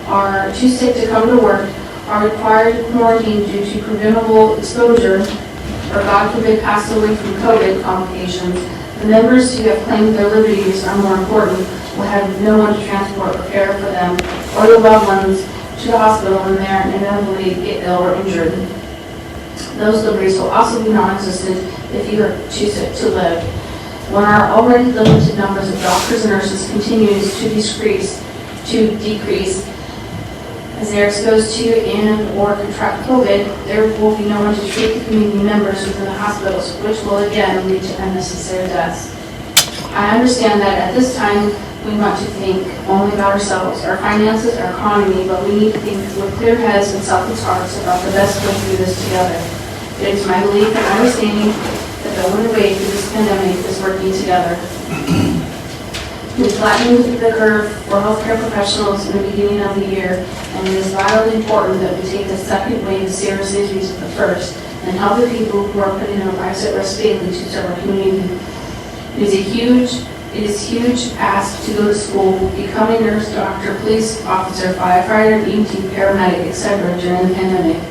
H: are too sick to come to work, are required to quarantine due to preventable exposure, or God forbid pass away from COVID complications, the members who have claimed their liberties are more important will have no one to transport or care for them or their loved ones to the hospital when they are inevitably get ill or injured. Those liberties will also be non-existent if you are too sick to live. When our already limited numbers of doctors and nurses continues to decrease as they are exposed to and or contract COVID, there will be no one to treat the community members within the hospitals, which will again lead to unnecessary deaths. I understand that at this time we want to think only about ourselves, our finances, our economy, but we need to think with clear heads and selfless hearts about the best way through this together. It is my belief and understanding that the only way through this pandemic is working together. We flattened the curve for healthcare professionals in the beginning of the year, and it is vitally important that we take the second wave as seriously as we took the first, and help the people who are putting their lives at risk daily to serve our community. It is huge ask to go to school, become a nurse, doctor, police officer, firefighter, EMT, paramedic, etc. during the pandemic.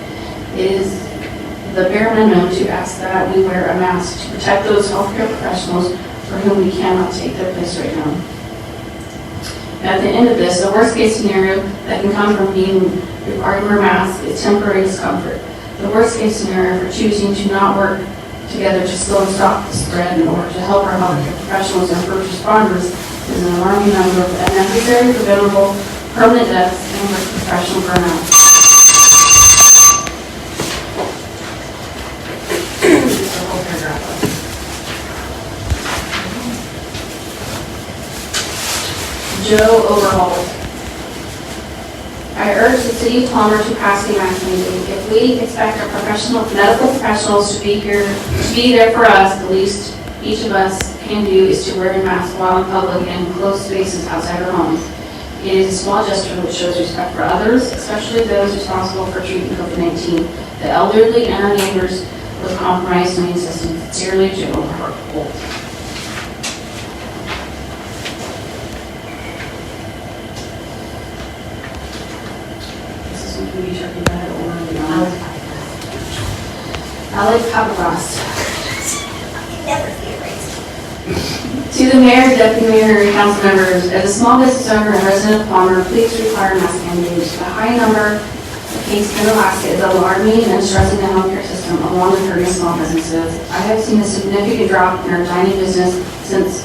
H: It is the bare minimum to ask that we wear a mask to protect those healthcare professionals for whom we cannot take their place right now. At the end of this, the worst case scenario that can come from being required to wear a mask is temporary discomfort. The worst case scenario for choosing to not work together to slow and stop the spread in order to help our healthcare professionals and first responders is an alarming number of unnecessary, preventable, permanent deaths and professional burnout. Joe Overhaul. I urge the City of Palmer to pass the enact mandate. If we expect our medical professionals to be there for us, the least each of us can do is to wear a mask while in public and closed spaces outside our homes. It is a small gesture which shows respect for others, especially those responsible for treating COVID-19, the elderly and our neighbors with compromised immune systems. Sincerely, Joe Overhaul. Alex Paparas. To the mayor, deputy mayor, and council members, as a small business owner and resident of Palmer, please require mask mandates. The high number of cases in Alaska is alarming and stressing the healthcare system along with hurting small businesses. I have seen a significant drop in our dining business since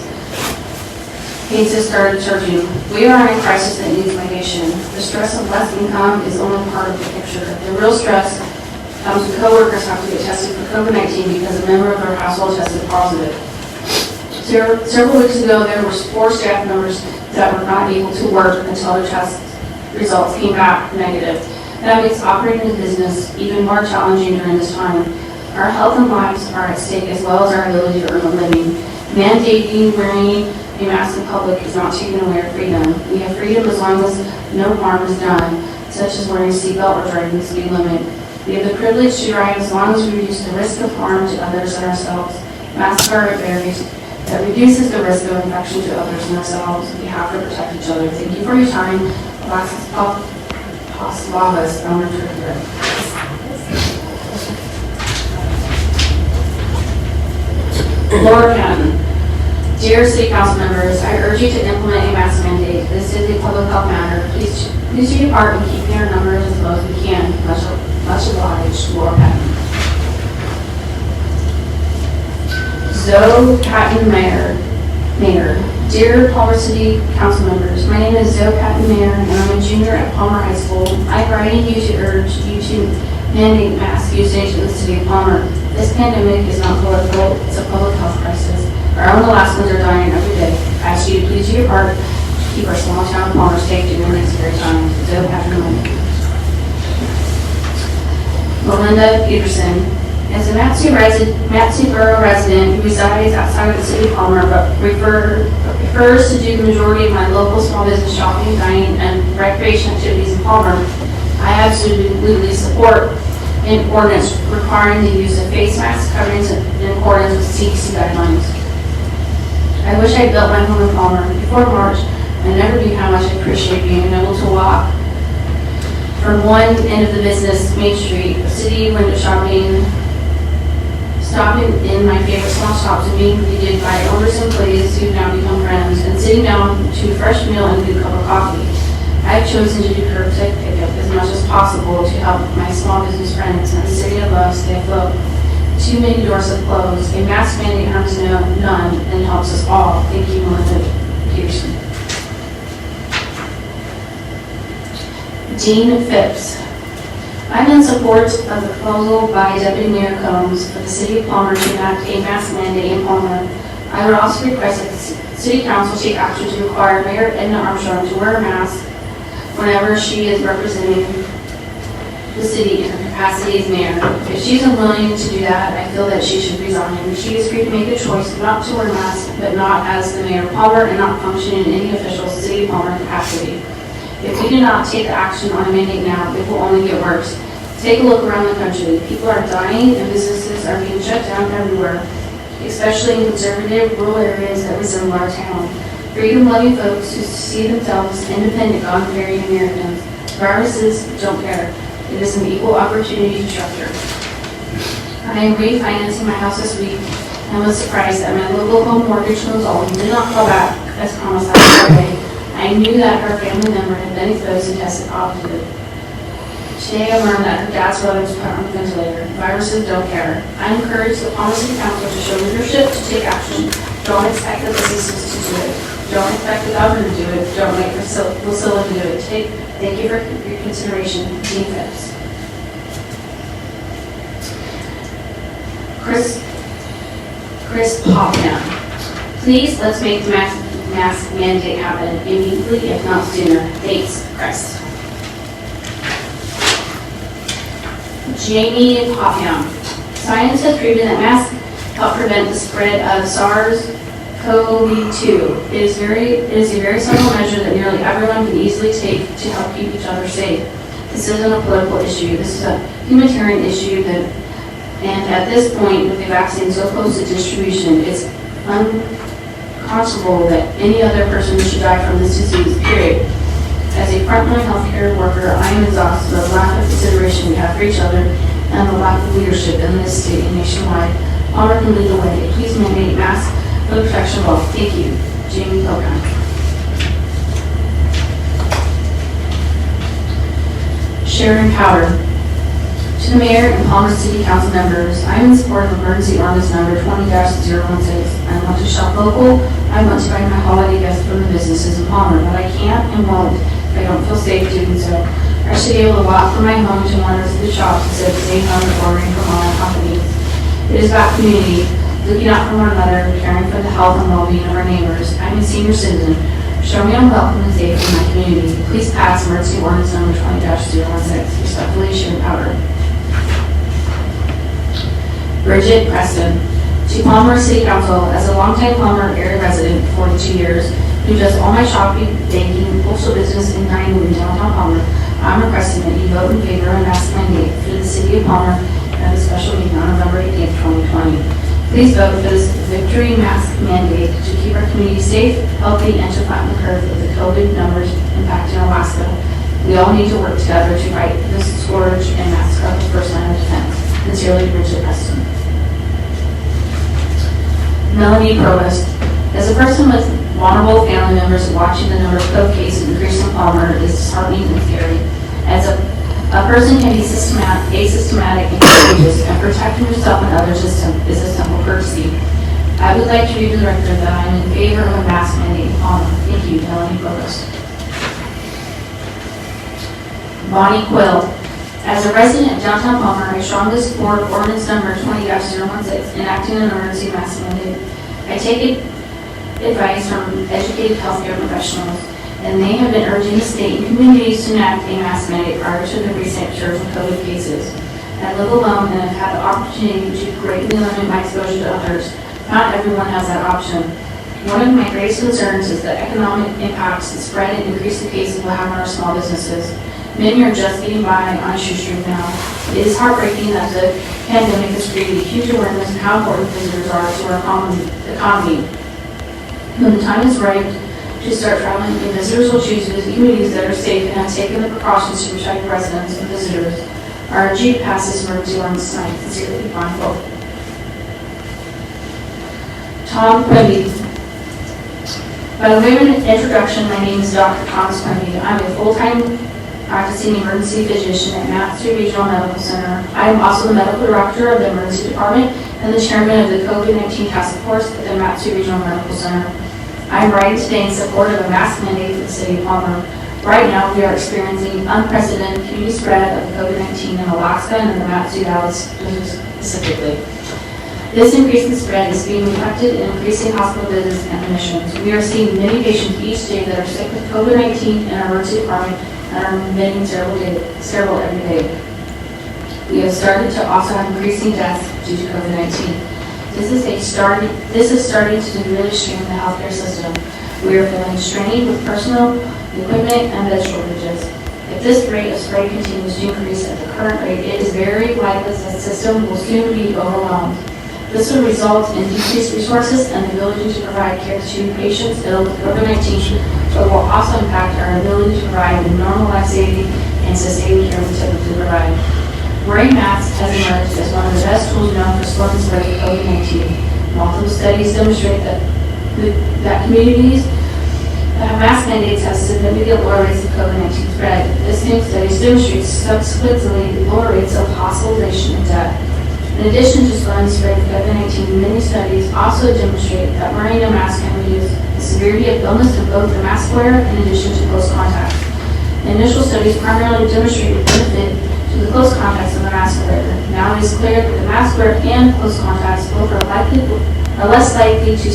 H: cases started surging. We are in a crisis that needs mitigation. The stress of less income is only part of the picture. The real stress comes when coworkers have to get tested for COVID-19 because a member of their household tested positive. Several weeks ago, there were 4 staff members that were not able to work until their test results came back negative. That makes operating a business even more challenging during this time. Our health and lives are at stake as well as our ability to earn a living. Mandating wearing a mask in public is not taking away our freedom. We have freedom as long as no harm is done, such as wearing a seatbelt or driving the speed limit. We have the privilege to drive as long as we reduce the risk of harm to others and ourselves. Masks are a barrier that reduces the risk of infection to others and ourselves. We have to protect each other. Thank you for your time. Paslavas, owner Twitter. Laura Canton. Dear City Council members, I urge you to implement a mask mandate. This is a public health matter. Please do your part in keeping our numbers as low as we can. Much obliged, Laura Patton. Zoe Patton Mayor. Dear Palmer City Council members, my name is Zoe Patton Mayor, and I'm a junior at Palmer High School. I'm writing you to urge you to mandate mask usage in the city of Palmer. This pandemic is not political, it's a public health crisis. Our own Alaskans are dying every day. I ask you to please do your part to keep our small town of Palmer safe during these scary times. Zoe Patton Mayor. Melinda Peterson. As a Matsu Borough resident who resides outside of the city of Palmer but prefers to do the majority of my local small business shopping, dining, and recreation activities in Palmer, I absolutely support an ordinance requiring the use of face masks coverings in accordance with CDC guidelines. I wish I built my home in Palmer. Before March, I never knew how much I appreciate being able to walk from one end of the business, Main Street, city window shopping, stopping in my favorite small shops and being greeted by owners and employees who now become friends, and sitting down to a fresh meal and a good cup of coffee. I have chosen to do curbside pickup as much as possible to help my small business friends and the city of love stay afloat. Too many doors have closed. A mask mandate harms none and helps us all. Thank you, Melinda Peterson. Dean Phipps. I'm in support of the proposal by Deputy Mayor Combs for the City of Palmer to enact a mask mandate in Palmer. I would also request that the City Council take action to require Mayor Edna Armstrong to wear a mask whenever she is representing the city in her capacity as mayor. If she's unwilling to do that, I feel that she should resign. She is free to make a choice not to wear a mask, but not as the Mayor of Palmer and not function in any official City of Palmer capacity. If we do not take action on a mandate now, it will only get worse. Take a look around the country. People are dying and businesses are being shut down everywhere, especially in conservative rural areas that resemble our town. Freedom-loving folks who see themselves as independent, God-fearing Americans. Viruses don't care. It is an equal opportunity disruptor. I am refinancing my house this week and was surprised that my local home mortgage consultant did not call back as promised last Friday. I knew that her family member had been exposed and tested positive. Today I learned that her dad's brother was put on the ventilator. Viruses don't care. I encourage the Palmer City Council to show leadership to take action. Don't expect the businesses to do it. Don't expect the governor to do it. Don't wait for Lucilla to do it. Thank you for your consideration. Dean Phipps. Chris Hoffman. Please, let's make the mask mandate happen immediately, if not sooner. Thanks, Chris. Jamie Hoffman. Science has proven that masks help prevent the spread of SARS-CoV-2. It is a very simple measure that nearly everyone can easily take to help keep each other safe. This isn't a political issue. This is a humanitarian issue and at this point, with the vaccine so close to distribution, it's unconscionable that any other person should die from this disease, period. As a frontline healthcare worker, I am exhausted of the lack of consideration we have for each other and the lack of leadership in this state and nationwide. Palmer can lead the way. Please mandate masks for the protection of all. Thank you. Jamie Pocan. Sharon Powder. To the Mayor and Palmer City Council members, I am in support of emergency ordinance number 20-016. I want to shop local. I want to buy my holiday gifts from the businesses in Palmer, but I can't and won't if I don't feel safe doing so. I should be able to walk from my home to one of the shops instead of staying home and ordering from online companies. It is about community, looking out for one another, caring for the health and well-being of our neighbors. I'm a senior citizen. Show me I'm welcome and safe in my community. Please pass emergency ordinance number 20-016. Respectfully, Sharon Powder. Bridget Preston. To To Palmer City Council, as a longtime Palmer area resident, 42 years, who does all my shopping, banking, postal business, and dining in downtown Palmer, I'm requesting that you vote in favor of a mask mandate for the city of Palmer at a special meeting on November 18th, 2020. Please vote for this victory mask mandate to keep our community safe, healthy, and to flatten the curve of the COVID numbers impacting Alaska. We all need to work together to fight this scourge and mask up the first line of defense. Sincerely, Richard Preston. Melanie Provost. As a person with vulnerable family members, watching the number of COVID cases increase in Palmer is disheartening and scary. As a person can be asymptomatic and contagious, and protecting yourself and others is a simple courtesy. I would like to read to the record that I am in favor of a mask mandate in Palmer. Thank you, Melanie Provost. Bonnie Quill. As a resident of downtown Palmer, I strongly support ordinance number 20-016, enacting an emergency mask mandate. I take advice from educated healthcare professionals, and they have been urging the state and communities to enact a mask mandate prior to the recent surge of COVID cases. I live alone and have had the opportunity to greatly limit my exposure to others. Not everyone has that option. One of my greatest concerns is the economic impacts the spread and increase of cases will have on our small businesses. Many are just getting by on a shoestring now. It is heartbreaking that the pandemic has created a huge awareness of how important visitors are to our economy. When the time is right to start traveling, the visitors will choose to visit communities that are safe and have taken the precautions to protect residents and visitors. Our G passes emergency ordinance tonight. Sincerely, Bonnie Quill. Tom Quimby. By way of an introduction, my name is Dr. Thomas Quimby. I'm a full-time practicing emergency physician at Matthew Regional Medical Center. I am also the medical director of the emergency department and the chairman of the COVID-19 task force at the Matthew Regional Medical Center. I am writing today in support of a mask mandate for the city of Palmer. Right now, we are experiencing unprecedented community spread of COVID-19 in Alaska and in the Matthew Valley specifically. This increase in spread is being reflected in increasing hospital visits and admissions. We are seeing many patients each day that are sick with COVID-19 in our emergency department and are admitting several every day. We have started to also have increasing deaths due to COVID-19. This is starting to really strain the healthcare system. We are feeling strained with personal, equipment, and bed shortages. If this rate of spread continues to increase at the current rate, it is very likely that the system will soon be overwhelmed. This will result in decreased resources and the ability to provide care to patients ill with COVID-19, but will also impact our ability to provide the normal life-saving and sustaining care we typically provide. Wearing masks has emerged as one of the best tools known for slowing the spread of COVID-19. Multiple studies demonstrate that communities that have mask mandates have significant lower rates of COVID-19 spread. This same studies demonstrate subsequently lower rates of hospitalization and death. In addition to slowing the spread of COVID-19, many studies also demonstrate that wearing a mask can reduce the severity of illness in both the mask wearer in addition to close contact. Initial studies primarily demonstrated benefit to the close contacts of the mask wearer. Now it is clear that the mask wearer and close contacts both are less likely to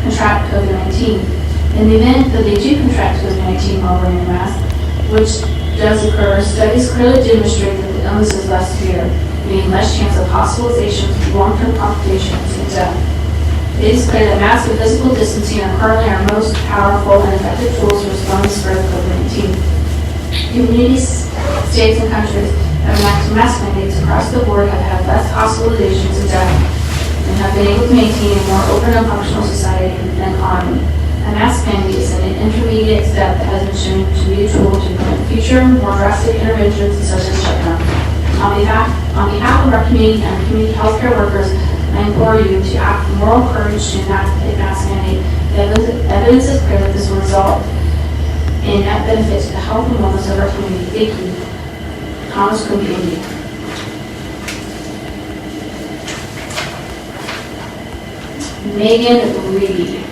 H: contract COVID-19. In the event that they do contract COVID-19 while wearing a mask, which does occur, studies clearly demonstrate that the illness is less severe, meaning less chance of hospitalizations, long-term complications, and death. It is clear that masks and physical distancing are currently our most powerful and effective tools for slowing the spread of COVID-19. Communities, states, and countries have enacted mask mandates across the board have had less hospitalizations and death, and have been able to maintain a more open and functional society and economy. A mask mandate is an intermediate step that has been shown to be a tool to prevent future, more drastic interventions such as shutdown. On behalf of our community and community healthcare workers, I implore you to act with moral courage to enact a mask mandate. The evidence is clear that this will result in net benefit to the health and wellness of our community. Thank you. Thomas Quimby, Indy. Megan Reedy.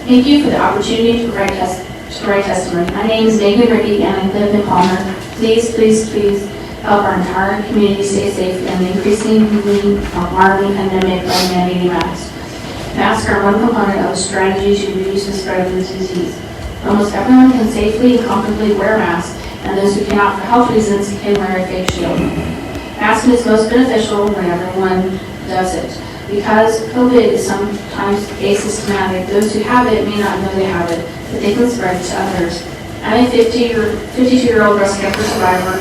H: Thank you for the opportunity to provide testimony. My name is Megan Reedy and I live in Palmer. Please, please, please help our entire community stay safe in the increasingly alarming pandemic by mandating masks. Masks are one component of a strategy to reduce the spread of the disease. Almost everyone can safely and comfortably wear masks, and those who cannot for health reasons can wear a face shield. Masking is most beneficial when everyone does it. Because COVID is sometimes asymptomatic, those who have it may not know they have it, but they can spread it to others. I'm a 52-year-old breast cancer survivor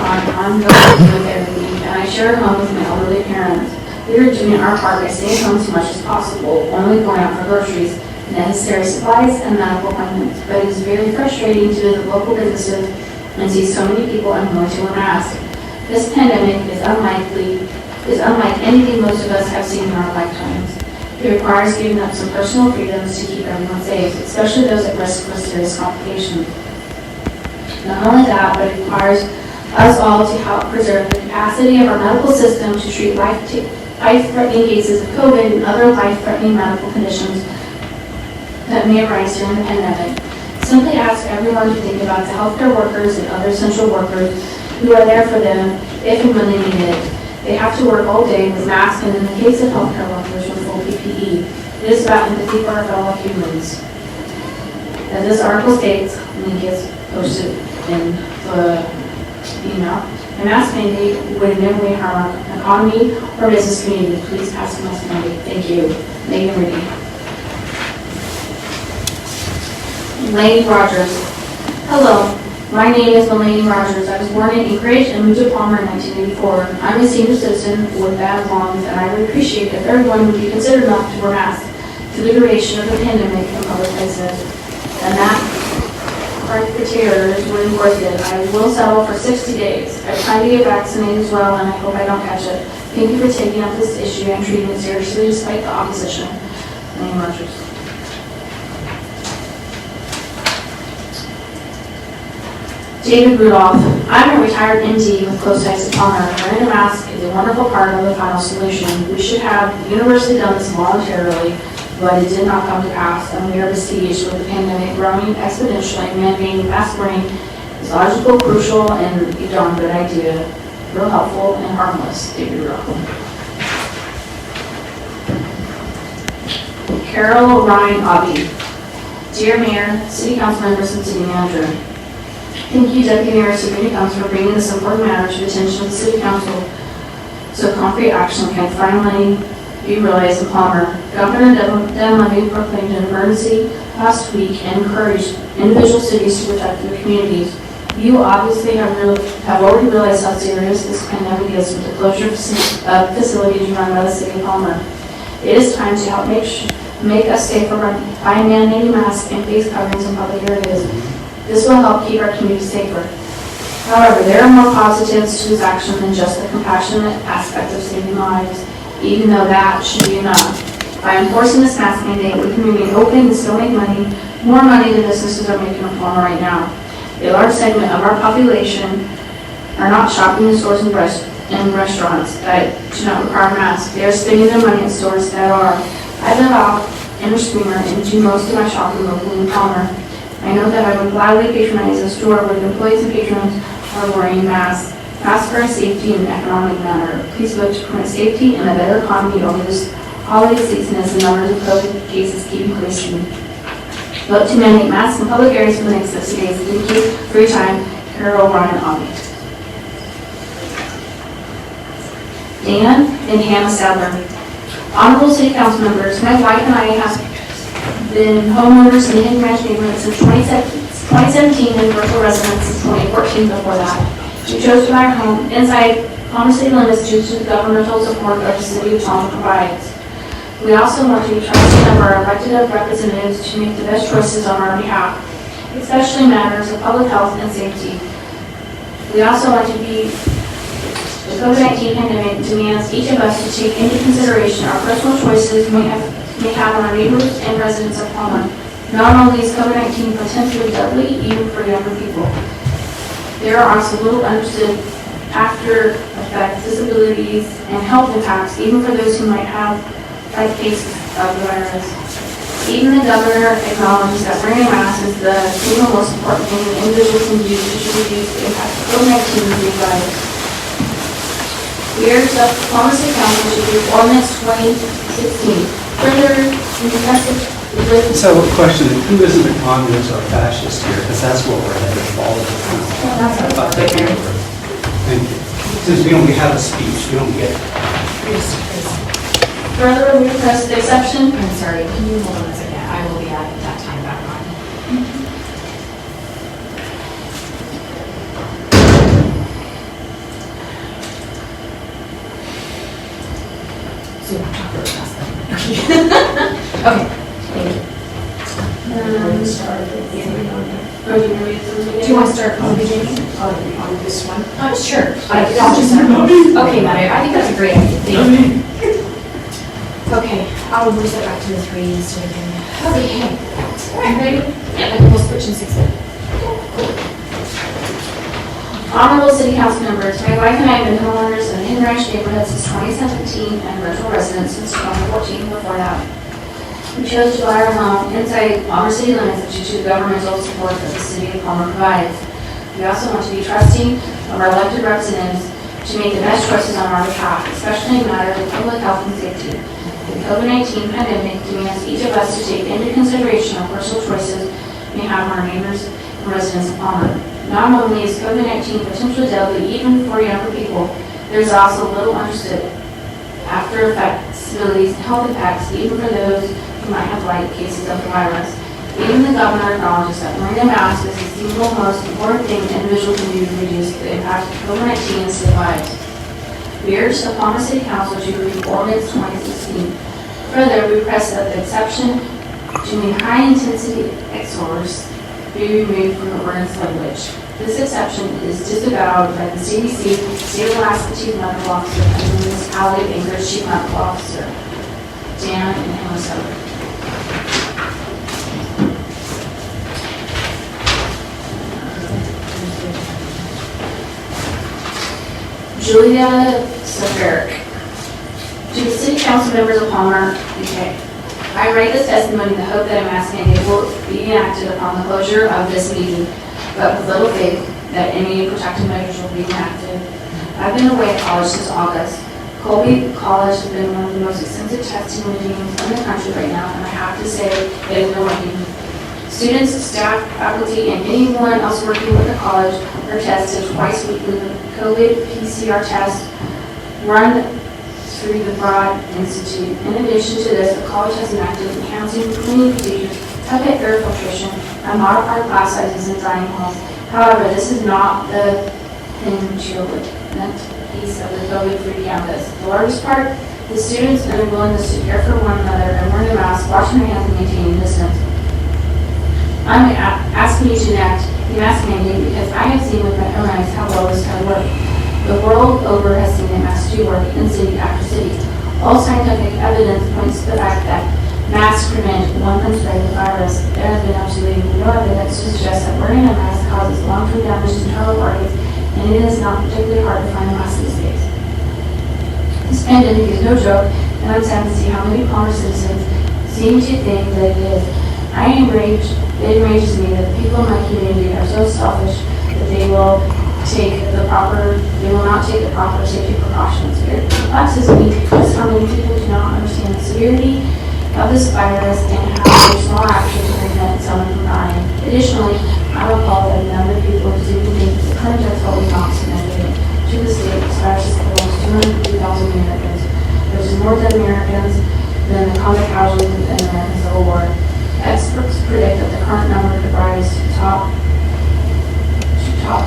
H: on ongoing chemotherapy, and I share a home with my elderly parents. We are doing our part by staying home as much as possible, only going out for groceries, necessary supplies, and medical appointments. But it is very frustrating to visit local businesses and see so many people unwilling to wear masks. This pandemic is unlike anything most of us have seen in our lifetimes. It requires giving up some personal freedoms to keep everyone safe, especially those at risk for serious complications. Not only that, but it requires us all to help preserve the capacity of our medical system to treat life-threatening cases of COVID and other life-threatening medical conditions that may arise during the pandemic. Simply ask everyone to think about the healthcare workers and other essential workers who are there for them if and when they need it. They have to work all day with masks, and in the case of healthcare workers with full PPE. It is about empathy for our fellow humans. As this article states, link is posted in the email, a mask mandate would in no way harm our economy or business community. Please pass the mask mandate. Thank you. Megan Reedy. Lane Rogers. Hello. My name is Melanie Rogers. I was born in Anchorage and moved to Palmer in 1984. I'm a senior citizen with bad lungs, and I would appreciate if everyone would be considerate enough to wear masks through the duration of the pandemic in public places. And that criteria is really worth it. I will settle for 60 days. I plan to get vaccinated as well, and I hope I don't catch it. Thank you for taking up this issue and treating it seriously despite the opposition. Lane Rogers. David Rudolph. I'm a retired MD with close ties to Parler. Wearing a mask is a wonderful part of the final solution. We should have universally done this voluntarily, but it did not come to pass, and we are besieged with the pandemic growing exponentially. Mandating mask wearing is logical, crucial, and a darn good idea. Real helpful and harmless. David Rudolph. Carol Ryan Abbey. Dear Mayor, City Council members, and City Manager. Thank you, Deputy Mayor Sabrina Combs, for bringing this important matter to the attention of the City Council so concrete action can finally be realized in Palmer. Governor Dunleavy proclaimed an emergency last week and encouraged individual cities to protect their communities. You obviously have already realized how serious this pandemic is with the closure of facilities run by the City of Palmer. It is time to help make us safer by mandating masks and face coverings in public areas. This will help keep our community safer. However, there are more positives to this action than just the compassionate aspect of saving lives, even though that should be enough. By enforcing this mask mandate, we can remain open and still make money, more money than businesses are making in Palmer right now. A large segment of our population are not shopping in stores and restaurants that do not require masks. They are spending their money in stores that are. I live out in a streamer and do most of my shopping locally in Palmer. I know that I would gladly patronize a store where the employees and patrons are wearing masks. Masks are a safety and economic matter. Please vote to promote safety and a better economy over this holiday season as the numbers of COVID cases keep increasing. Vote to mandate masks in public areas for the next 60 days. Thank you for your time. Carol Ryan Abbey. Dan and Hannah Sadler. Honorable City Council members, my wife and I have been homeowners in the Anchorage neighborhood since 2017 and virtual residents since 2014 before that. We chose to buy our home inside Palmer City limits due to the governmental support that the City of Palmer provides. We also want to be trusting of our elected representatives to make the best choices on our behalf, especially matters of public health and safety. We also want to be the COVID-19 pandemic demands each of us to take into consideration our personal choices may have on our neighbors and residents of Palmer. Not only is COVID-19 potentially deadly, even for younger people, there are also little understood after effects, disabilities, and health impacts, even for those who might have light cases of the virus. Even the governor acknowledges that wearing a mask is the single most important thing an individual can do to reduce the impact of COVID-19 in their lives. We urge the Palmer City Council to do Ordinance 2016. Further,
O: So, question, who isn't a communist or fascist here? Because that's what we're headed to follow. Thank you. Since we only have a speech, we don't get it.
B: Further, we request the exception.
P: I'm sorry, can you hold on a second? I will be adding that time back on. So you have to talk really fast then. Okay, thank you. Do you want to start from the beginning?
J: On this one?
P: Sure.
B: I'll just start.
P: Okay, Mother, I think that's a great idea. Thank you. Okay, I'll reset back to the 3 instead of doing it. Okay, ready? Yeah, then we'll switch in 6 minutes.
B: Honorable City Council members, my wife and I have been homeowners in the Anchorage neighborhood since 2017 and rental residents since 2014 before that. We chose to buy our home inside Palmer city limits due to the governmental support that the city of Palmer provides. We also want to be trusting of our elected representatives to make the best choices on our behalf, especially in matters of public health and safety. The COVID-19 pandemic demands each of us to take into consideration our personal choices we have on our neighbors and residents of Palmer. Not only is COVID-19 potentially deadly even for younger people, there is also little understood after effects, health impacts, even for those who might have light cases of the virus. Even the governor acknowledges that wearing a mask is the single most important thing an individual can do to reduce the impact of COVID-19 in city lives. We urge the Palmer City Council to review ordinance 2016. Further, we request that the exception to the high-intensity exors be removed from the ordinance language. This exception is disavowed by the CDC, State of Alaska Chief Medical Officer, and the Municipality of Anchorage Chief Medical Officer, Dan and Minnesota. Julia Severick. To the City Council members of Palmer, UK. I write this testimony in the hope that a mask mandate will be enacted upon the closure of this meeting, but with little faith that any protective measures will be enacted. I've been away at college since August. Colby College has been one of the most extensive testing regimes in the country right now, and I have to say it is working. Students, staff, faculty, and anyone else working with the college are tested twice weekly with COVID PCR tests run through the Broad Institute. In addition to this, the college has enacted enhancing cleaning procedures, tucket air filtration, and modified class sizes in dining halls. However, this is not the piece of the COVID-free campus. The largest part, the students and their willingness to care for one another and wearing a mask, washing their hands, and maintaining distance. I'm asking you to enact the mask mandate because I have seen with my own eyes how well this can work. The world over has seen that masks do work in city after city. All scientific evidence points to the fact that masks prevent one from spreading the virus. There has been absolutely no evidence to suggest that wearing a mask causes long-term damage to internal organs, and it is not particularly hard to find a mask these days. This pandemic is no joke, and I'm sad to see how many Palmer citizens seem to think that it is. It enrages me that the people in my community are so selfish that they will not take the proper safety precautions. It perplexes me because how many people do not understand the severity of this virus and how a small action can prevent someone from dying. Additionally, I'm appalled at the number of people who seem to think the current death toll is not significant. To the state, this virus has killed almost 250,000 Americans, which is more dead Americans than the combat casualties in the American Civil War. Experts predict that the current number could rise to top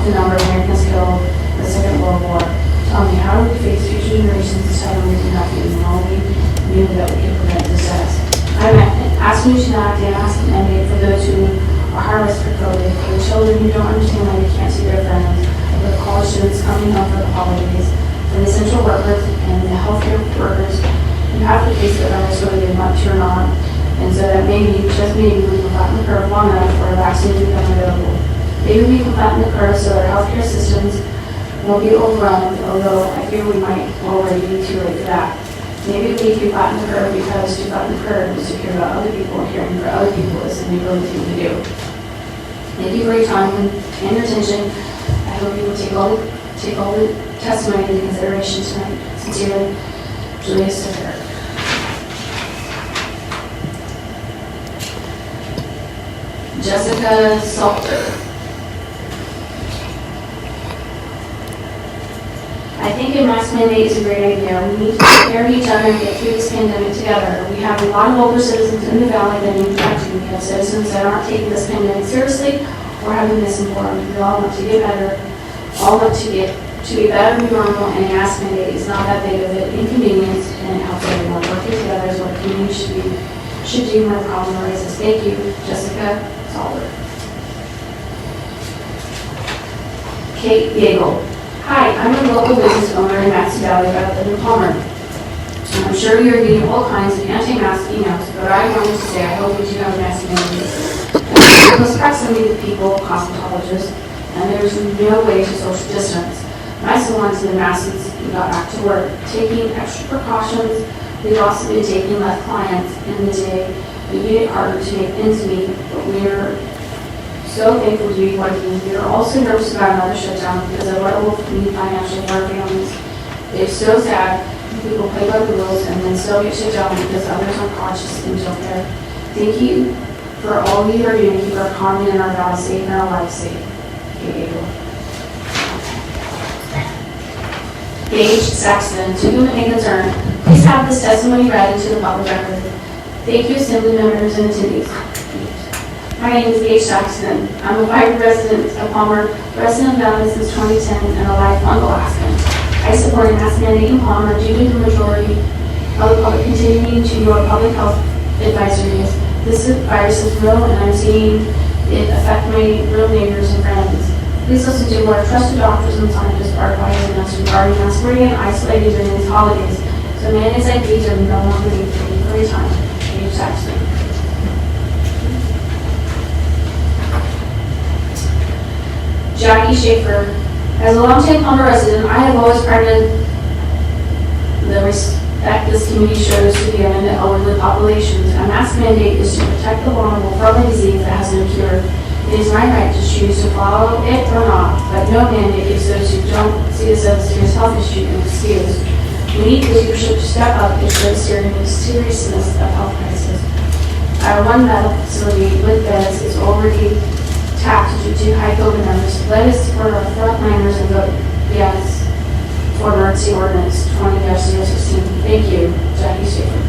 B: the number of Americans killed in the Second World War. Tell me, how do we face future generations deciding we do nothing when all we knew that we could prevent this death? I'm asking you to enact the mask mandate for those who are high risk for COVID, for the children who don't understand why they can't see their friends, for the college students coming home for the holidays, for the essential workers and the healthcare workers. You have to face the virus whether they want to or not. And so that maybe, just maybe, we can flatten the curve long enough for a vaccine to become available. Maybe we can flatten the curve so our healthcare systems won't be overwhelmed, although I fear we might already be too late for that. Maybe we can flatten the curve because to flatten the curve is to care about other people, and caring for other people is the really thing to do. Thank you for your time and your attention. I hope you will take all the testimony into consideration tonight. Sincerely, Julia Sticker. Jessica Salter.
H: I think a mask mandate is a great idea. We need to take care of each other and get through this pandemic together. We have a lot of older citizens in the valley that need protecting. We have citizens that aren't taking this pandemic seriously or have been misinformed. We all want to get better, all want to be better than normal, and a mask mandate is not that big of an inconvenience, and it helps everyone. Working together is what a community should do when a problem arises. Thank you, Jessica Salter. Kate Yeagle. Hi, I'm a local business owner in Maxi Valley, but I live in Palmer. And I'm sure you're getting all kinds of anti-mask emails, but I wanted to say I hope we do have a mask mandate. Close proximity with people, cosmetologists, and there's no way to social distance. My son went to the mask since we got back to work, taking extra precautions. We've also been taking less clients in the day. We made it harder to make ends meet, but we're so thankful to be working. We are also nervous about another shutdown because of what it will mean financially for our families. It's so sad when people play by the rules and then still get shut down because others are cautious and don't care. Thank you for all you are doing to keep our economy and our valley safe and our lives safe. Gage Saxton, to whom it may concern, please have this testimony read into the public record. Thank you, Assembly members and attendees. My name is Gage Saxton. I'm a vibrant resident of Palmer, resident of Valley since 2010, and a lifelong Alaskan. I support a mask mandate in Palmer due to the majority of the public continuing to ignore public health advisories. This virus is real, and I'm seeing it affect my real neighbors and friends. Please listen to what our trusted doctors and scientists are advising us regarding mask wearing and isolating during these holidays. So mandates like these are no longer needed. Thank you for your time. Gage Saxton. Jackie Schaefer. As a longtime Palmer resident, I have always prided the respect this community shows to the young and the elderly populations. A mask mandate is to protect the vulnerable from a disease that has no cure. It is my right to choose to follow it or not, but no mandate gives those who don't see this as a serious health issue an excuse. We need leadership to step up and show the seriousness of health crisis. Our one medical facility with beds is already tapped due to high COVID numbers. Let us support our frontliners and vote yes for emergency ordinance 20-016. Thank you, Jackie Schaefer.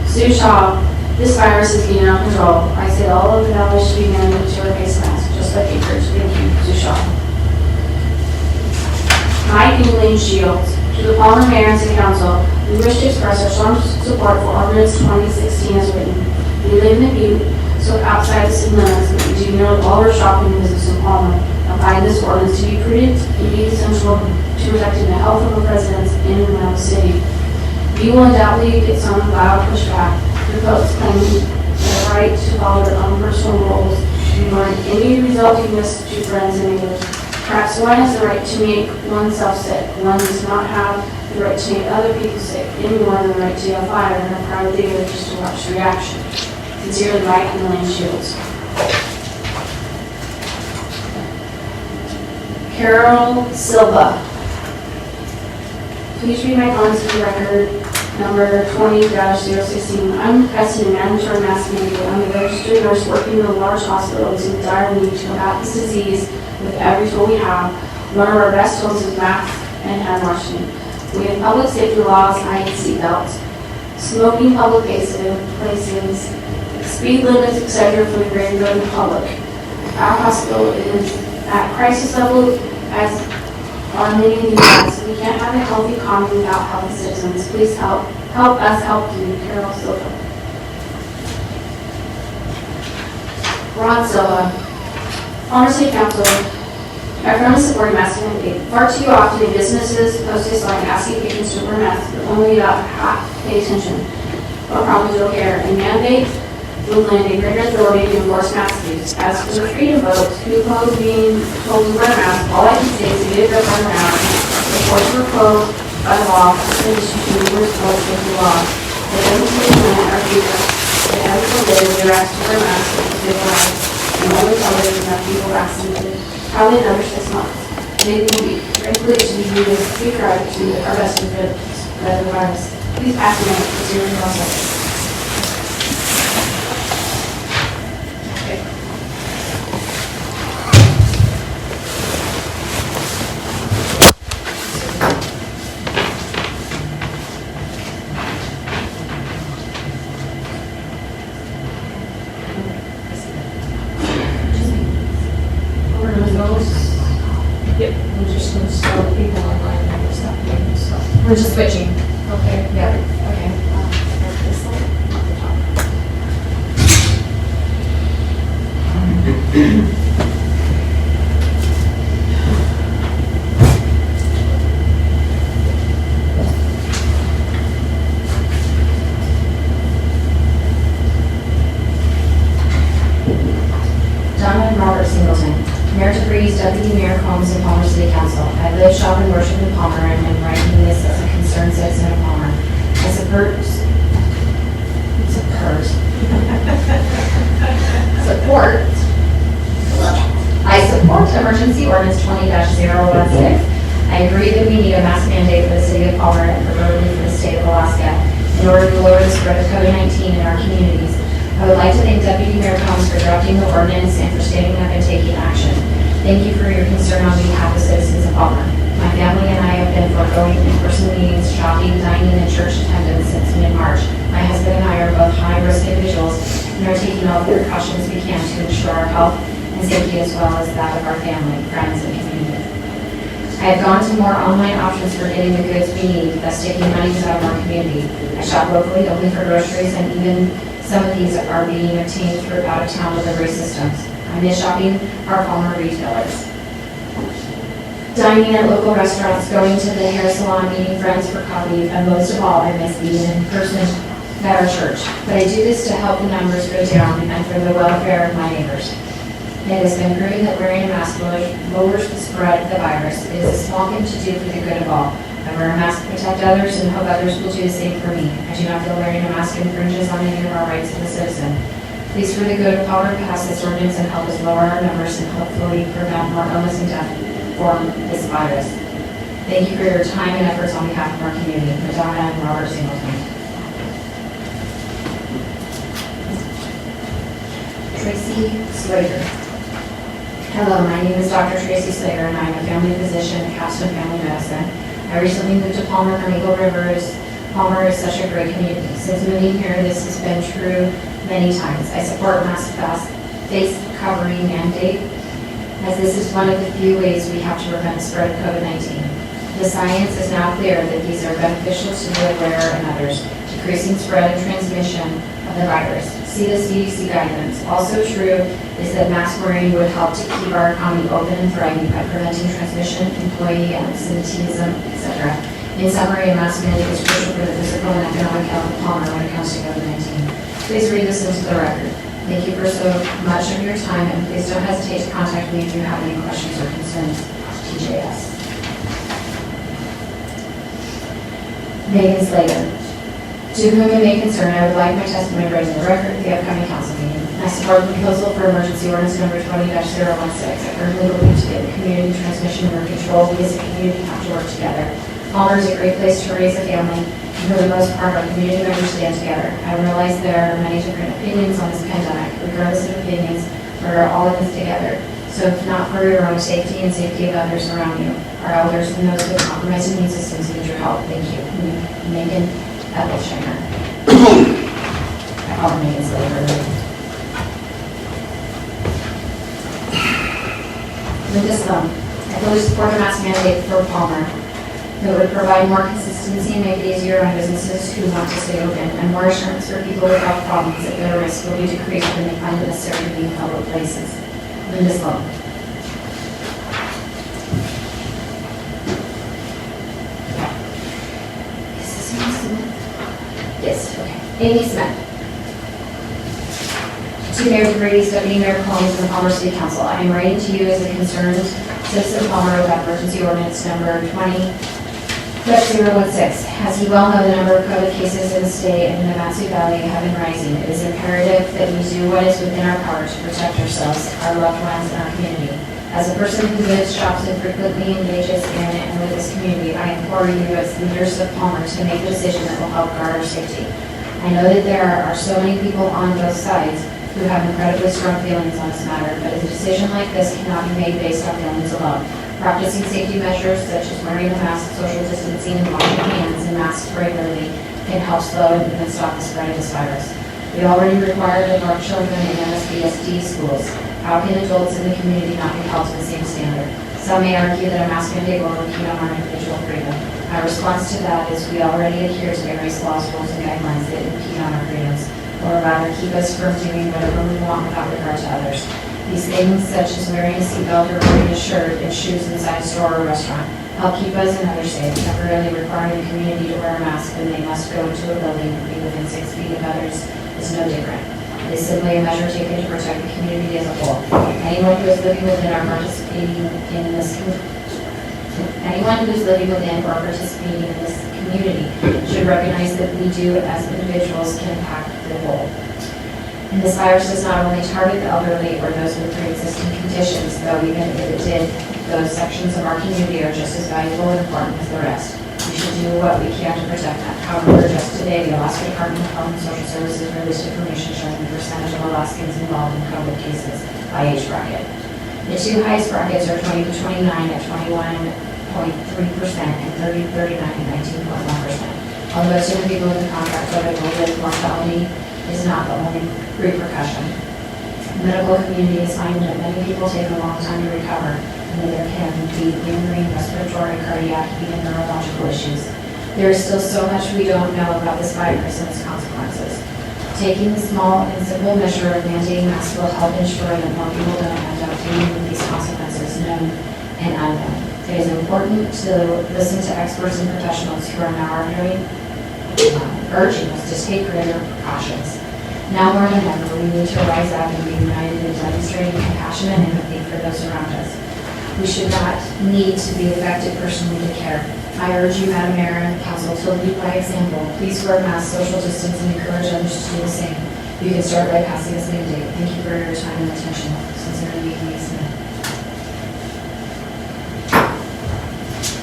H: Sue Shaw. This virus is getting out of control. I said all of the valley should be mandated to wear face masks, just like Anchorage. Thank you, Sue Shaw. Mike and Lynn Shields. To the Palmer Mayor and City Council, we wish to express our strong support for Ordinance 2016 as written. We live in the Butte, so outside the city limits, but we do nearly all our shopping and business in Palmer. Applying this ordinance to be prudent and be essential to protecting the health of our residents in and around the city. You will undoubtedly get some loud pushback for folks claiming the right to follow their own personal rules, ignoring any resulting risk to friends and neighbors. Perhaps one has the right to make oneself sick. One does not have the right to make other people sick, any more than the right to yell fire in a crowded theater just to watch the reaction. Sincerely, Mike and Lynn Shields. Carol Silva. Please read my comments to the record, number 20-016. I'm requesting a mandatory mask mandate. I'm a registered nurse working in a large hospital who's in dire need to combat this disease with every tool we have. One of our best tools is masks and hand washing. We have public safety laws, like seatbelts, smoking public places, speed limits, etc. for the greater good of the public. Our hospital is at crisis level as are many in the U.S. We can't have a healthy economy without healthy citizens. Please help us help you. Carol Silva. Ron Silva. Palmer City Council. I firmly support a mask mandate. Far too often, businesses post a sign asking patients to wear masks, but only about half pay attention or probably don't care. A mandate would lend a greater authority to enforce mask use. As for the freedom votes, who oppose being told to wear masks, all I can say is we did go around. The courts were closed by law for cities to numerous public safety laws. They doesn't say limit our freedom. They haven't forbidden their asked to wear masks because they were right. And only tell them enough people vaccinated. Probably another 6 months. Maybe a week. Frankly, it should be viewed as a free ride to our best of the virus. Please pass a minute for zero process.
A: those? Yep. We're just gonna start people online and stuff, so.
B: We're just switching.
A: Okay.
B: Yeah, okay. Donna and Robert Singleton, Mayor DeVries, Deputy Mayor Combs, and Palmer City Council. I live, shop, and worship in Palmer, and am writing this as a concerned citizen of Palmer. I support emergency ordinance 20-016. I agree that we need a mask mandate for the city of Palmer and preferably for the state of Alaska in order to lower the spread of COVID-19 in our communities. I would like to thank Deputy Mayor Combs for drafting the ordinance and for standing up and taking action. Thank you for your concern on behalf of citizens of Palmer. My family and I have been foregoing in-person meetings, shopping, dining, and church attendance since mid-March. My husband and I are both high-risk individuals and are taking all the precautions we can to ensure our health and safety as well as that of our family, friends, and community. I have gone to more online options for getting the goods we need, thus taking monies out of our community. I shop locally only for groceries, and even some of these are being obtained through out-of-town delivery systems. I miss shopping our Palmer retailers. Dining at local restaurants, going to the hair salon, meeting friends for coffee, and most of all, I miss being in person at our church. But I do this to help the numbers go down and for the welfare of my neighbors. It has been proven that wearing a mask lowers the spread of the virus. It is a small thing to do for the good of all. I wear a mask to protect others and hope others will do the same for me. I do not feel wearing a mask infringes on any of our rights as a citizen. Please, for the good of Palmer, pass this ordinance and help us lower our numbers and hopefully prevent more illness and death from this virus. Thank you for your time and efforts on behalf of our community. Madonna and Robert Singleton. Tracy Slater. Hello, my name is Dr. Tracy Slater, and I'm a family physician at Capstone Family Medicine. I recently moved to Palmer from Eagle River. Palmer is such a great community. Since moving here, this has been true many times. I support mask face covering mandate, as this is one of the few ways we have to prevent the spread of COVID-19. The science is now clear that these are beneficial to the wearer and others, decreasing spread and transmission of the virus. See the CDC guidance. Also true is that mask wearing would help to keep our economy open and thriving by preventing transmission, employee absenteeism, etc. In summary, a mask mandate is crucial for the physical and economic health of Palmer when it comes to COVID-19. Please read this into the record. Thank you for so much of your time, and please don't hesitate to contact me if you have any questions or concerns. TJS. Megan Slater. To whom it may concern, I would like my testimony read in the record at the upcoming council meeting. I support the proposal for emergency ordinance number 20-016. I firmly believe to get the community transmission under control, we as a community have to work together. Palmer is a great place to raise a family, and for the most part, our community members stand together. I realize there are many different opinions on this pandemic. Regardless of opinions, we're all in this together. So if not for your own safety and safety of others around you, our elders and those with compromised immune systems need your help. Thank you. Megan Edelsheimer. I call her Megan Slater. Linda Slum. I fully support a mask mandate for Palmer. It would provide more consistency and make it easier on businesses who want to stay open, and more assurance for people without problems that their risk will be decreased when they find it necessary to be in public places. Linda Slum. Yes, okay. Amy Smith. To Mayor DeVries, Deputy Mayor Combs, and the Palmer City Council, I am writing to you as a concerned citizen of Palmer about emergency ordinance number 20-016. As you well know, the number of COVID cases in the state and in the Matsu Valley have been rising. It is imperative that we do what is within our power to protect ourselves, our loved ones, and our community. As a person who lives, shops, and frequently engages in and with this community, I implore you as leaders of Palmer to make a decision that will help guard our safety. I know that there are so many people on both sides who have incredibly strong feelings on this matter, but a decision like this cannot be made based on feelings alone. Practicing safety measures such as wearing a mask, social distancing, and washing hands and masks regularly can help slow and even stop the spread of this virus. We already require that our children in MSBSD schools How can adults in the community not be held to the same standard? Some may argue that a mask mandate will impede on our individual freedom. My response to that is we already adhere to various laws, rules, and guidelines that impede on our freedoms, or rather keep us from doing whatever we want without regard to others. These things, such as wearing a seatbelt or wearing a shirt and shoes inside a store or restaurant, help keep us and others safe. Temporarily requiring the community to wear a mask when they must go into a building and be within 6 feet of others is no different. It is simply a measure taken to protect the community as a whole. Anyone who is living within or participating in this community should recognize that we do as individuals can impact the whole. And this virus does not only target the elderly or those with pre-existing conditions, though even if it did, those sections of our community are just as valuable and important as the rest. We should do what we can to protect them. However, just today, the Alaska Department of Health and Social Services released information showing the percentage of Alaskans involved in COVID cases by age bracket. The two highest brackets are 20 to 29 at 21.3% and 30 to 39 at 19.1%. Although most of the people in the contract voted with mortality is not the only repercussion. The medical community is finding that many people take a long time to recover, and that there can be lingering respiratory, cardiac, even neurological issues. There is still so much we don't know about this virus and its consequences. Taking the small and simple measure of mandating masks will help ensure that more people don't end up dealing with these consequences, known and unknown. It is important to listen to experts and professionals who are now urging us to take greater precautions. Now more than ever, we need to rise up and be united in demonstrating compassion and empathy for those around us. We should not need to be affected personally to care. I urge you, Madam Mayor and Council, to lead by example. Please wear masks, social distance, and encourage others to do the same. You can start by passing this mandate. Thank you for your time and attention. Sincerely, MeWe Smith.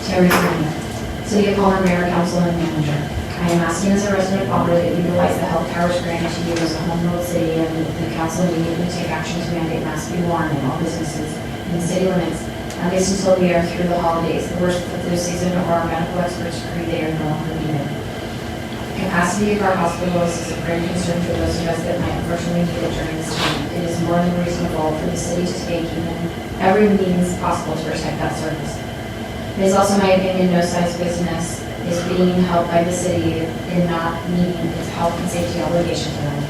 B: Terry Smith, City of Palmer Mayor, Council, and Manager. I am asking as a resident of Parler that you utilize the health powers granted to you as a home rule city, and the council immediately take action to mandate masks be worn in all businesses in the city limits, at least until we are through the holidays. The worst of the flu season, or our medical experts agree they are no longer needed. The capacity of our hospitals is of great concern for those of us that might unfortunately need it during this time. It is more than reasonable for the city to take even every means possible to protect that service. It is also my opinion no size business is being helped by the city in not meeting its health and safety obligation to them.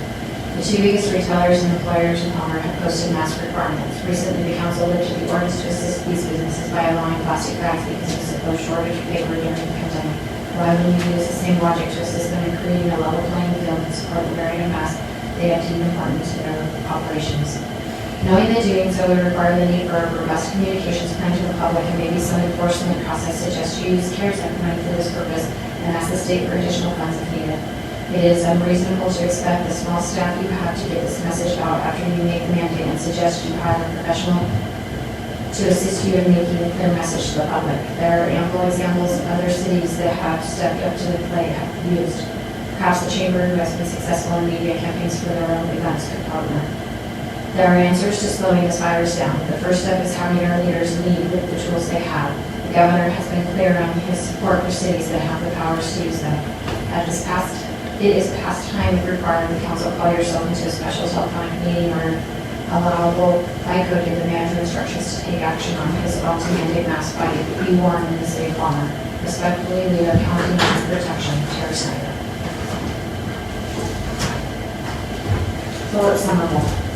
B: The two biggest retailers and employers in Palmer have posted mask requirements. Recently, the council lifted the ordinance to assist these businesses by allowing plastic bags because of the supposed shortage of paper during the pandemic. Why wouldn't you use the same logic to assist them in creating a level playing field and support the wearing of masks they have deemed important to their operations? Knowing that doing so would require the need for a robust communications plan to the public and maybe some enforcement process, suggest you use CARES Act money for this purpose and ask the state for additional funds if needed. It is unreasonable to expect the small staff you have to get this message out after you make the mandate and suggest you hire a professional to assist you in making a clear message to the public. There are ample examples of other cities that have stepped up to the plate have used. Perhaps the chamber, who has been successful in media campaigns for their own events, could partner. There are answers to slowing this virus down. The first step is having our leaders lead with the tools they have. The governor has been clear on his support for cities that have the powers to use them. It is past time, if required, the council call yourself into a special telephonic meeting or allowable by code to demand for instructions to take action on his about to mandate masks by be worn in the city of Palmer. Respectfully, we are counting on your protection. Terry Snyder. Philip Somerville.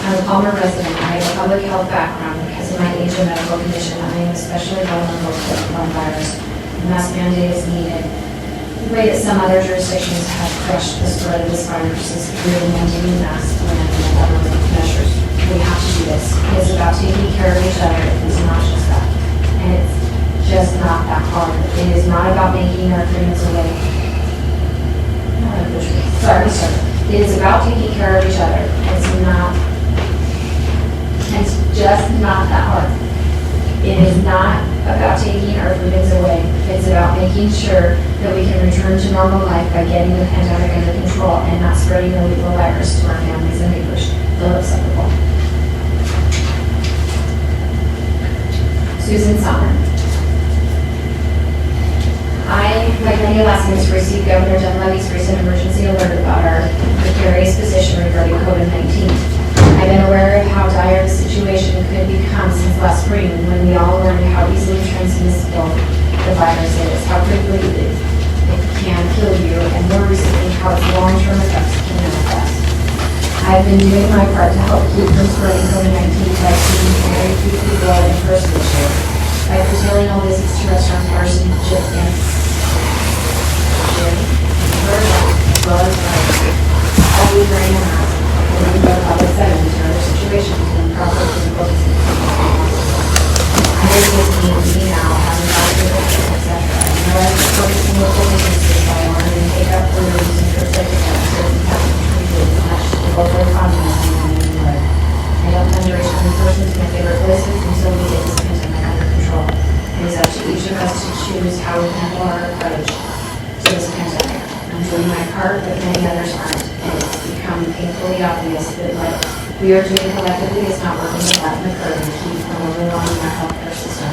B: I'm a Palmer resident. I have a public health background. Because of my age and medical condition, I am especially vulnerable to the coronavirus. The mask mandate is needed. The way that some other jurisdictions have crushed the spread of this virus is through mandating masks and other measures. We have to do this. It is about taking care of each other. It's not just that. And it's just not that hard. It is not about making our freedoms away. Sorry. It is about taking care of each other. It's just not that hard. It is not about taking our freedoms away. It's about making sure that we can return to normal life by getting the pandemic under control and not spreading the lethal virus to our families and neighbors. Philip Somerville. Susan Summer. I, like many Alaskans, received Governor Dunleavy's recent emergency alert about our precarious position regarding COVID-19. I've been aware of how I've been doing my part to help keep from spreading COVID-19 by seeing very few people in person this year. By curtailing all visits to restaurants, bars, and gym, as well as always wearing a mask, and even though public settings or other situations when proper physical distancing. I know this means me now, having doctors, etc. I know I've supported some local businesses by ordering takeout food or using curbside pickup so it can happen between much the local economy is doing anywhere. I don't plan to return in person to my favorite places until we get this pandemic under control. It is up to each of us to choose how we handle our approach to this pandemic. I'm doing my part, but many others aren't, and it's become painfully obvious that what we are doing collectively is not working to flatten the curve and keep from overwhelming our healthcare system.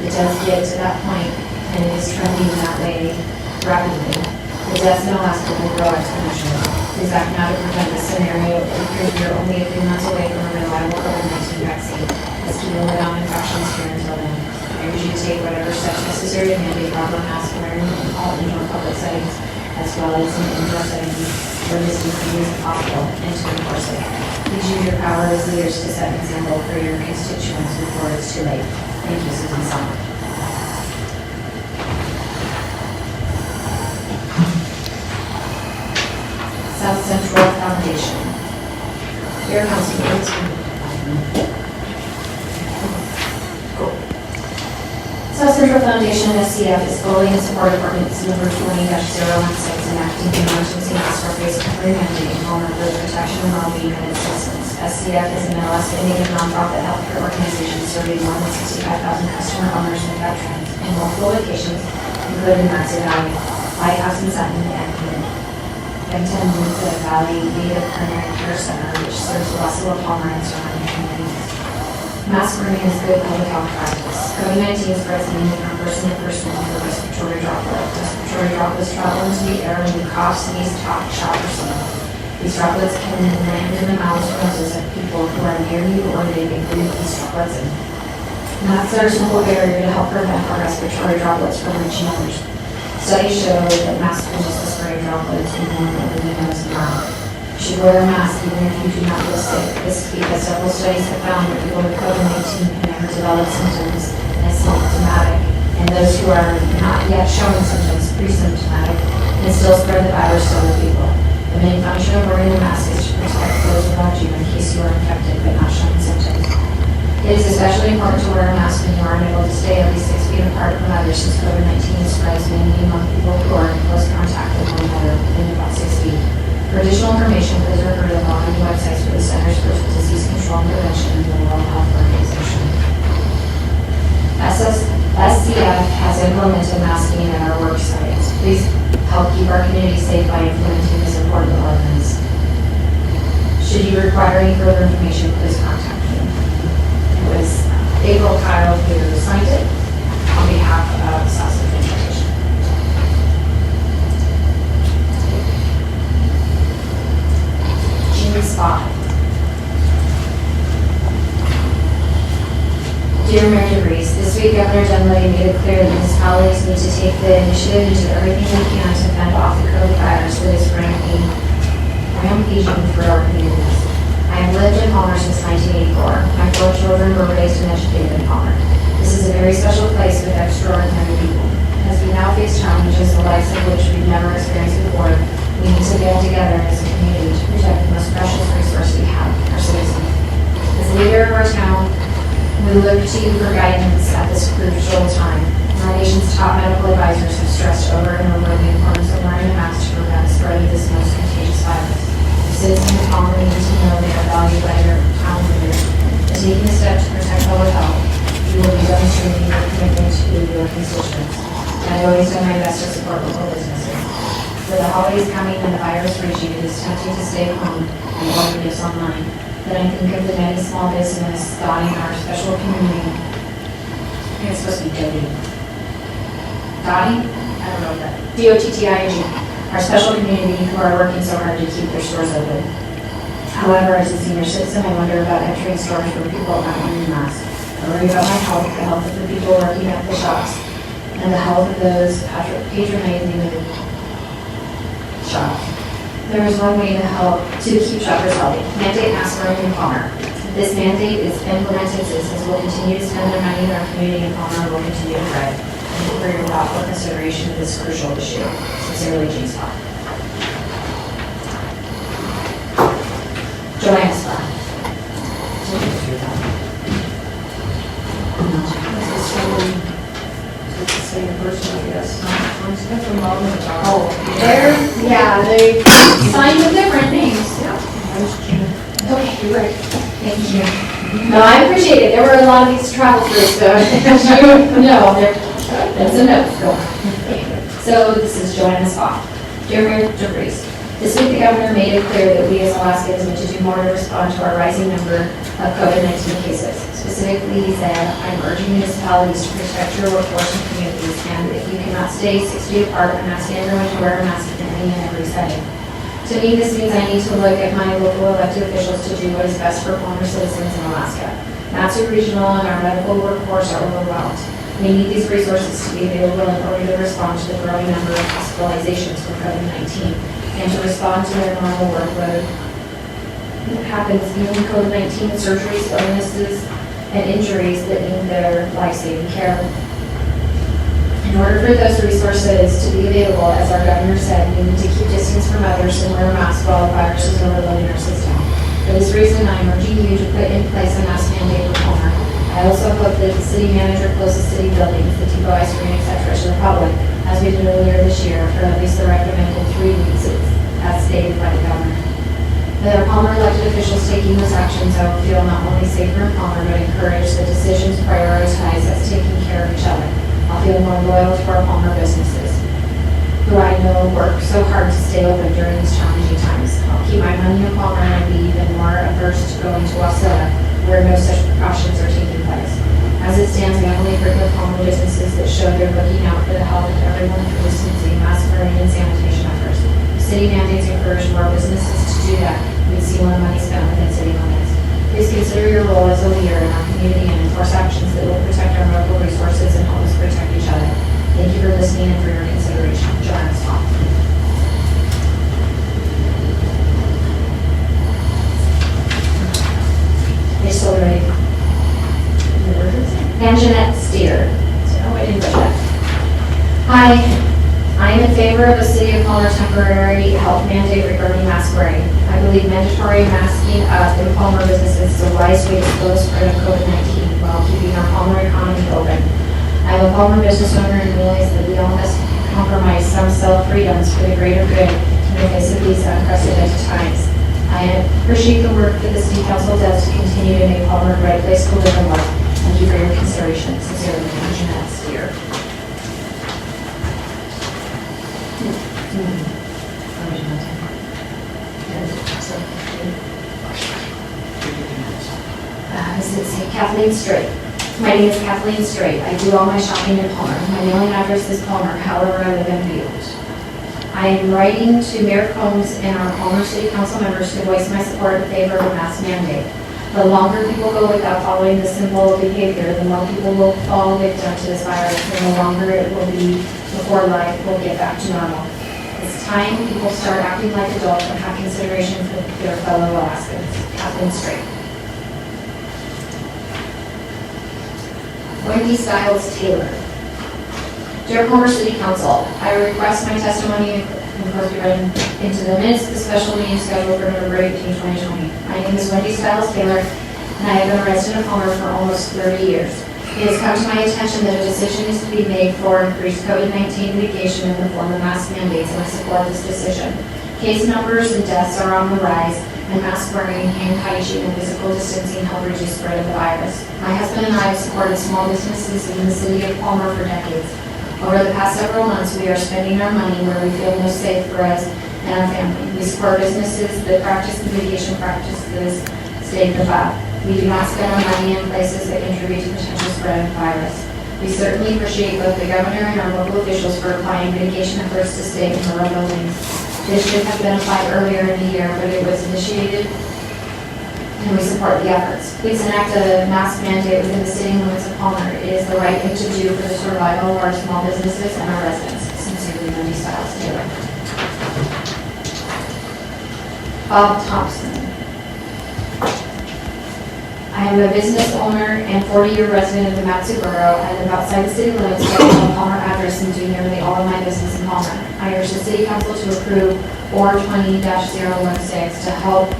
B: It does get to that point, and it is trending that way rapidly. The deaths in Alaska will grow exponentially. Is that now to prevent this scenario? It appears we are only a few months away from a reliable COVID-19 vaccine. Let's keep a lid on infections here until then. I urge you to take whatever steps necessary to mandate proper mask wearing in all indoor public settings, as well as in indoor settings where distancing is possible, and to enforce it. Please use your power as leaders to set an example for your constituents before it's too late. Thank you, Susan Summer. South Central Foundation. Your councilors. Cool. South Central Foundation, SCF, is fully in support of ordinance number 20-016, enacting the emergency mask face covering mandate in vulnerability protection and well-being of its citizens. SCF is an Alaska-Native nonprofit healthcare organization serving more than 65,000 customer owners and veterans in multiple locations, including Matson Valley, Lighthouse in Sutton, and Canton. The Valley Native Primary Care Center, which serves Wasilla, Palmer, and surrounding communities. Mask wearing is good public health practice. COVID-19 spreads mainly from person to person through respiratory droplets. Respiratory droplets travel into the air when you cough, sneeze, talk, shout, or sing. These droplets can then land in the mouths or noses of people who are near you or they may breathe these droplets in. Masks are a simple barrier to help prevent our respiratory droplets from reaching others. Studies show that masks reduce the spray droplets even over the nose and mouth. You should wear a mask even if you do not feel sick. This is because several studies have found that people with COVID-19 can never develop symptoms as symptomatic, and those who are not yet showing symptoms, pre-symptomatic, can still spread the virus to other people. The main function of wearing a mask is to protect those around you in case you are infected but not showing symptoms. It is especially important to wear a mask when you are unable to stay at least 6 feet apart from others, since COVID-19 spreads mainly among people who are in close contact with one another within about 6 feet. For additional information, please refer to the following websites for the Centers for Disease Control and Prevention and the World Health Organization. SCF has implemented masking at our work sites. Please help keep our community safe by implementing this important ordinance. Should you require any further information, please contact me. It was April Kyle who signed it on behalf of South Central Foundation. Jean Spot. Dear Mayor DeVries, this week Governor Dunleavy made it clear that municipalities need to take the initiative and do everything they can to fend off the COVID virus that is rampaging through our communities. I have lived in Palmer since 1984. My 4 children were raised and educated in Palmer. This is a very special place with extraordinary people. As we now face challenges, the likes of which we've never experienced before, we need to get together as a community to protect the most precious resource we have, our citizens. As leader of our town, we look to you for guidance at this crucial time. Our nation's top medical advisors have stressed over and over the importance of wearing a mask to prevent the spread of this most contagious virus. Citizens of Palmer need to know they are valued by their town leaders. By taking the step to protect public health, you will be demonstrating your commitment to your constituents. And I've always done my best to support local businesses. With the holidays coming and the virus raging, it is tempting to stay home and order gifts online. But I think of the many small business dotting our special community. I think it's supposed to be Dotting. Dotting? I don't know that. D-O-T-T-I-N-G. Our special community who are working so hard to keep their stores open. However, as a senior citizen, I wonder about entering stores where people are not wearing masks. I worry about my health, the health of the people working at the shops, and the health of those patronizing the shops. There is one way to help to keep shoppers healthy. Mandate mask wearing in Palmer. If this mandate is implemented, citizens will continue to spend their money in our community and Palmer will continue to thrive. Thank you for your thoughtful consideration of this crucial issue. Sincerely, Jean Scott. Joanne Scott.
J: It's the same person, I guess. One's got the mom and the dog.
B: Oh, they signed with different names. Okay, you're right. Thank you. No, I appreciate it. There were a lot of these travel through, so that's a note. So this is Joanna Scott. Dear Mayor DeVries, this week the governor made it clear that we as Alaskans need to do more to respond to our rising number of COVID-19 cases. Specifically, he said, I'm urging municipalities to protect your workforce and communities, and if you cannot stay 6 feet apart, I'm asking everyone to wear a mask in any and every setting. To me, this means I need to look at my local elected officials to do what is best for Palmer citizens in Alaska. Matsu Regional and our medical workforce are overwhelmed. We need these resources to be available in order to respond to the growing number of hospitalizations for COVID-19 and to respond to their normal workload. It happens even COVID-19 surgeries, illnesses, and injuries that need their life-saving care. In order for those resources to be available, as our governor said, we need to keep distance from others and wear a mask while the virus is overloading our system. For this reason, I'm urging you to put in place a mask mandate for Palmer. I also hope that the city manager closes city buildings, the Tipo ice cream, etc. to the public, as we did earlier this year, for at least the recommended 3 weeks, as stated by the governor. With our Palmer elected officials taking those actions, I will feel not only safer in Palmer, but encourage the decisions prioritized as taking care of each other. I'll feel more loyal to our Palmer businesses, who I know work so hard to stay open during these challenging times. I'll keep my money in Palmer and be even more averse to going to Wasilla, where no such precautions are taking place. As it stands, I only heard of Palmer businesses that show they're looking out for the health of everyone through distancing, mask wearing, and sanitation efforts. If city mandates encourage more businesses to do that, we'd see more money spent within city limits. Please consider your role as a leader in our community and enforce actions that will protect our local resources and help us protect each other. Thank you for listening and for your consideration. Joanna Scott. Are you still ready? And Jeanette Steer. No, I didn't push that. Hi, I am in favor of a City of Palmer temporary health mandate regarding mask wearing. I believe mandatory masking up in Palmer businesses is a wise way to slow the spread of COVID-19 while keeping our Palmer economy open. I am a Palmer business owner and realize that we all must compromise some self-freedoms for the greater good in the face of these unprecedented times. I appreciate the work that the City Council does to continue to make Palmer a great place to live and work. Thank you for your consideration. Sincerely, Jeanette Steer. Does it say Kathleen Strait? My name is Kathleen Strait. I do all my shopping in Palmer. My mailing address is Palmer, however I live in Beals. I am writing to Mayor Combs and our Palmer City Council members to voice my support in favor of a mask mandate. The longer people go without following this simple behavior, the more people will fall victim to this virus, and the longer it will be before life will get back to normal. It's time people start acting like adults and have consideration for their fellow Alaskans. Kathleen Strait. Wendy Stiles Taylor. Dear Palmer City Council, I request my testimony incorporated into the minutes of the special meeting scheduled for November 18, 2020. My name is Wendy Stiles Taylor, and I have been a resident of Palmer for almost 30 years. It has come to my attention that a decision is to be made for increased COVID-19 mitigation in the form of mask mandates, and I support this decision. Case numbers and deaths are on the rise, and mask wearing, hand hygiene, and physical distancing help reduce spread of the virus. My husband and I have supported small businesses in the city of Palmer for decades. Over the past several months, we are spending our money where we feel most safe for us and our family. We support businesses that practice mitigation practices stated above. We do not spend our money in places that contribute to potential spread of the virus. We certainly appreciate both the governor and our local officials for applying mitigation efforts to stay in rural buildings. This should have been applied earlier in the year, but it was initiated and we support the efforts. Please enact a mask mandate within the city limits of Palmer. It is the right thing to do for the survival of our small businesses and our residents. Sincerely, Wendy Stiles Taylor. Bob Thompson. I am a business owner and 40-year resident of the Matsu Borough. I live outside the city limits, but I have a Palmer address and do nearly all of my business in Palmer. I urge the city council to approve OR 20-016 to help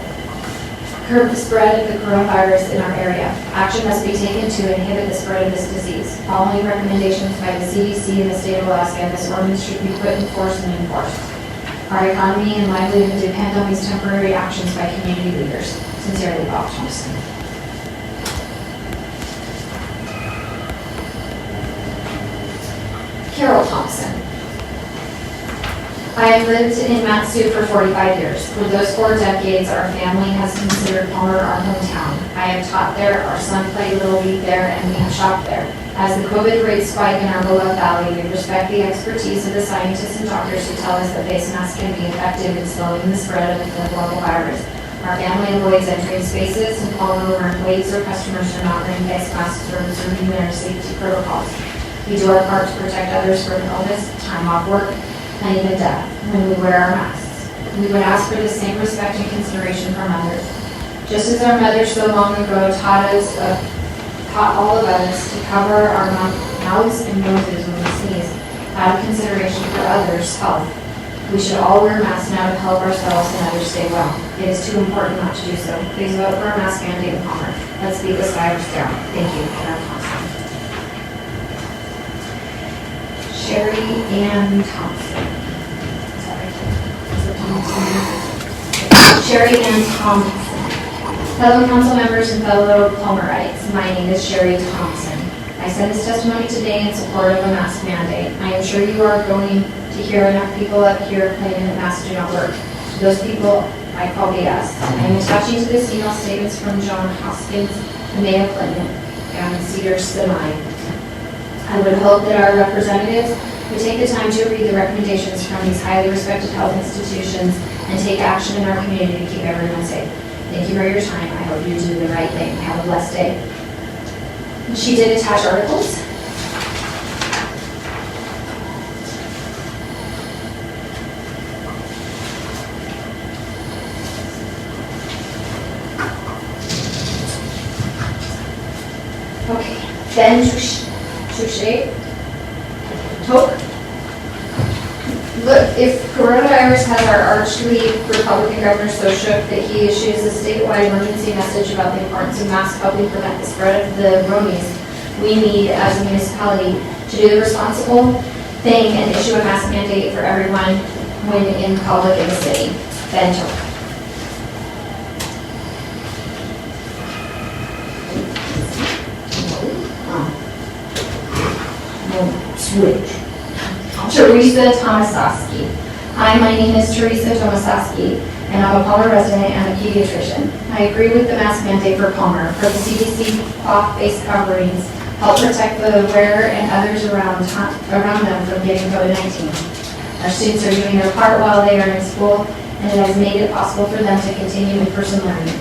B: curb the spread of the coronavirus in our area. Action must be taken to inhibit the spread of this disease. Following recommendations by the CDC in the state of Alaska, this ordinance should be put in force and enforced. Our economy and livelihood depend on these temporary actions by community leaders. Sincerely, Bob Thompson. Carol Thompson. I have lived in Matsu for 45 years. For those 4 decades, our family has considered Palmer our hometown. I have taught there, our son played Little League there, and we have shopped there. As the COVID rates spike in our beloved valley, we respect the expertise of the scientists and doctors who tell us that face masks can be effective in slowing the spread of the global virus. Our family avoids entering spaces in Palmer where employees or customers are not wearing face masks or observing their safety protocols. We do our part to protect others from illness, time off work, and even death when we wear our masks. We would ask for the same respect and consideration from others. Just as our mothers so long ago taught all of us to cover our mouths and noses when we sneeze, out of consideration for others' health. We should all wear masks now to help ourselves and others stay well. It is too important not to do so. Please vote for a mask mandate in Palmer. Let's beat this virus down. Thank you, Carol Thompson. Sherry Ann Thompson. Sorry. Is it Thompson? Sherry Ann Thompson. Fellow council members and fellow Palmerites, my name is Sherry Thompson. I send this testimony today in support of a mask mandate. I am sure you are going to hear enough people up here claiming that masks do not work. To those people, I call BS. I am attaching to this email statements from John Hoskins, the Mayo Clinic, and Cedar Sinai. I would hope that our representatives would take the time to read the recommendations from these highly respected health institutions and take action in our community to keep everyone safe. Thank you for your time. I hope you do the right thing. Have a blessed day. She did attach articles. Okay, Ben Touche. Toke. Look, if coronavirus has our arch-lead Republican governor so shook that he issues a statewide emergency message about the importance of masks helping prevent the spread of the romies, we need, as a municipality, to do the responsible thing and issue a mask mandate for everyone when in public in the city. Ben Toke. Switch. Teresa Tomasowski. Hi, my name is Teresa Tomasowski, and I'm a Palmer resident and a pediatrician. I agree with the mask mandate for Palmer. For the CDC cloth face coverings help protect the wearer and others around them from getting COVID-19. Our students are doing their part while they are in school, and it has made it possible for them to continue in-person learning.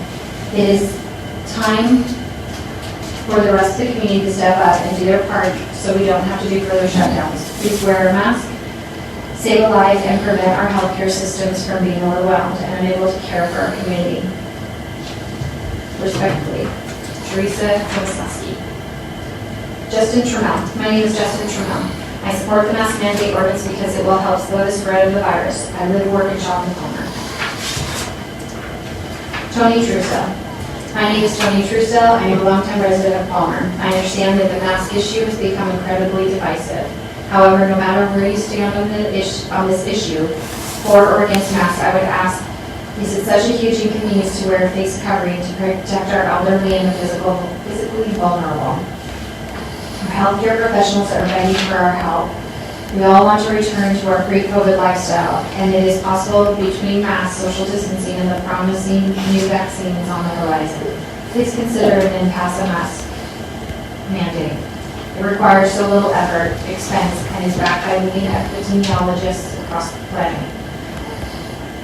B: It is time for the rest of the community to step up and do their part so we don't have to do further shutdowns. Please wear a mask, save a life, and prevent our healthcare systems from being overwhelmed and unable to care for our community. Respectfully, Teresa Tomasowski. Justin Trammell. My name is Justin Trammell. I support the mask mandate ordinance because it will help slow the spread of the virus. I live, work, and shop in Palmer. Tony Truesdell. My name is Tony Truesdell. I am a longtime resident of Palmer. I understand that the mask issue has become incredibly divisive. However, no matter where you stand on this issue, for or against masks, I would ask, is it such a huge inconvenience to wear a face covering to protect our elderly and the physically vulnerable? Our healthcare professionals are begging for our help. We all want to return to our pre-COVID lifestyle, and it is possible between masks, social distancing, and the promising new vaccines on the horizon. Please consider and then pass a mask mandate. It requires so little effort, expense, and is backed by leading epidemiologists across the planet.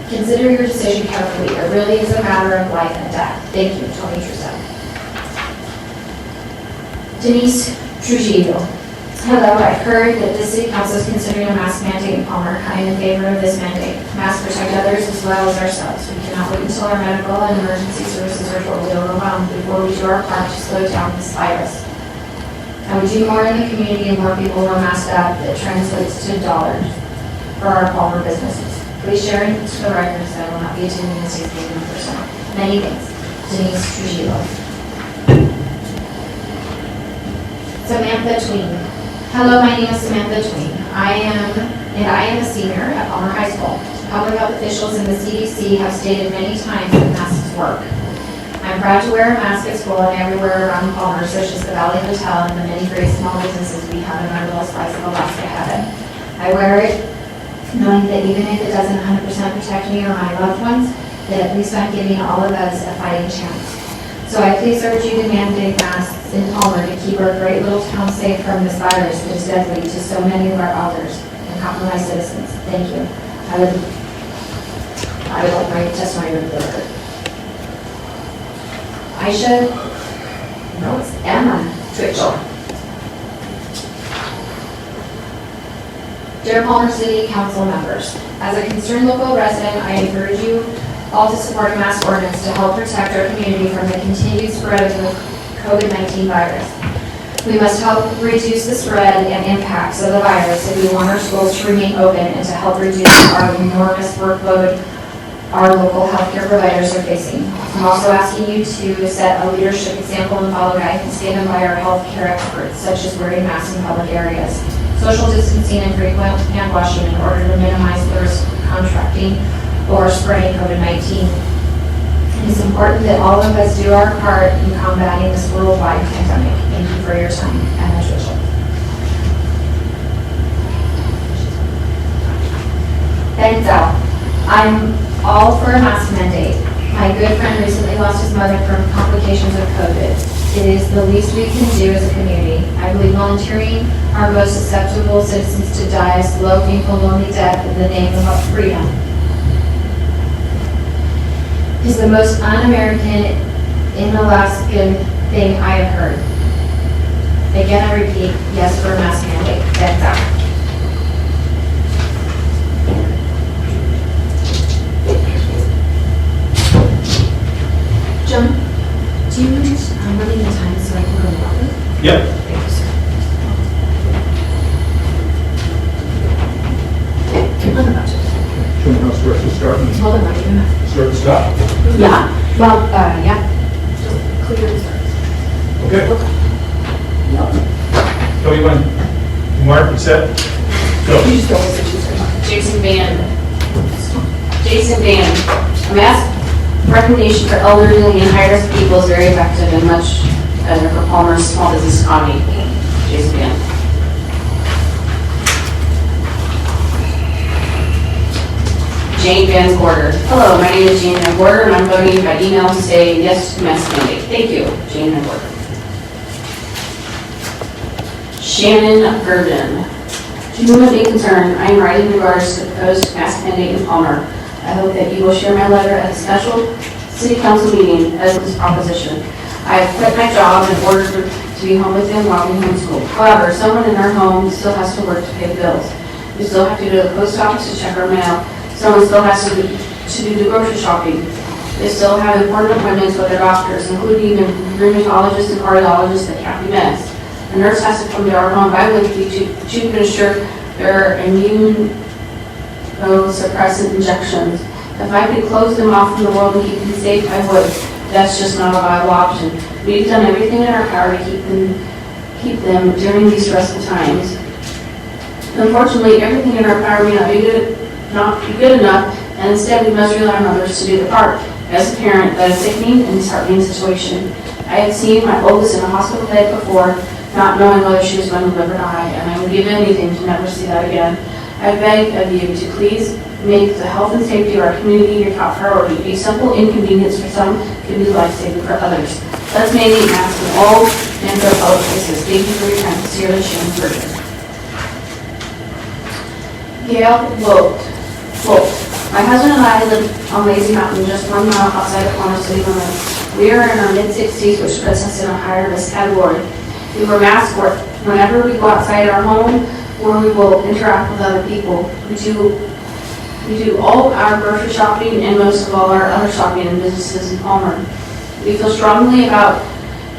B: Consider your decision carefully. It really is a matter of life and death. Thank you, Tony Truesdell. Denise Trujillo. Hello, I've heard that the city council is considering a mask mandate in Palmer. I am in favor of this mandate. Masks protect others as well as ourselves. We cannot wait until our medical and emergency services are totally overwhelmed before we do our part to slow down this virus. And we do more in the community and more people are masked up, that translates to dollars for our Palmer businesses. Please share it to the records that I will not be attending this evening in person. Many thanks. Denise Trujillo. Samantha Tween. Hello, my name is Samantha Tween. I am a senior at Palmer High School. Public health officials and the CDC have stated many times that masks work. I'm proud to wear a mask at school and everywhere around Palmer, such as the Valley Hotel and the many great small businesses we have in our little slice of Alaska heaven. I wear it knowing that even if it doesn't 100% protect me or my loved ones, that at least I'm giving all of us a fighting chance. So I please urge you to mandate masks in Palmer to keep our great little town safe from this virus that is deadly to so many of our elders and compromised citizens. Thank you. I would like my testimony to be delivered. No, it's Emma Twitchell. Dear Palmer City Council members, as a concerned local resident, I encourage you all to support a mask ordinance to help protect our community from the continued spread of the COVID-19 virus. We must help reduce the spread and impacts of the virus if we want our schools to remain open and to help reduce our enormous workload our local healthcare providers are facing. I'm also asking you to set a leadership example and follow guidance given by our healthcare experts, such as wearing masks in public areas, social distancing and frequent hand washing in order to minimize the risk of contracting or spreading COVID-19. It is important that all of us do our part in combating this worldwide pandemic. Thank you for your time. Emma Twitchell. Benzel. I'm all for a mask mandate. My good friend recently lost his mother from complications of COVID. It is the least we can do as a community. I believe volunteering our most susceptible citizens to die a slow, painful, lonely death in the name of freedom is the most un-American, in-Alaskan thing I have heard. Again, I repeat, yes for a mask mandate. That's out. John, do you mind running the time so I can go to the office?
C: Yep.
B: Thank you, sir. On the budget.
C: Show me how start to start.
B: Hold on, Marty, you're not.
C: Start to stop.
B: Yeah, well, yeah. Just clear the start.
C: Okay. Tell me when. Mark, you set? Go.
B: You just go with the choose.
H: Jason Van. A mask recommendation for elderly and high-risk people is very effective and much better for Palmer's small business economy. Jason Van. Jane Van Gorder. Hello, my name is Jane Van Gorder, and I'm voting by email to say yes to mask mandate. Thank you, Jane Van Gorder. Shannon Gurdon. To whom it may concern, I am writing in regards to the proposed mask mandate in Palmer. I hope that you will share my letter at a special city council meeting as this proposition. I have quit my job in order to be home with them while we homeschool. However, someone in our home still has to work to pay the bills. We still have to go to the post office to check our mail. Someone still has to do the grocery shopping. They still have important appointments with their doctors, including the rheumatologists and cardiologists that can't be missed. A nurse has to come to our home bi-weekly to administer their immunosuppressant injections. If I could close them off from the world and keep them safe, I would. That's just not a viable option. We've done everything in our power to keep them during these stressful times. Unfortunately, everything in our power may not be good enough, and instead we must rely on others to do their part. As a parent, that is a sickening and disheartening situation. I had seen my oldest in a hospital bed before, not knowing whether she was going to live or die, and I would give anything to never see that again. I beg of you to please make the health and safety of our community your top priority. A simple inconvenience for some can be life-saving for others. Let's mandate masks in all and public places. Thank you for your time. Sincerely, Shannon Gurdon. Gail Vogt. My husband and I live on Lazy Mountain, just 1 mile outside of Palmer city limits. We are in our mid-60s, which puts us in a higher risk category. We wear masks whenever we go outside our home or we will interact with other people. We do all our grocery shopping and most of all our other shopping in businesses in Palmer. We feel strongly about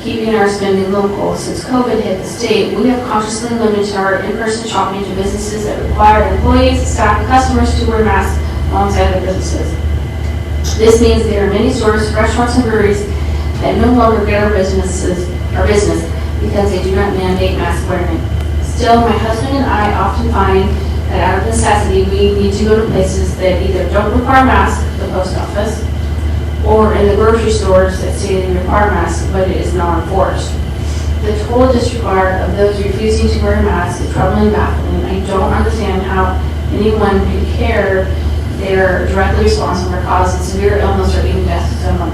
H: keeping our spending local. Since COVID hit the state, we have consciously limited our in-person shopping to businesses that require employees, staff, and customers to wear masks alongside their businesses. This means there are many stores, restaurants, and breweries that no longer get our business because they do not mandate mask wearing. Still, my husband and I often find that out of necessity, we need to go to places that either don't require masks, the post office, or in the grocery stores that say they require masks, but it is not enforced. The total disregard of those refusing to wear masks is troubling and baffling. I don't understand how anyone could care they're directly responsible for causing severe illness or even death to someone,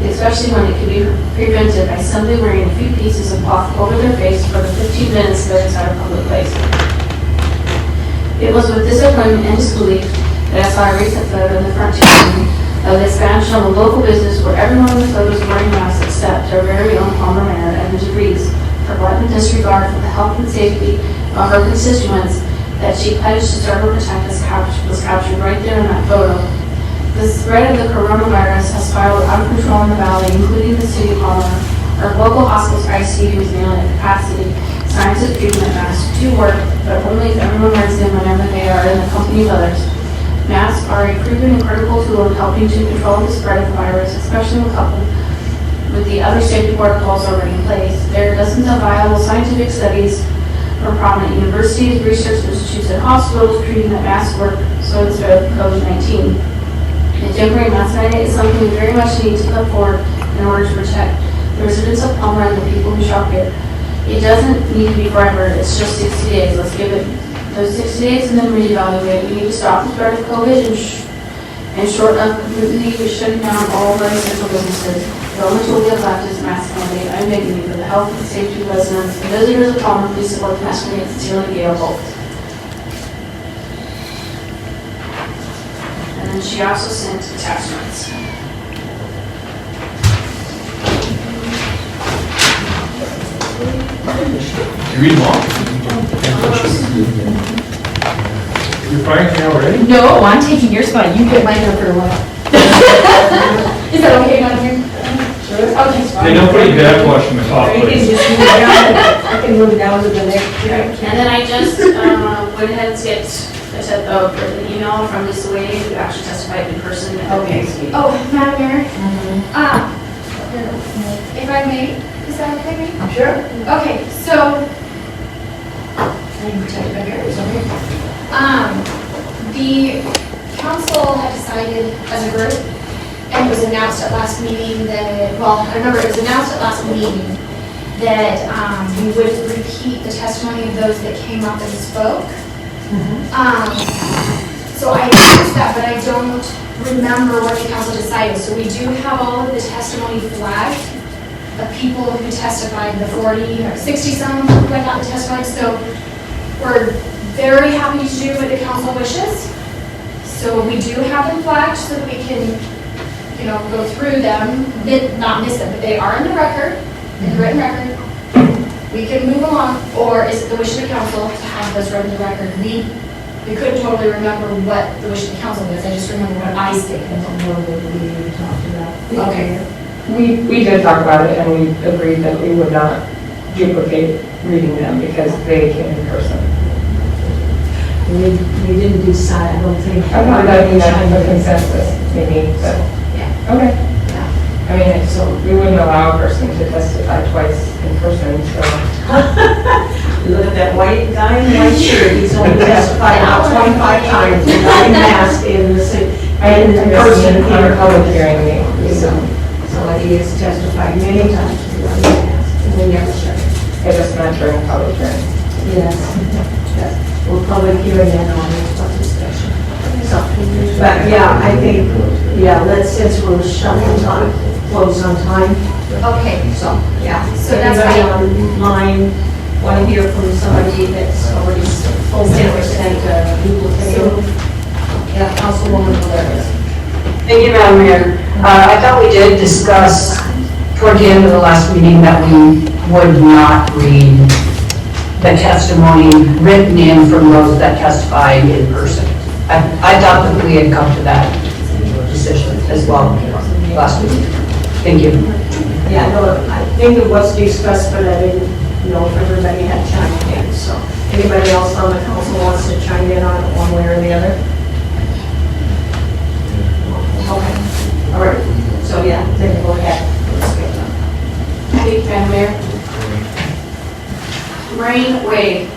H: especially when it could be prevented by simply wearing a few pieces of cloth over their face for the 15 minutes they're inside a public place. It was with disappointment and disbelief that I saw a recent photo in the front page of the expansion of a local business where everyone in the photo is wearing masks except our very own Palmer mayor, and it reads, for blatant disregard for the health and safety of her constituents that she pledged to serve and protect us was captured right there in that photo. The spread of the coronavirus has spiraled out of control in the valley, including the city of Parler. Our local hospital's ICU is nearly at capacity. Science is treatment masks do work, but only if everyone wears them whenever they are in the company of others. Masks are a proven and critical tool in helping to control the spread of the virus, especially when coupled with the other safety protocols already in place. There are dozens of viable scientific studies from prominent universities, research institutes, and hospitals treating that masks work so instead of COVID-19. A temporary mask mandate is something we very much need to put forward in order to protect the residents of Palmer and the people who shop here. It doesn't need to be forever, it's just 60 days. Let's give it those 60 days and then reevaluate. We need to stop the spread of COVID and short of completely shutting down all of our essential businesses. The only tool we have left is the mask mandate. I'm begging you for the health and safety of residents and visitors of Palmer, please support the mask mandate. Sincerely, Gail Holt. And then she also sent attachments.
N: You read them all? You're firing me already?
P: No, I'm taking your spot. You get mine up for a while. Is that okay down here? Sure. Okay.
N: They don't put your backwash in the top
J: You can
N: place.
J: just move it down, I can move it down to the next.
H: And then I just went ahead and skipped the email from Lisa Wade, who actually testified in person at the next meeting.
B: Oh, Madam Mayor? If I may, is that okay, Mayor?
J: Sure.
B: Okay, so, I didn't tell you my Mary was over here. The council had decided as a group, and it was announced at last meeting that, well, I remember it was announced at last meeting that we would repeat the testimony of those that came up and spoke. So I noticed that, but I don't remember what the council decided. So we do have all of the testimony flagged of people who testified, the 40 or 60 some who had not testified. So we're very happy to do what the council wishes. So we do have them flagged so that we can, go through them, not miss them, but they are in the record, in the written record. We can move along, or is it the wish of the council to have those read in the record? We couldn't totally remember what the wish of the council was. I just remember what I stated.
J: We talked about.
B: Okay.
Q: We did talk about it, and we agreed that we would not duplicate reading them because they came in person.
J: We didn't decide, I don't think.
Q: I thought that we had a consensus, maybe, but,
B: Yeah.
Q: okay.
B: Yeah.
Q: I mean, so we wouldn't allow a person to testify twice in person, so.
J: Look at that white guy in the white shirt, he's only testified about 25 times, without a mask in the city.
Q: And
J: in
Q: in person,
J: person
Q: on a public hearing,
J: So he has testified many times without a mask, and we never started.
Q: I just meant during public hearing.
J: Yes. We'll public hearing then on the discussion. So, but yeah, I think, since we're shut on time, close on time,
B: Okay.
J: so, yeah.
B: So that's
J: Anybody online want to hear from somebody that's already full 10% people saying, yeah, Councilwoman Valerius.
F: Thank you, Madam Mayor. I thought we did discuss toward at the end of the last meeting that we would not read the testimony written in from those that testified in person. I thought that we had come to that decision as well last week. Thank you.
A: Yeah, no, I think it was discussed, but I didn't know if everybody had chimed in, so. Anybody else on the council wants to chime in on it one way or the other? Okay, all right, so yeah, then go ahead.
P: Thank you, Madam Mayor. Rain Wade.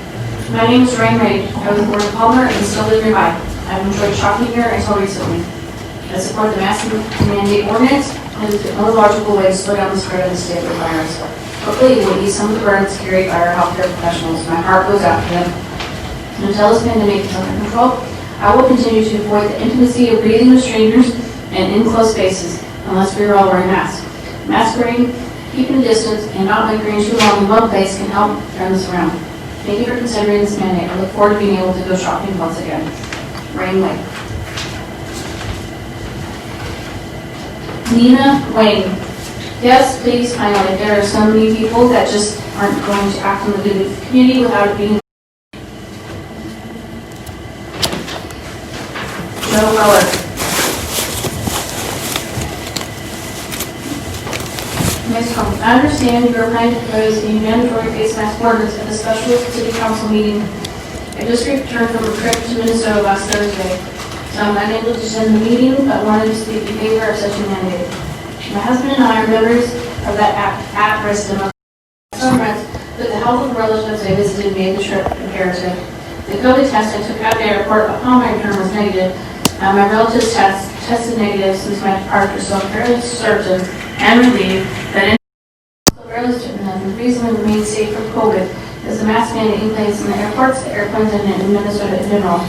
P: My name is Rain Wade. I was born in Palmer and still live nearby. I've enjoyed shopping here until recently. I support the mask mandate ordinance and the illogical way to slow down the spread of the state of the virus. Hopefully it will ease some of the burdens carried by our healthcare professionals. My heart goes out to them. Until this pandemic is under control, I will continue to avoid the intimacy of breathing with strangers and in close spaces unless we are all wearing masks. Mask wearing, keeping a distance, and not lingering too long in one place can help turn this around. Thank you for considering this mandate. I look forward to being able to go shopping once again. Rain Wade. Nina Wayne. Yes, please, finally, there are so many people that just aren't going to act on the good of the community without it being. Joe Weller. Ms. Combs, I understand your plan to propose a mandatory face mask ordinance at the special city council meeting. I just returned from a trip to Minnesota last Thursday, so I'm unable to attend the meeting, but wanted to speak in favor of such a mandate. My husband and I are members of that at-risk demographic, but the health of relatives I visited made the trip imperative. The COVID test I took at the airport upon my return was negative. My relatives tested negative since my departure, so I'm fairly certain and relieved that the reason we remain safe from COVID is the mask mandate in place in the airports, the airplanes, and in Minnesota in general.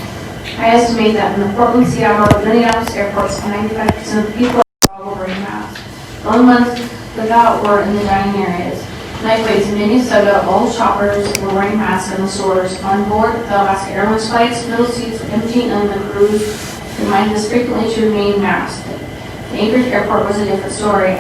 P: I estimate that in the Portland, Seattle, and Minneapolis airports, 95% of the people are all wearing masks. The only ones without were in the dining areas. Likewise, in Minnesota, all shoppers were wearing masks in the stores. On board the Alaska Airlines flights, middle seats were empty and the crews reminded us frequently to remain masked. The Anchorage airport was a different story.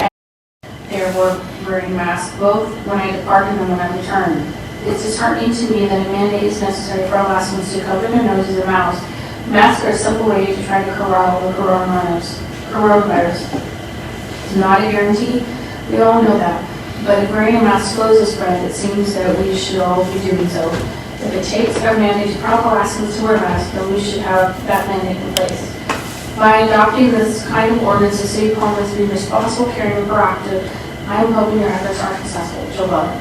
P: They were wearing masks both when I departed and when I returned. It's disheartening to me that a mandate is necessary for Alaskans to cover their noses and mouths. Masks are a simple way to try to corral the coronavirus. It's not a guarantee, we all know that. But if wearing a mask slows the spread, it seems that we should all be doing so. If it takes a mandate to prompt Alaskans to wear masks, then we should have that mandate in place. By adopting this kind of ordinance, the city of Palmer is being responsible, caring, and proactive. I am hoping your efforts are successful. Joe Butler.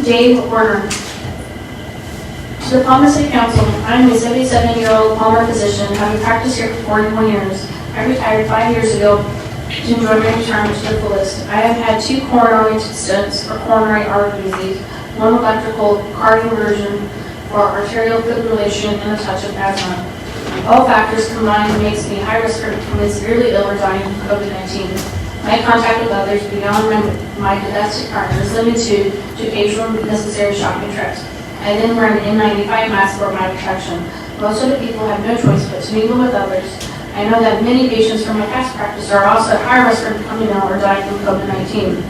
P: Dave Werner. To the Palmer City Council, I am a 77-year-old Palmer physician, having practiced here for 41 years. I retired 5 years ago to enjoy my retirement to the fullest. I have had 2 coronary stents for coronary artery disease, 1 electrical cardioversion for arterial fibrillation, and a touch of asthma. All factors combined makes me high risk for becoming severely ill or dying from COVID-19. My contact with others beyond my domestic partner is limited to occasional necessary shopping trips. I then wear an N95 mask for my protection. Most of the people have no choice but to mingle with others. I know that many patients from my past practice are also at high risk for becoming ill or dying from COVID-19.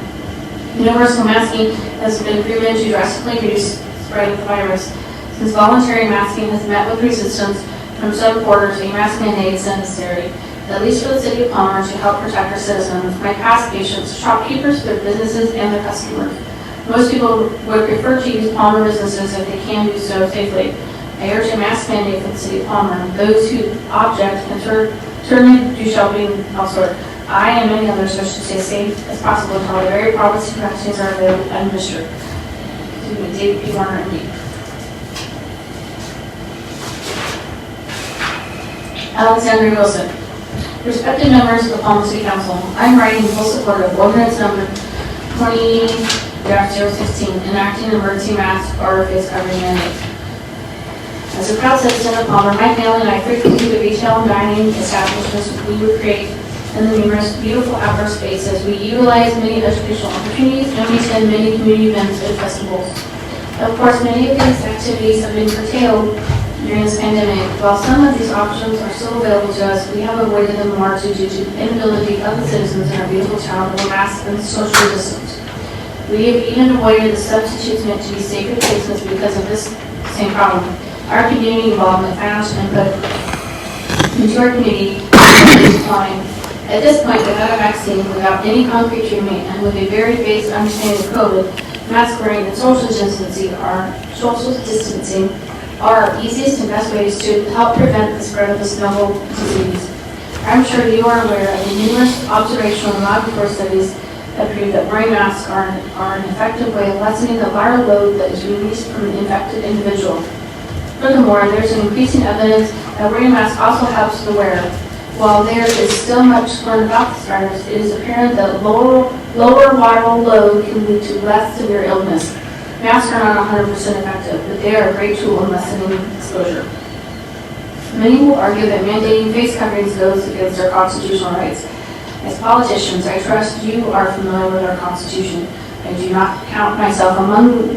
P: Universal masking has been proven to drastically reduce the spread of the virus. Since voluntary masking has met with resistance from some quarters, a mask mandate is necessary, at least for the city of Palmer, to help protect our citizens. My past patients, shopkeepers, their businesses, and their customers. Most people would prefer to use Palmer businesses if they can do so safely. I urge a mask mandate for the city of Palmer. Those who object can turn to shopping elsewhere. I and many others wish to stay safe as possible until the very promising vaccines are available and administered. David P. Warner, MD. Alexandria Wilson. Respected members of the Palmer City Council, I am writing in full support of ordinance number 20-016, enacting an emergency mask or face covering mandate. As a proud citizen of Palmer, my family and I frequently do the retail and dining establishments we would create in the numerous beautiful outdoor spaces. We utilize many educational opportunities and we attend many community events and festivals. Of course, many of these activities have been curtailed during this pandemic. While some of these options are still available to us, we have avoided them largely due to the inability of the citizens in our beautiful town to wear masks and social distance. We have even avoided the substitutes meant to be sacred places because of this same problem. Our community involvement, financial input into our community is declining. At this point, without a vaccine, without any concrete treatment, and with a very basic understanding of COVID, mask wearing and social distancing are our easiest and best ways to help prevent the spread of this novel disease. I'm sure you are aware of the numerous observational and laboratory studies that prove that wearing masks are an effective way of lessening the viral load that is released from an infected individual. Furthermore, there is increasing evidence that wearing a mask also helps the wearer. While there is still much to learn about this virus, it is apparent that lower viral load can lead to less severe illness. Masks are not 100% effective, but they are a great tool in lessening exposure. Many will argue that mandating face coverings goes against our constitutional rights. As politicians, I trust you are familiar with our Constitution. I do not count myself among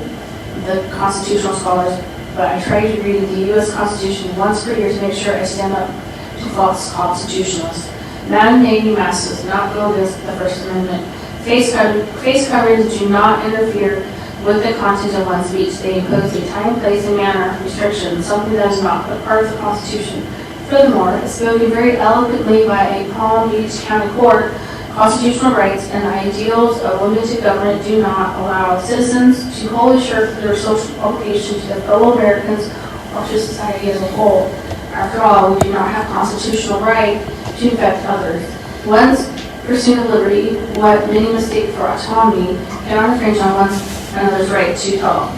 P: the constitutional scholars, but I try to read the U.S. Constitution once per year to make sure I stand up to false constitutionalists. Mandating masks does not go against the First Amendment. Face coverings do not interfere with the content of one's speech. They impose a time, place, and manner restriction, something that is not a part of the Constitution. Furthermore, as spoken very eloquently by a Palm Beach County Court, constitutional rights and ideals of limited government do not allow citizens to wholly shirk their social obligation to their fellow Americans or to society as a whole. After all, we do not have constitutional right to infect others. One's pursuit of liberty, what many mistake for autonomy, cannot infringe on another's right to talk.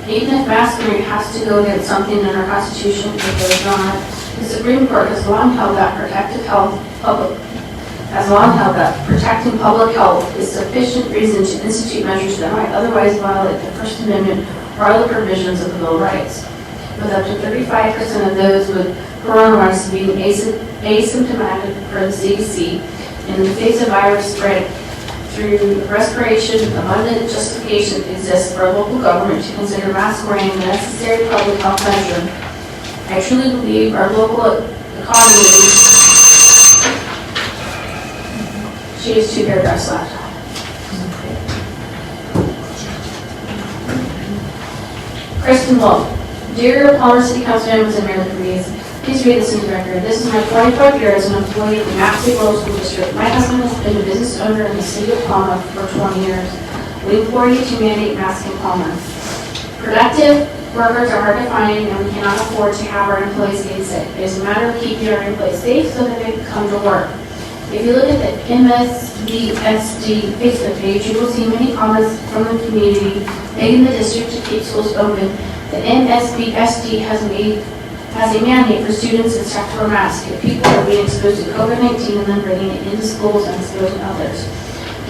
P: Even if mask wearing has to go against something in our Constitution, it does not. The Supreme Court has long held that protecting public health is sufficient reason to institute measures that might otherwise violate the First Amendment or other provisions of the Bill of Rights. With up to 35% of those with coronavirus being asymptomatic per the CDC, in the face of virus spread through respiration, abundant justification exists for a local government to consider mask wearing a necessary public health measure. I truly believe our local economy. She has 2 paragraphs left. Kristen Wolf. Dear Palmer City Council members and Mayor Louise, please read this into the record. This is my 25th year as an employee of the Maxey Rural School District. My husband has been a business owner in the city of Palmer for 20 years. We implore you to mandate masks in Palmer. Productive workers are hard to find, and we cannot afford to have our employees getting sick. It is a matter of keeping our employees safe so that they can come to work. If you look at the MSDSD Facebook page, you will see many comments from the community begging the district to keep schools open. The MSDSD has a mandate for students and staff to wear masks if people are being exposed to COVID-19 and then bringing it into schools and exposing others.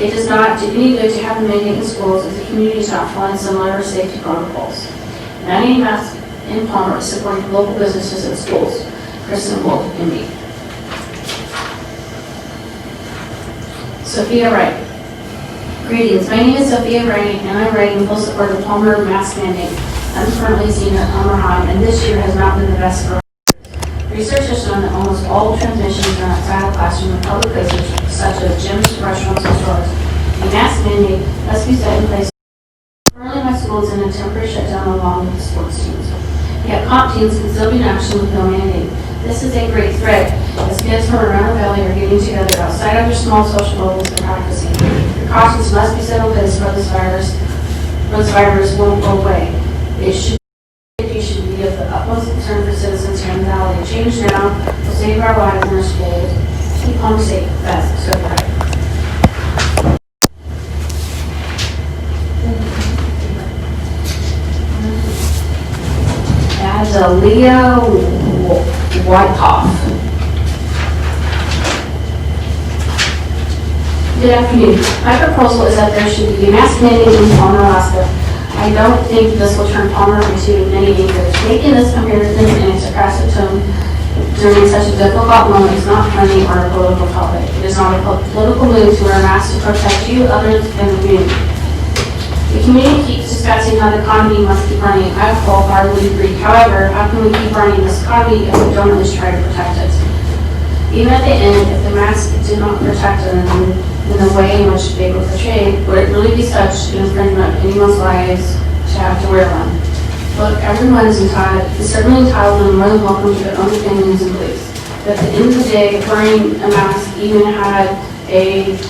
P: It does not do any good to have a mandate in schools if the community is not following similar safety protocols. Mandating masks in Palmer is supporting local businesses and schools. Kristen Wolf, MD. Sophia Wright. Greetings, my name is Sophia Wright, and I'm writing in full support of Palmer mask mandate. I'm currently a senior at Palmer High, and this year has not been the best for research has shown that almost all transmissions are outside of classroom in public places such as gyms, restaurants, and stores. A mask mandate must be set in place. Currently, my school is in a temporary shutdown along with the sports teams. Yet comp teams can still be in action with no mandate. This is a great threat, as kids from around the valley are getting together outside of their small social bubbles and practicing. Precautions must be set in place for this virus won't go away. Safety should be of the utmost concern for citizens here in the valley. Change now will save our lives and our schools. Keep home safe. Best, so right. Azalia Whitehoff. Good afternoon. My proposal is that there should be a mask mandate in Palmer, Alaska. I don't think this will turn Palmer into many acres. Making this comparison in a sarcastic tone during such a difficult moment is not funny or a political topic. It is not a political move to wear a mask to protect you, others, and the community. The community keeps discussing how the economy must keep running. I wholeheartedly agree. However, how can we keep running this economy if we don't at least try to protect it? Even at the end, if the mask did not protect them in the way in which they were portrayed, would it really be such an infringement of anyone's lives to have to wear one? Look, everyone is certainly entitled and more than welcome to their own opinions and beliefs. But at the end of the day, wearing a mask even had a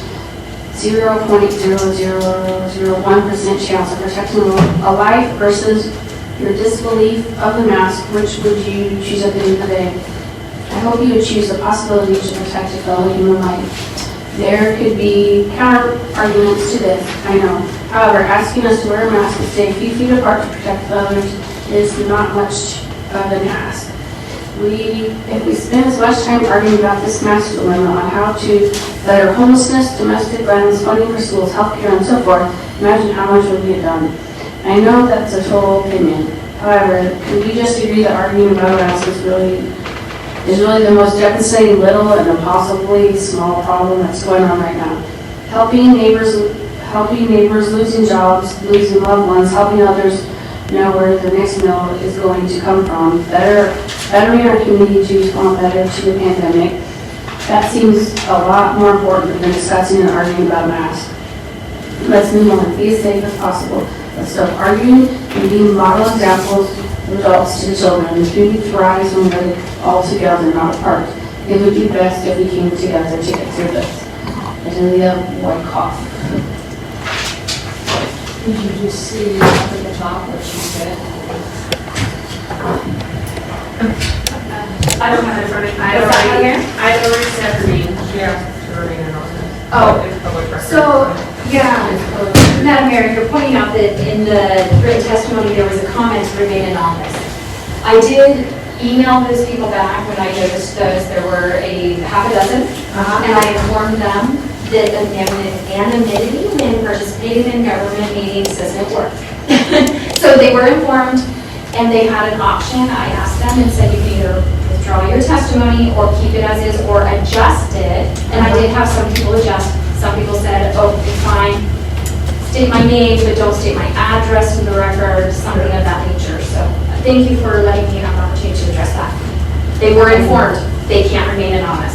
P: 0.0001% chance of protecting a life versus your disbelief of the mask. Which would you choose at the end of the day? I hope you would choose the possibility to protect a fellow human life. There could be counter arguments to this, I know. However, asking us to wear a mask and stay a few feet apart to protect others is not much of an ask. If we spend as much time arguing about this mask dilemma on how to better homelessness, domestic violence, funding for schools, healthcare, and so forth, imagine how much would get done. I know that's a total opinion. However, could we just agree that arguing about a mask is really the most devastating little and impossibly small problem that's going on right now? Helping neighbors losing jobs, losing loved ones, helping others know where the next meal is going to come from, bettering our community to respond better to the pandemic. That seems a lot more important than discussing and arguing about a mask. Let's move on. Be as safe as possible. Let's stop arguing and being model examples of adults to the children. The community thrives when we're all together, not apart. It would be best if we came together to get through this. Adelia Whitecoff.
A: Did you just see up at the top what she said?
H: I don't have it in front of me. I'd already said her name.
A: Yeah, to remain anonymous.
B: Oh, so, yeah, Madam Mayor, you're pointing out that in the written testimony, there was a comment to remain anonymous. I did email those people back when I noticed those. There were a half a dozen, and I informed them that anonymity when participating in government meetings doesn't work. So they were informed, and they had an option. I asked them and said, you can either withdraw your testimony or keep it as is or adjust it. And I did have some people adjust. Some people said, oh, it's fine, state my name, but don't state my address in the record, something of that nature. So thank you for letting me have an opportunity to address that. They were informed they can't remain anonymous.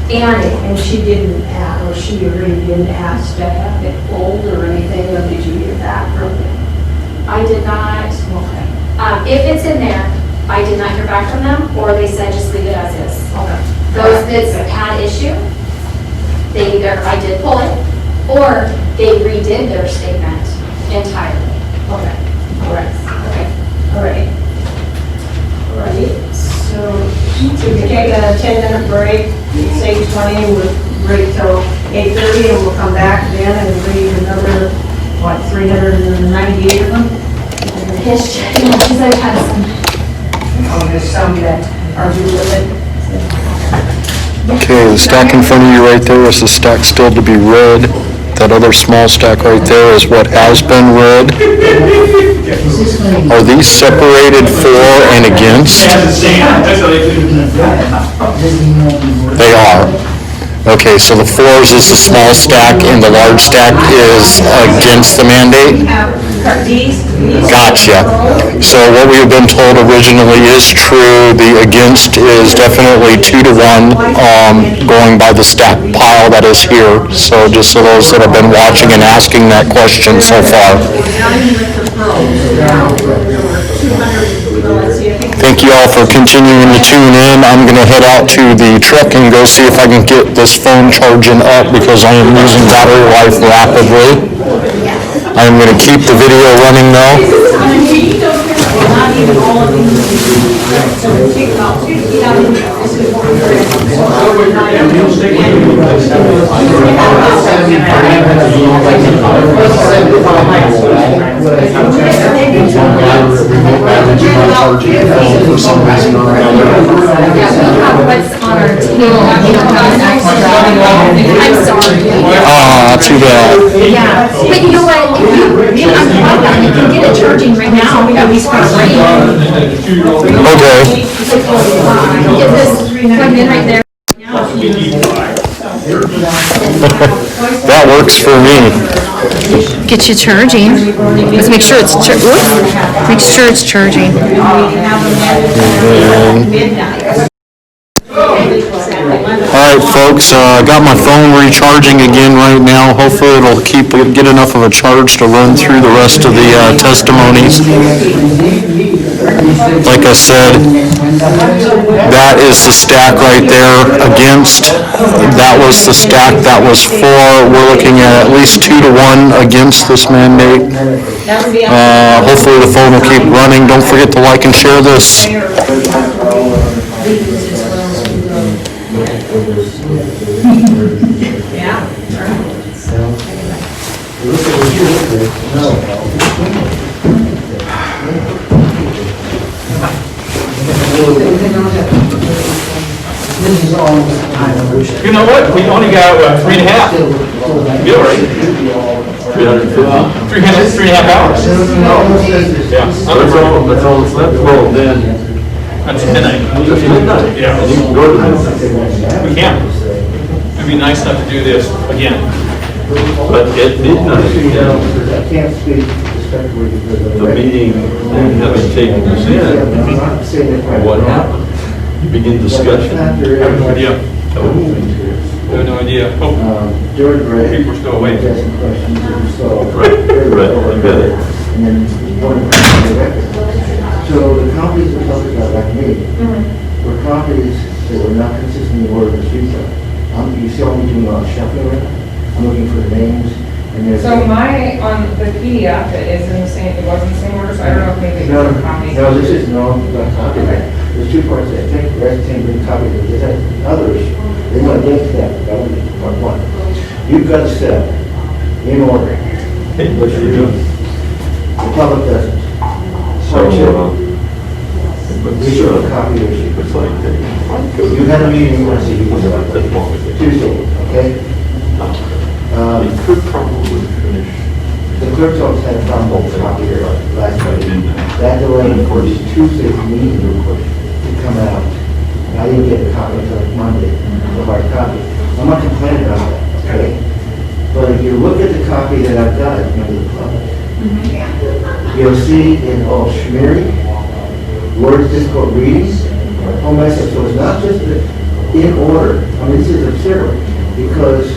A: And she didn't ask, or she really didn't ask to have it pulled or anything, or did you hear that from them?
B: I did not.
A: Okay.
B: If it's in there, I did not hear back from them, or they said just leave it as is.
A: Okay.
B: Those that had issue, they either, I did pull it, or they redid their statement entirely.
A: Okay. All right.
B: Okay.
A: All right. All right. So we can take a 10-minute break, save 20, and we'll break till 8:30, and we'll come back then and read another, 398 of them?
B: Yes, because I've had some.
A: Oh, there's some that are due with it.
E: Okay, the stack in front of you right there is the stack still to be read. That other small stack right there is what has been read. Are these separated for and against? They are. Okay, so the fours is the small stack and the large stack is against the mandate? Gotcha. So what we have been told originally is true. The against is definitely 2-to-1, going by the stack pile that is here. So just so those that have been watching and asking that question so far. Thank you all for continuing to tune in. I'm going to head out to the truck and go see if I can get this phone charging up because I am losing battery life rapidly. I am going to keep the video running though.
B: I'm sorry.
E: Too bad.
B: Yeah, but you know what? I'm glad that you can get it charging right now. At least for free.
E: Okay.
B: Get this plugged in right there.
E: That works for me.
K: Get you charging. Let's make sure it's, make sure it's charging.
E: Alright folks, got my phone recharging again right now. Hopefully it'll get enough of a charge to run through the rest of the testimonies. Like I said, that is the stack right there against. That was the stack that was for. We're looking at least 2-1 against this mandate. Hopefully the phone will keep running. Don't forget to like and share this.
N: You know what? We only got 3.5. Bill, right? 3.5 hours. Yeah. That's all that's left. Well, then. That's midnight. Yeah. You can go to midnight. We can. It'd be nice enough to do this again. But at midnight, the meeting, having taken this in, what happened? You begin discussion. I have no idea. I have no idea. Oh, people are still awake. Right, I bet it.
R: So the copies we're talking about, like me, were copies that were not consistent in order of the street side. You see me doing a lot of shuffling right now? I'm looking for the names, and there's...
Q: So my, on the PDF, it is in the same, it was in the same order, so I don't know if maybe it's a copy.
R: No, this is no copy. There's 2 parts there. I think the rest came with copies of this. Others, they want to get that. That would be part 1. You've got to step in order. What you do. The public doesn't. Part 2. We should have a copy of it. You had a meeting, you want to see who was about Tuesday, okay?
N: They could probably finish.
R: The clerk's office had a problem with the copy here last Friday. That delayed, of course, Tuesday's meeting to come out. I didn't get a copy until Monday, the hard copy. I'm not complaining about that, okay? But if you look at the copy that I've got in front of the public, you'll see in all schmeary, words difficult reading, whole message. So it's not just in order. I mean, this is absurd, because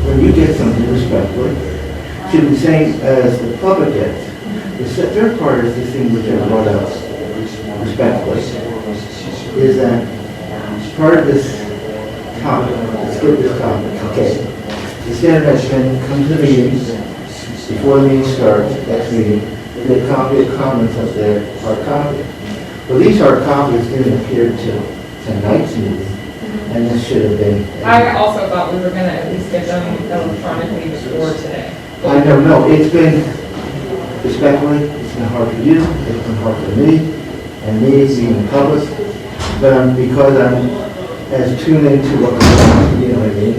R: when you get something respectfully, it should be the same as the public gets. The third part is this thing which I brought up respectfully, is that part of this topic, let's get this topic, okay. The standard has been, come to the meetings, before the meeting starts, next meeting, get a copy of comments up there, hard copy. Well, these hard copies didn't appear till tonight's meeting, and this should have been.
Q: I also thought we were gonna at least get them electronically before today.
R: I don't know, it's been, respectfully, it's been hard for you, it's been hard for me, and me being in public, but because I'm as tuned into what goes on, you know what I mean?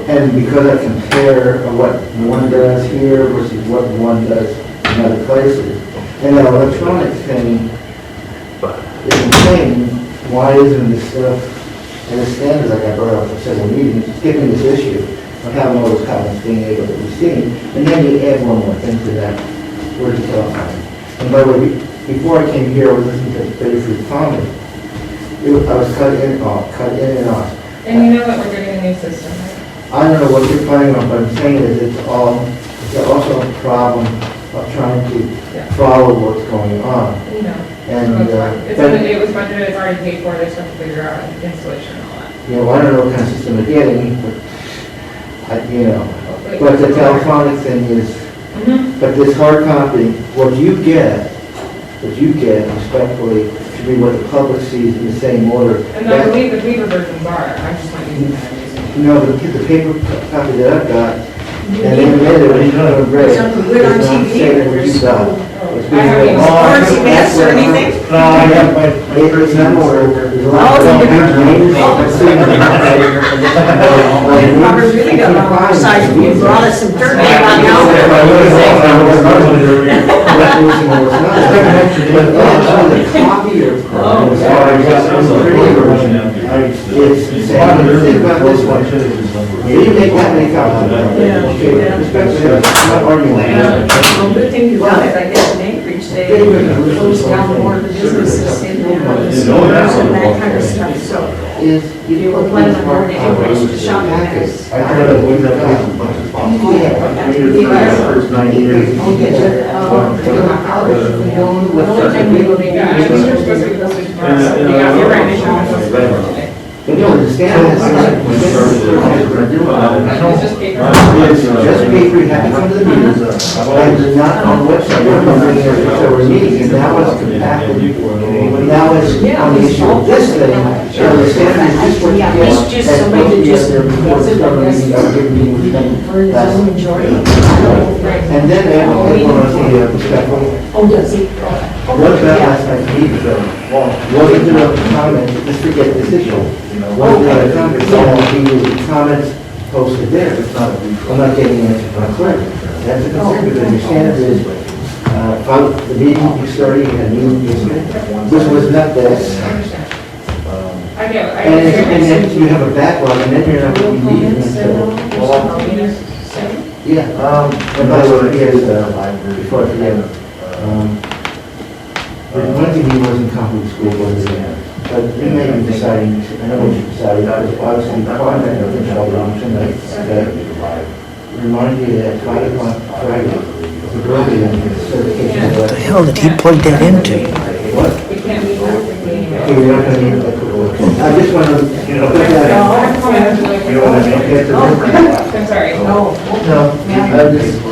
R: And because I compare what one does here versus what one does in other places, and the electronic thing is insane. Why isn't this stuff as standards like I brought up for several meetings, skipping this issue of having all those comments being able to be seen, and then you add one more thing to that, where's the telephone? And by the way, before I came here, I was listening to Betty Palmer. I was cut in and off.
Q: And you know that we're getting a new system, right?
R: I don't know what you're planning on, but I'm saying is it's also a problem of trying to follow what's going on.
Q: No.
R: And,
Q: it was budgeted, it's already paid for, they just have to figure out installation and all that.
R: you know, I don't know what kind of system they're getting, but, but the telephonic thing is, but this hard copy, what you get respectfully, should be what the public sees in the same order.
Q: And I believe the paper versions are, I just want you to know.
R: No, the paper copy that I've got, and they made it, it's not great. It's not saying what you got. It's being read.
J: Or CBS or anything?
R: No, I have my paper, it's not order. There's a lot of names.
J: Robert's really got a lot of size, you brought us some dirt about now.
R: It's saying, think about this one. You take that many copies. Especially, I'm not arguing with you.
J: Well, good thing you want it, I guess in Anchorage, they closed down more of the businesses in there, and that kind of stuff, so you were planning on going to Anchorage to shop at this.
R: I thought it was first 9 years.
J: The only thing we will be got, you're right, today.
R: But no, the standard is just paper, you have to come to the meetings, but it's not on the website, there were meetings, and now it's compacted. Now it's on the issue of this thing, so the standard is just what you get.
J: It's just somebody that just wasn't a
R: And then they have the perspective.
J: Oh, does he?
R: What about last night's meeting? Wasn't there a comment, just forget this issue. Wasn't there a comment, comments posted there, I'm not getting an answer from clerk. That's a concern, because your standard is, follow the meeting, you started, you had a new business, which was not this. And then you have a backlog, and then you're not going to be meeting until. Yeah, and by the way, here's, before I forget, one thing he wasn't comfortable with school was, but you may be deciding, I know what you decided, obviously, the department of the tonight, okay? Remind you that 5 o'clock Friday, the building and certification.
L: What the hell did he plug that into?
R: What? Okay, we're not gonna need that. I just want to, put that out. You know what I mean? Okay,
J: I'm sorry.
R: No, I just.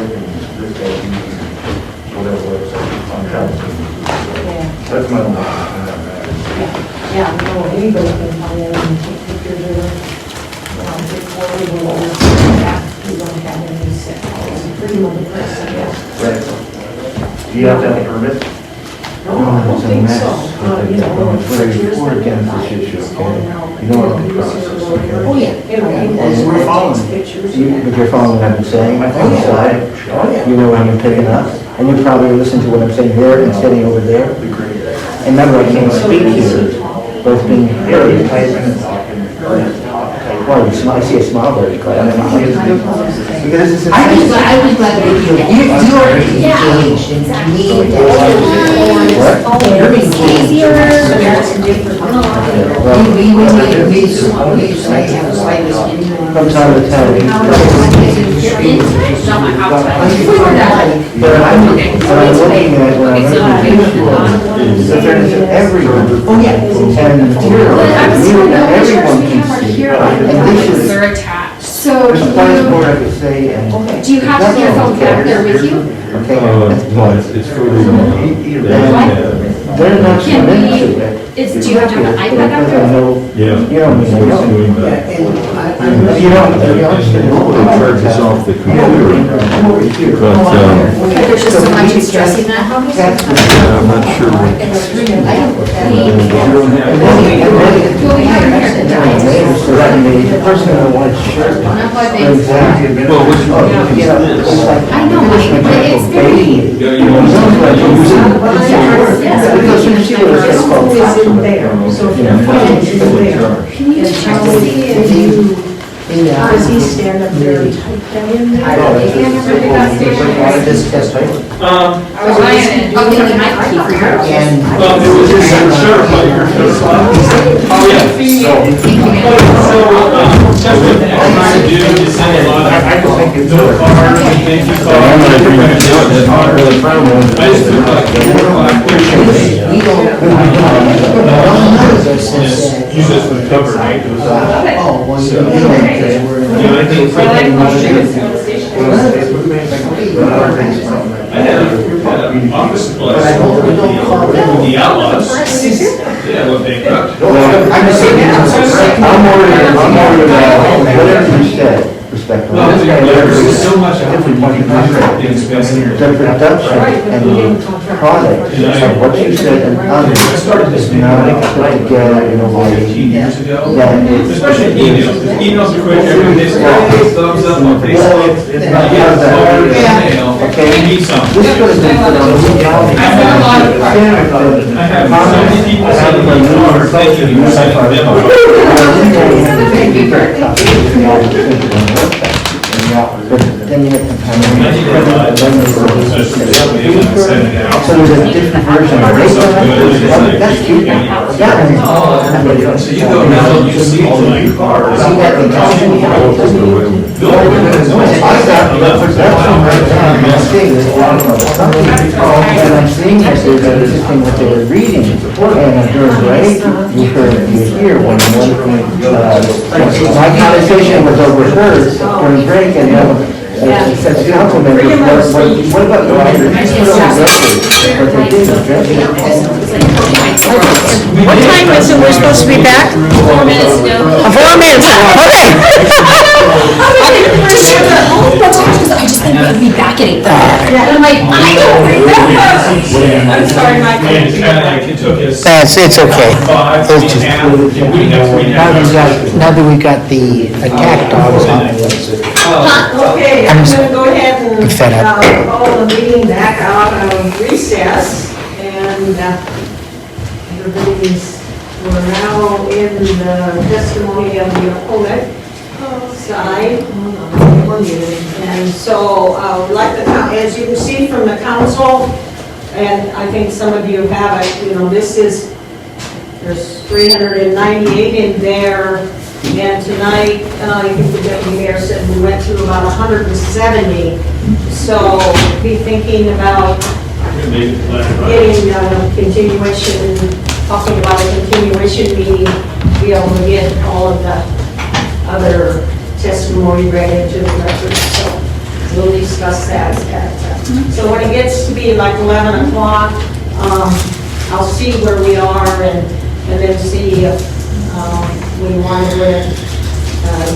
R: That's my own.
J: Yeah, no, anybody can come in and take pictures of it. Before we go over that, we don't have any set, freedom of the press, I guess.
R: Right. Do you have to have a permit?
J: No, I don't think so. You know,
R: We're against this issue, okay? You know what I'm process, okay?
J: Oh, yeah. You know,
R: And we're following.
J: pictures.
R: But you're following what I'm saying? You know what I'm picking up? And you probably listen to what I'm saying here and sitting over there. And remember, I can't speak here, but it's being heard. Well, I see a smile there, because this is.
L: I was glad that you already engaged in me. You're engaged. We usually have a slight.
R: From time to time. But I'm looking at when I'm looking so there's everyone.
L: Oh, yeah.
R: And the material, everyone can see. And this is.
B: They're attached. So
R: There's a planning board I could say, and.
B: do you have your phone back there with you?
R: Okay.
N: No, it's for the.
R: They're not
B: Can
R: committed
B: we-
R: to it.
B: Do you have your iPad up there?
N: Yeah.
R: You don't mean, you don't. You don't, you understand.
N: It turns us off the computer, but,
B: There's just so much stressing that.
N: I'm not sure.
R: The person that wants shirt. Exactly.
N: Well, which one?
B: I know, but it's very.
R: Because you see what it's called.
J: So if you're fine, it's there.
B: Can you check to see if you?
J: Does he stand up there and type that in there?
R: This test, right?
B: I was trying to, oh, you might keep for your.
N: Well, it was just sure, but you're. Oh, yeah. So, that's what I'm trying to do, is send a lot of.
R: I don't think it's.
N: No card, thank you card. I'm not agreeing with you, that's not really problem. I just took like 4 or 5 pictures. You just would cover, right?
R: Oh, well, you don't.
N: You know, I think. I had an office supply store with the outlaws. Yeah, what bankrupt.
R: I'm just saying, I'm worried about whatever you said. respectful.
O: Well, there's so much
R: Different contract,
O: things going here.
R: the production and the product of what you said and others is not put together in a way
O: 15 years ago.
R: that is.
O: Especially emails. If emails are quick, everybody says, thumbs up on Facebook. You get a large email, you need something.
R: This could have been put on the calendar.
O: I have so many people sending me cards, thanking you for sending a memo.
R: Then you have to come in.
O: I think we're
R: So there's a different version of it. That's cute. Yeah.
O: So you go now, you see all the new cars.
R: See that in California? I got the production right now, and I'm seeing this a lot of and I'm seeing that they're interesting what they were reading. And during break, you hear when my conversation was overheard during break, and said the council members, what about the writers? Just put on the record what they did, address it.
K: What time was it we're supposed to be back?
P: 4 minutes ago.
K: 4 minutes ago, okay.
B: Just hear the, oh, that's hard, because I just think we'd be back at 8:30. And I'm like, I don't remember.
P: I'm sorry, Michael.
O: It took us.
L: It's okay.
O: 5
L: It's
O: and
L: just-
O: a half, and we have 3.5
L: Now that we got the attack dogs on,
J: Okay, I'm gonna go ahead and
L: I'm fed up.
J: call the meeting back out of recess, and we're now in the testimony of the opponent side. And so, like as you can see from the council, and I think some of you have it, there's 398 in there. And tonight, I think the deputy mayor said we went through about 170. So be thinking about getting a continuation, talking about a continuation meeting, to be able to get all of the other testimony read into the record. So we'll discuss that. So when it gets to be like 11 o'clock, I'll see where we are and then see if we want to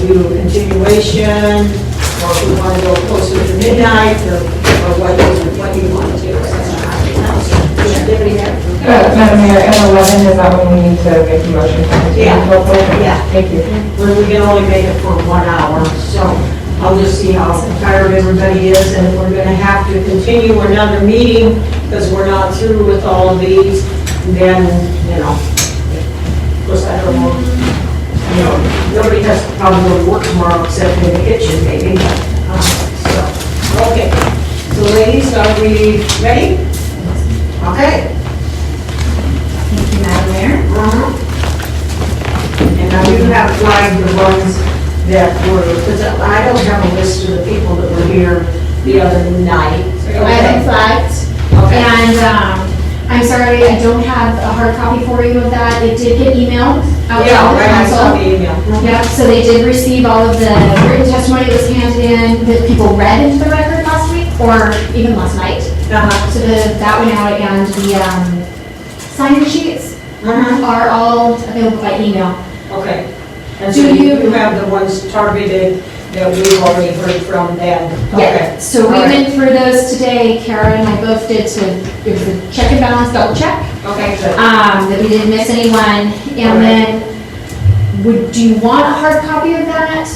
J: do a continuation, or if we want to go closer to midnight, or what you want to do.
Q: Madam Mayor, at 11, is that when we need to make a motion?
J: Yeah.
Q: Thank you.
J: When we can only make it for 1 hour, so I'll just see how tired everybody is, and if we're gonna have to continue another meeting, because we're not through with all of these, then, of course, I don't know, nobody has to probably go to work tomorrow except in the kitchen, maybe, okay. So ladies, are we ready? Okay.
B: Thank you, Madam Mayor.
J: And I do have flagged the ones that were, because I don't have a list of the people that were here the other night.
B: I have flagged.
J: Okay.
B: And I'm sorry, I don't have a hard copy for you of that. It did get emailed out to
J: Yeah,
B: the
J: right, I saw
B: council.
J: the email.
B: Yep, so they did receive all of the written testimony that was handed in, that people read into the record last week, or even last night. So that went out, and the sign-in sheets are all available by email.
J: Okay. And so you have the ones targeted that we've already heard from them?
B: Yeah, so we went through those today. Kara and I both did it was a check and balance, double check.
J: Okay, good.
B: That we didn't miss anyone. And then, do you want a hard copy of that?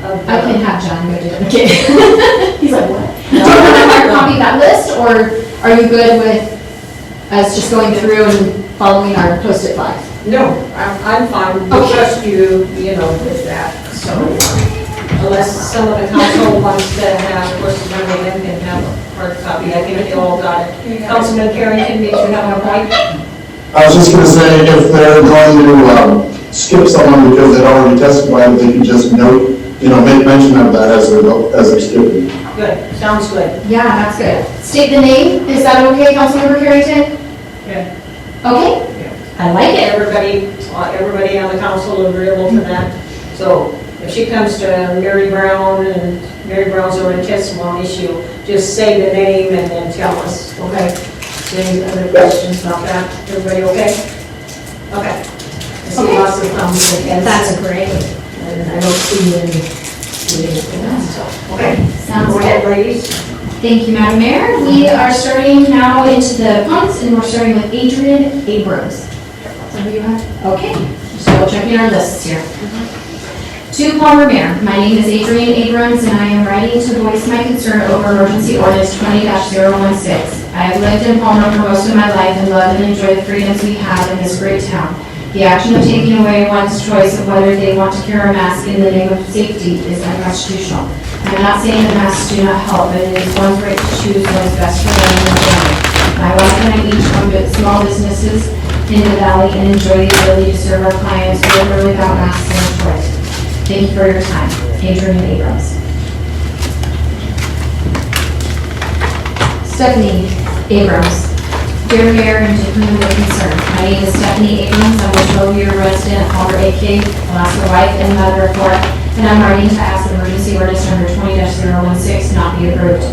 B: I can have John go do it. Okay. He's like, what? Do you want a hard copy of that list, or are you good with us just going through and following our post-it flags?
J: No, I'm fine. We'll trust you, with that, so. Unless some of the council wants to have, of course, one of them can have a hard copy. I think they all got it. Councilman Carrington, did you have a point?
S: I was just going to say, if they're going to skip someone because they'd already testified, they can just note, make mention of that as they're skipping.
J: Good, sounds good.
B: Yeah, that's good. State the name. Is that okay, Councilmember Carrington?
J: Yeah.
B: Okay. I like it.
J: Everybody on the council agreeable to that. So if she comes to Mary Brown and Mary Brown's already testimony, she'll just say the name and then tell us, okay? Any other questions about that? Everybody okay? Okay. I see lots of thumbs against.
B: That's great.
J: And I don't see any
A: meeting is going on, so, okay.
B: Sounds
A: Go ahead, ladies.
B: Thank you, Madam Mayor. We are starting now into the punts, and we're starting with Adrian Abrams. Some of you have? Okay, so checking our lists here. To Palmer Mayor, my name is Adrian Abrams, and I am writing to voice my concern over emergency ordinance 20-016. I have lived in Palmer for most of my life and love and enjoy the freedoms we have in this great town. The action of taking away one's choice of whether they want to wear a mask in the name of safety is unconstitutional. I'm not saying that masks do not help, but it is one's right to choose what is best for them and their family. My wife and I each own small businesses in the valley and enjoy the ability to serve our clients with or without masks and choice. Thank you for your time. Adrian Abrams. Stephanie Abrams. Dear Mayor and to whom it may concern, my name is Stephanie Abrams. I'm a 12-year resident of Parler, AK, Alaska wife and mother of four, and I'm writing to ask that emergency ordinance number 20-016 not be approved.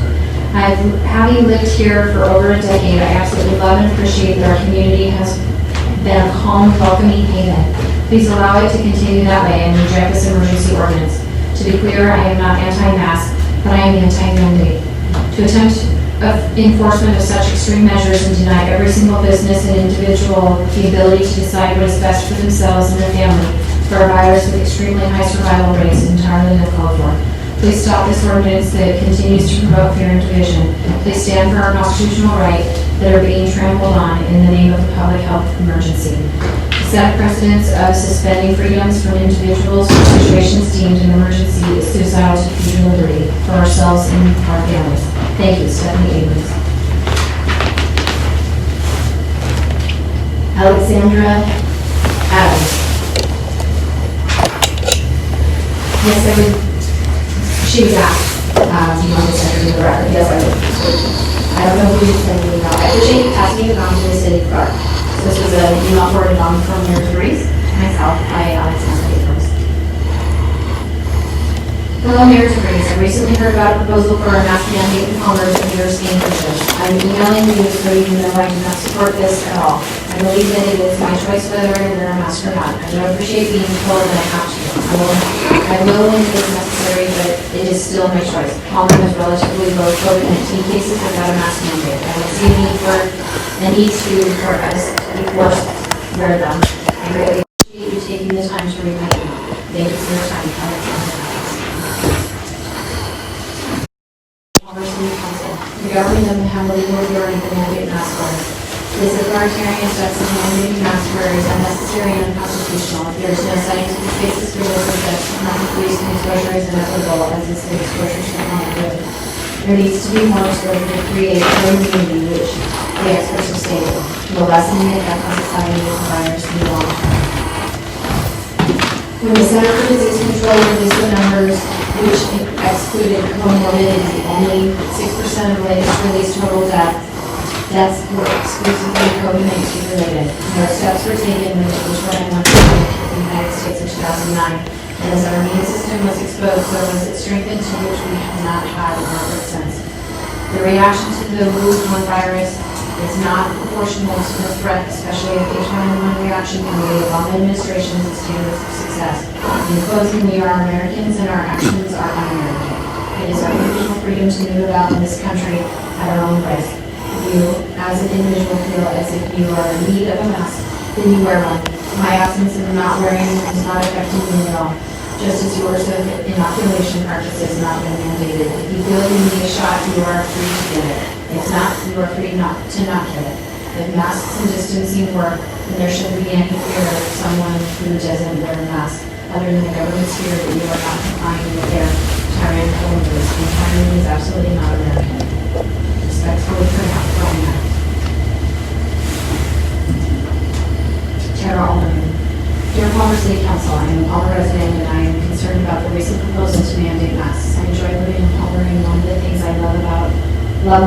B: Having lived here for over a decade, I absolutely love and appreciate that our community has been a calm, welcoming haven. Please allow it to continue that way and reject this emergency ordinance. To be clear, I am not anti-mask, but I am anti-mandate. To attempt enforcement of such extreme measures and deny every single business and individual the ability to decide what is best for themselves and their family for a virus with extremely high survival rates is entirely uncalled for. Please stop this ordinance that continues to promote fear and division. Please stand for our constitutional rights that are being trampled on in the name of the public health emergency. To set precedents of suspending freedoms from individuals for situations deemed an emergency is suicidal to future liberty for ourselves and our families. Thank you, Stephanie Abrams. Alexandra Adams. Yes, I would. She was asked, do you want to send her to the record? Yes, I would. I don't know who you're sending the email. I appreciate you passing it on to the city clerk. This was an email forwarded on from Mayor Therese, myself, by Alexandra Abrams. Hello, Mayor Therese. I recently heard about a proposal for a mask mandate in Palmer to New York State Anchorage. I'm emailing you so you know I do not support this at all. I believe that it is my choice whether I wear a mask or not. I don't appreciate being told that I have to. I will when it is necessary, but it is still my choice. Palmer has relatively low COVID-19 cases without a mask mandate. I don't see a need for a need to for us to be forced to wear them. I really appreciate you taking the time to read my email. Thank you for your time. Alexandra. City Council. The government doesn't have the legal authority to mandate mask wearing. This authoritarian steps in mandating mask wearing is unnecessary and unconstitutional. There is no scientific basis for this steps. Not the police and exposure is inevitable as this exposure should not do. There needs to be more exposure to create a immunity, which the experts have stated will lessen the effect on society of the virus in the long term. When the Center for Disease Control released the numbers, which excluded comorbidity, only 6% of latest released total deaths were exclusively COVID-19 related. No steps were taken when H1N1 in the United States in 2009. And as our immune system was exposed, so was it strengthened, to which we have not had an effort since. The reaction to the Wuhan virus is not proportional to the threat, especially if H1N1 reaction can be a long administration and standards of success. In closing, we are Americans and our actions are un-American. It is our individual freedom to move about in this country at our own risk. If you, as an individual, feel as if you are in need of a mask, then you wear one. My absence of not wearing is not affecting me at all, just as yours of inoculation practice has not been mandated. If you feel you need a shot, you are free to get it. If not, you are free not to not get it. If masks and distancing work, then there shouldn't be any fear of someone who doesn't wear a mask, other than the government's fear that you are not complying with their tyrannical orders. And tyranny is absolutely not American. Respectfully, Parler. Tara Alderman. Dear Palmer City Council, I am a Palmer resident and I am concerned about the recent proposal to mandate masks. I enjoy living in Palmer, and one of the things I love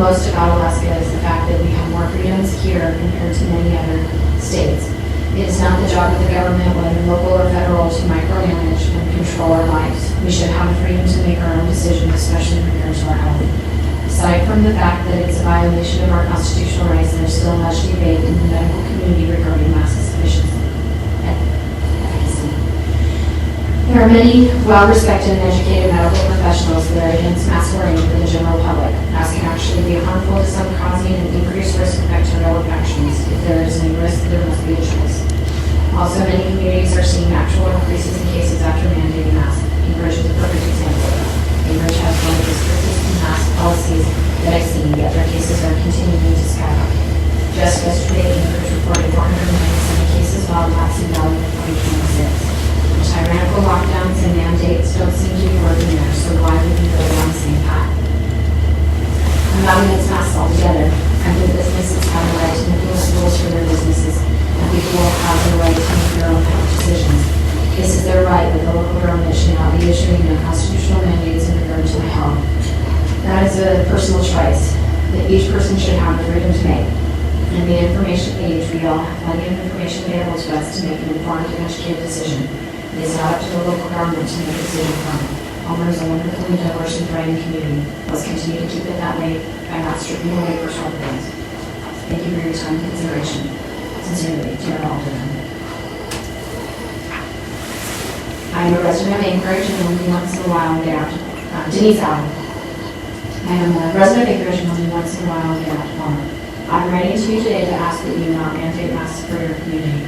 B: most about Alaska is the fact that we have more freedoms here compared to many other states. It is not the job of the government, whether local or federal, to micromanage and control our lives. We should have the freedom to make our own decisions, especially in regards to our health. Aside from the fact that it's a violation of our constitutional rights, there's still much debate in the medical community regarding mask efficacy. There are many well-respected and educated medical professionals that are against mask wearing for the general public. Masks can actually be harmful to some, causing an increased risk of bacterial infections. If there is any risk, there must be a choice. Also, many communities are seeing actual increases in cases after mandating masks. Anchorage is a perfect example. Anchorage has one of the strictest mask policies that I've seen, yet their cases are continuing to skyrocket. Just yesterday, Anchorage reported 497 cases while lapsing value of 2026. Tyrannical lockdowns and mandates don't seem to be working there, so why would we go down the same path? I'm not against masks altogether. I think businesses have a right to implement rules for their businesses, and people will have the right to make their own health decisions. This is their right, but the local government should not be issuing unconstitutional mandates in regard to my health. That is a personal choice that each person should have the freedom to make. In the information age, we all have plenty of information available to us to make an informed and educated decision. It is not up to the local government to make a decision from it. Palmer is a wonderfully diverse and thriving community. Let's continue to keep it that way by not stripping away personal things. Thank you for your time and consideration. Sincerely, Dear Alderman. I am a resident of Anchorage and only once in a while get out to Denise Allen. I am a resident of Anchorage and only once in a while get out to Palmer. I'm writing to you today to ask that you not mandate masks for your community.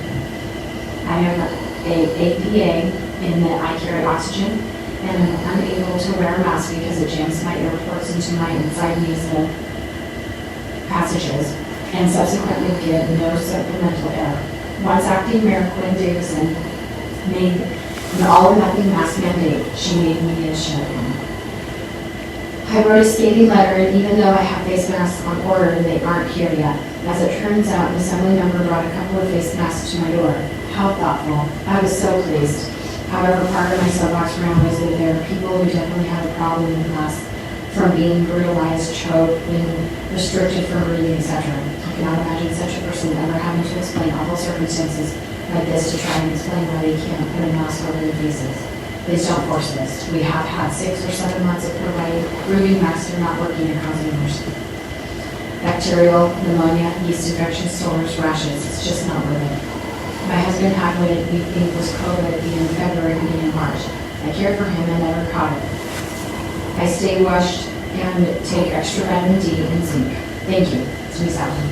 B: I am a APA in that I carry oxygen and I'm unable to wear a mask because it jams my air ports into my inside nasal passages and subsequently get no supplemental air. Once acting Mayor Quinn Davison made an all-or-nothing mask mandate, she made me a shut-in. I wrote a scathing letter, and even though I have face masks on order, they aren't here yet. As it turns out, an assembly member brought a couple of face masks to my door. How thoughtful. I was so pleased. However, part of my soapbox rant was that there are people who definitely have a problem with masks, from being brutalized, choked, being restricted from breathing, etc. I cannot imagine such a person ever having to explain awful circumstances like this to try and explain why they can't put a mask over their faces. Please don't force this. We have had 6 or 7 months of proving masks are not working and causing worse. Bacterial, pneumonia, yeast infections, sores, rashes. It's just not worth it. My husband had what we think was COVID at the end of February, beginning of March. I cared for him and never caught it. I stay washed and take extra vitamin D and zinc. Thank you. Denise Allen.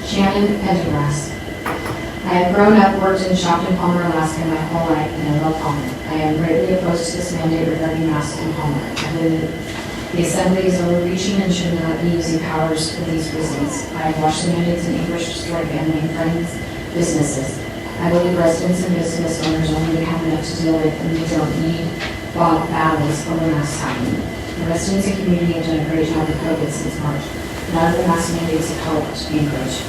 B: Shannon Pendergrass. I have grown up, worked, and shopped in Palmer, Alaska my whole life, and I love Palmer. I am greatly opposed to this mandate regarding masks in Palmer. I believe that the Assembly is overreaching and should not be using powers for these reasons. I have watched the mandates in English destroy family and friends, businesses. I believe residents and business owners only have enough to deal with, and we don't need battles over masks happening. The residents and community have done a great job with COVID since March. None of the mask mandates have helped Anchorage.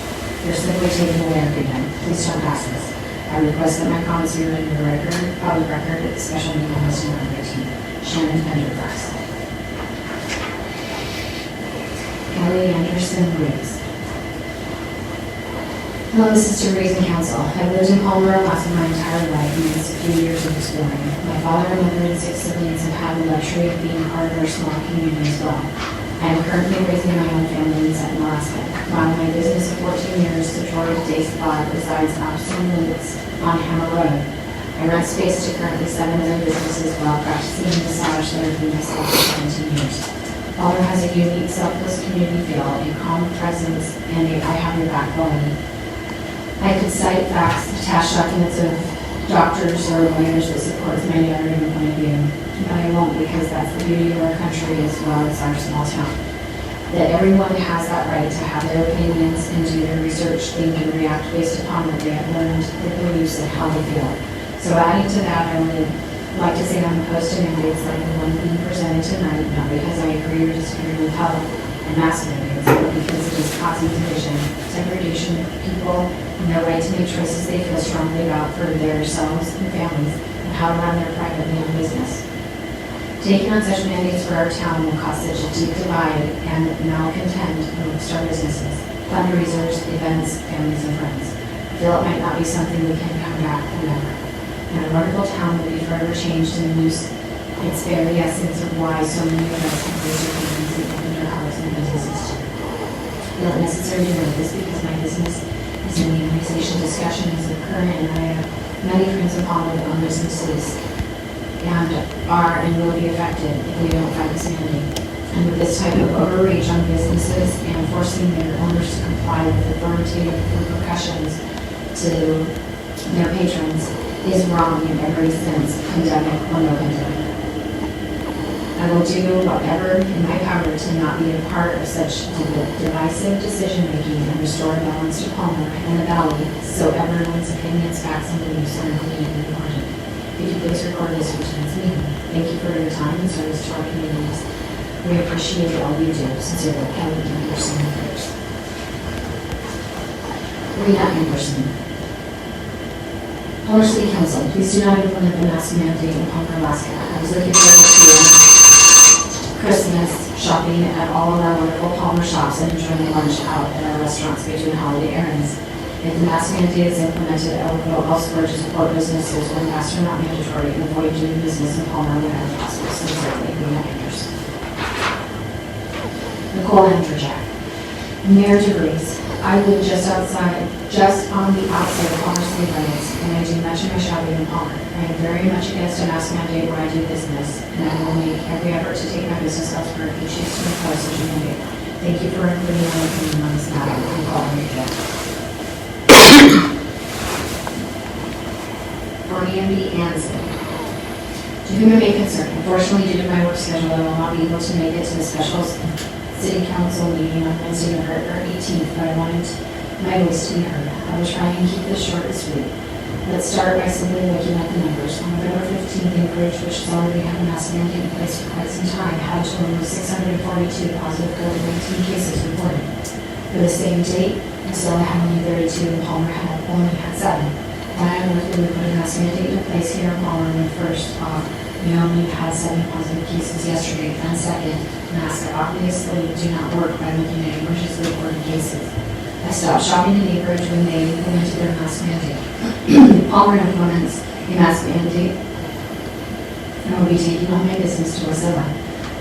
B: They're simply taking away our freedom. Please don't pass this. I request that my comments be read into the record, public record, at the special meeting on November 18th. Shannon Pendergrass. Kelly Anderson Riggs. Hello, this is to Raising Council. I've lived in Palmer, Alaska my entire life, and it's a few years of exploring. My father and mother and 6 siblings have had the luxury of being part of our small community as well. I am currently raising my own family in Sutton, Alaska. While my business of 14 years, Detroit Day Spa, resides outside limits on Hammer Road. I rent space to currently 7 other businesses while practicing massage therapy myself for 17 years. Palmer has a unique, selfless community feel, a calm presence, and a I have your back quality. I could cite facts, attached documents of doctors or lawyers that support my narrative and point of view. But I won't, because that's the beauty of our country as well as our small town. That everyone has that right to have their opinions and do their research, think, and react based upon what they have learned, their beliefs, and how they feel. So adding to that, I would like to say I'm opposed to mandates like the one being presented tonight, not because I agree or disagree with health and mask mandates, but because it is causing division, segregation of people, and their right to make choices they feel strongly about for themselves and families, and how to run their privately owned business. Taking on such mandates for our town will cause such a deep divide and malcontent amongst our businesses, fundraisers, events, families, and friends. I feel it might not be something we can come back from ever. And our wonderful town will be forever changed and lose its very essence of why so many of us have raised our families and opened our hearts and businesses to. I feel it necessary to know this because my business is This unionization discussion is occurring, and I have many friends in Palmer that own businesses and are and will be affected if we don't fight this mandate. And with this type of overreach on businesses and forcing their owners to comply with authoritative repercussions to their patrons is wrong in every sense, pandemic or no pandemic. I will do whatever in my power to not be a part of such divisive decision-making and restore balance to Palmer and the Valley so everyone's opinions, facts, and beliefs are included and recorded. If you please record this for tonight's meeting. Thank you for your time and service to our communities. We appreciate all you do. Sincerely, Kelly Anderson. Rena Anderson. Palmer City Council, please do not implement the mask mandate in Palmer, Alaska. I was looking forward to Christmas shopping at all of our wonderful Palmer shops and enjoying lunch out at our restaurants between holiday errands. If the mask mandate is implemented, I will go elsewhere to support businesses when masks are not mandatory and avoid doing business in Palmer whenever possible. Sincerely, Rena Anderson. Nicole Andrzejak. Mayor DeVries, I live just on the outside of Palmer city limits, and I do much of my shopping in Palmer. I am very much against a mask mandate where I do business, and I will make every effort to take my business elsewhere if you choose to impose such a mandate. Thank you for including my opinion on this matter. Nicole Andrzejak. Brandy Anson. To whom it may concern, unfortunately due to my work schedule, I will not be able to make it to the special City Council meeting on Wednesday, November 18th, but I wanted my voice to be heard. I will try and keep this short and sweet. Let's start by simply looking at the numbers. On November 15th, Anchorage, which has already had a mask mandate in place for quite some time, had a total of 642 positive COVID-19 cases reported. For the same date, Estella had only 32 and Palmer only had 7. Why on earth did we put a mask mandate in place here in Palmer when first off, we only had 7 positive cases yesterday, and second, masks obviously do not work by looking at Anchorage's reported cases. I stopped shopping in Anchorage when they implemented their mask mandate. Palmer implements a mask mandate, and I will be taking all my business to Wasilla.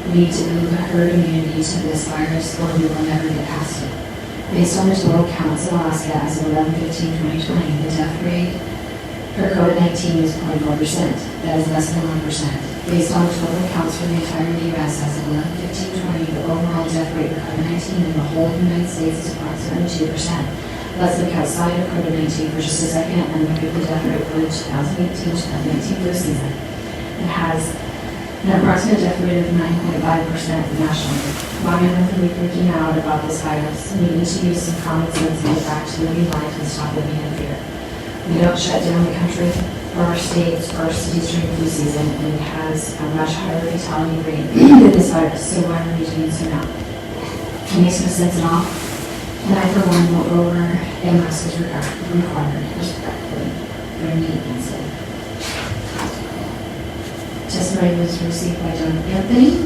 B: We need to move a herd immunity to this virus, or we will never get past it. Based on the total counts in Alaska as of 11/15/2020, the death rate for COVID-19 is 0.4%. That is less than 1%. Based on the total counts for the entire U.S. as of 11/15/20, the overall death rate for COVID-19 in the whole United States is approximately 2%. Let's look outside of COVID-19 for just a second and look at the death rate for the 2018-2019 flu season. It has an approximate death rate of 9.5% nationally. Why on earth are we freaking out about this virus? We need to use some common sense and get back to living life and stop living in fear. We don't shut down the country or our states or our cities during flu season, and it has a much higher fatality rate than this virus, so why are we doing so now? It makes no sense at all, and I for one will go over a mask is required, respectfully. Brandy Anson. Testimony was received by Donna Anthony,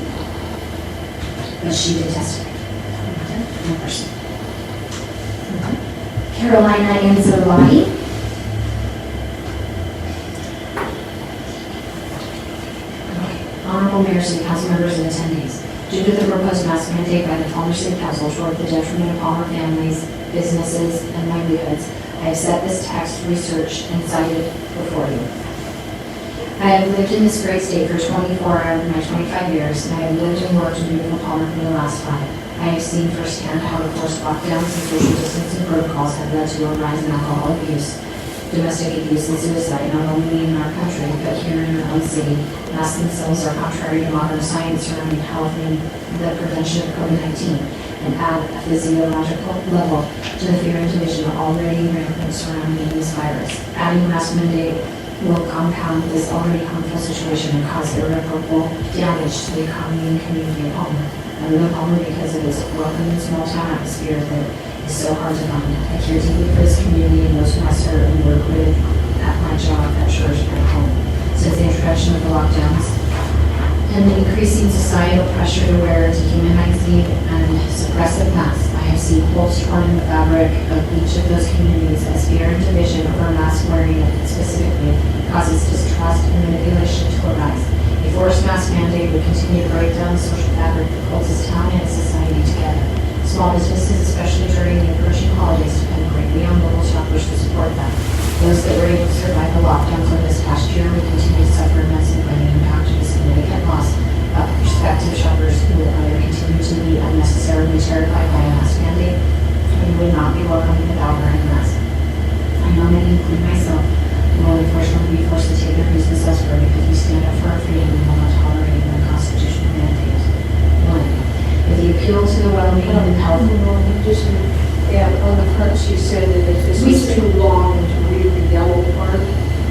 B: but she did testify. No person. Carolina Anzalani. Honorable Mayor, City Council members, and attendees. Due to the proposed mask mandate by the Palmer City Council toward the detriment of Palmer families, businesses, and livelihoods, I have set this text, researched, and cited before you. I have lived in this great state for 24 out of my 25 years, and I have lived and worked in beautiful Palmer for the last 5. I have seen firsthand how the forced lockdowns and social distancing protocols have led to a rise in alcohol abuse, domestic abuse, and suicide, not only in our country, but here in our own city. Masks themselves are contrary to modern science surrounding health and the prevention of COVID-19, and add a physiological level to the fear and division already rampant surrounding this virus. Adding mask mandate will compound this already harmful situation and cause irreparable damage to the economy and community of Palmer. I live in Palmer because of this welcoming small town atmosphere that is so hard to find. I care deeply for this community and those who I serve and work with at my job, at church, and at home. Since the introduction of the lockdowns and the increasing societal pressure to wear dehumanizing and suppressive masks, I have seen holes torn in the fabric of each of those communities as fear and division over mask wearing specifically causes distrust and manipulation to arise. A forced mask mandate would continue to break down the social fabric that holds this town and society together. Small businesses, especially during the approaching holidays, depend greatly on local shoppers to support them. Those that were able to survive the lockdowns over this past year will continue to suffer immensely by the impact of the significant loss of prospective shoppers who will either continue to be unnecessarily terrified by a mask mandate or who would not be welcoming without wearing a mask. I know many, including myself, will unfortunately be forced to take their business elsewhere because we stand up for our freedom and will not tolerate the constitutional mandates. One, if the appeal to the well-being and health.
J: Yeah, on the front, she said that if this was too long to read the yellow part.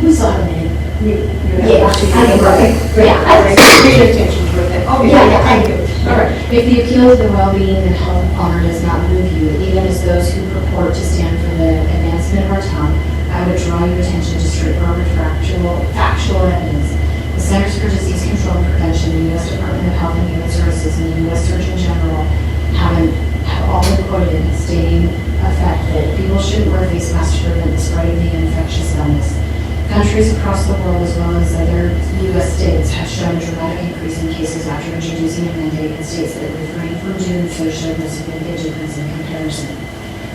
B: We saw it a minute.
J: Yeah,
B: Yeah,
J: I paid attention to it. Oh, yeah, thank you.
B: All right. If the appeal to the well-being and health of Palmer does not move you, even as those who purport to stand for the advancement of our town, I would draw your attention to straightforward factual evidence. The Centers for Disease Control and Prevention, the U.S. Department of Health and Human Services, and the U.S. Surgeon General have all been quoted stating a fact that people shouldn't wear face masks to prevent the spread of the infectious illness. Countries across the world, as well as other U.S. states, have shown a dramatic increase in cases after introducing a mandate in states that refrained from doing so showed no significant difference in comparison,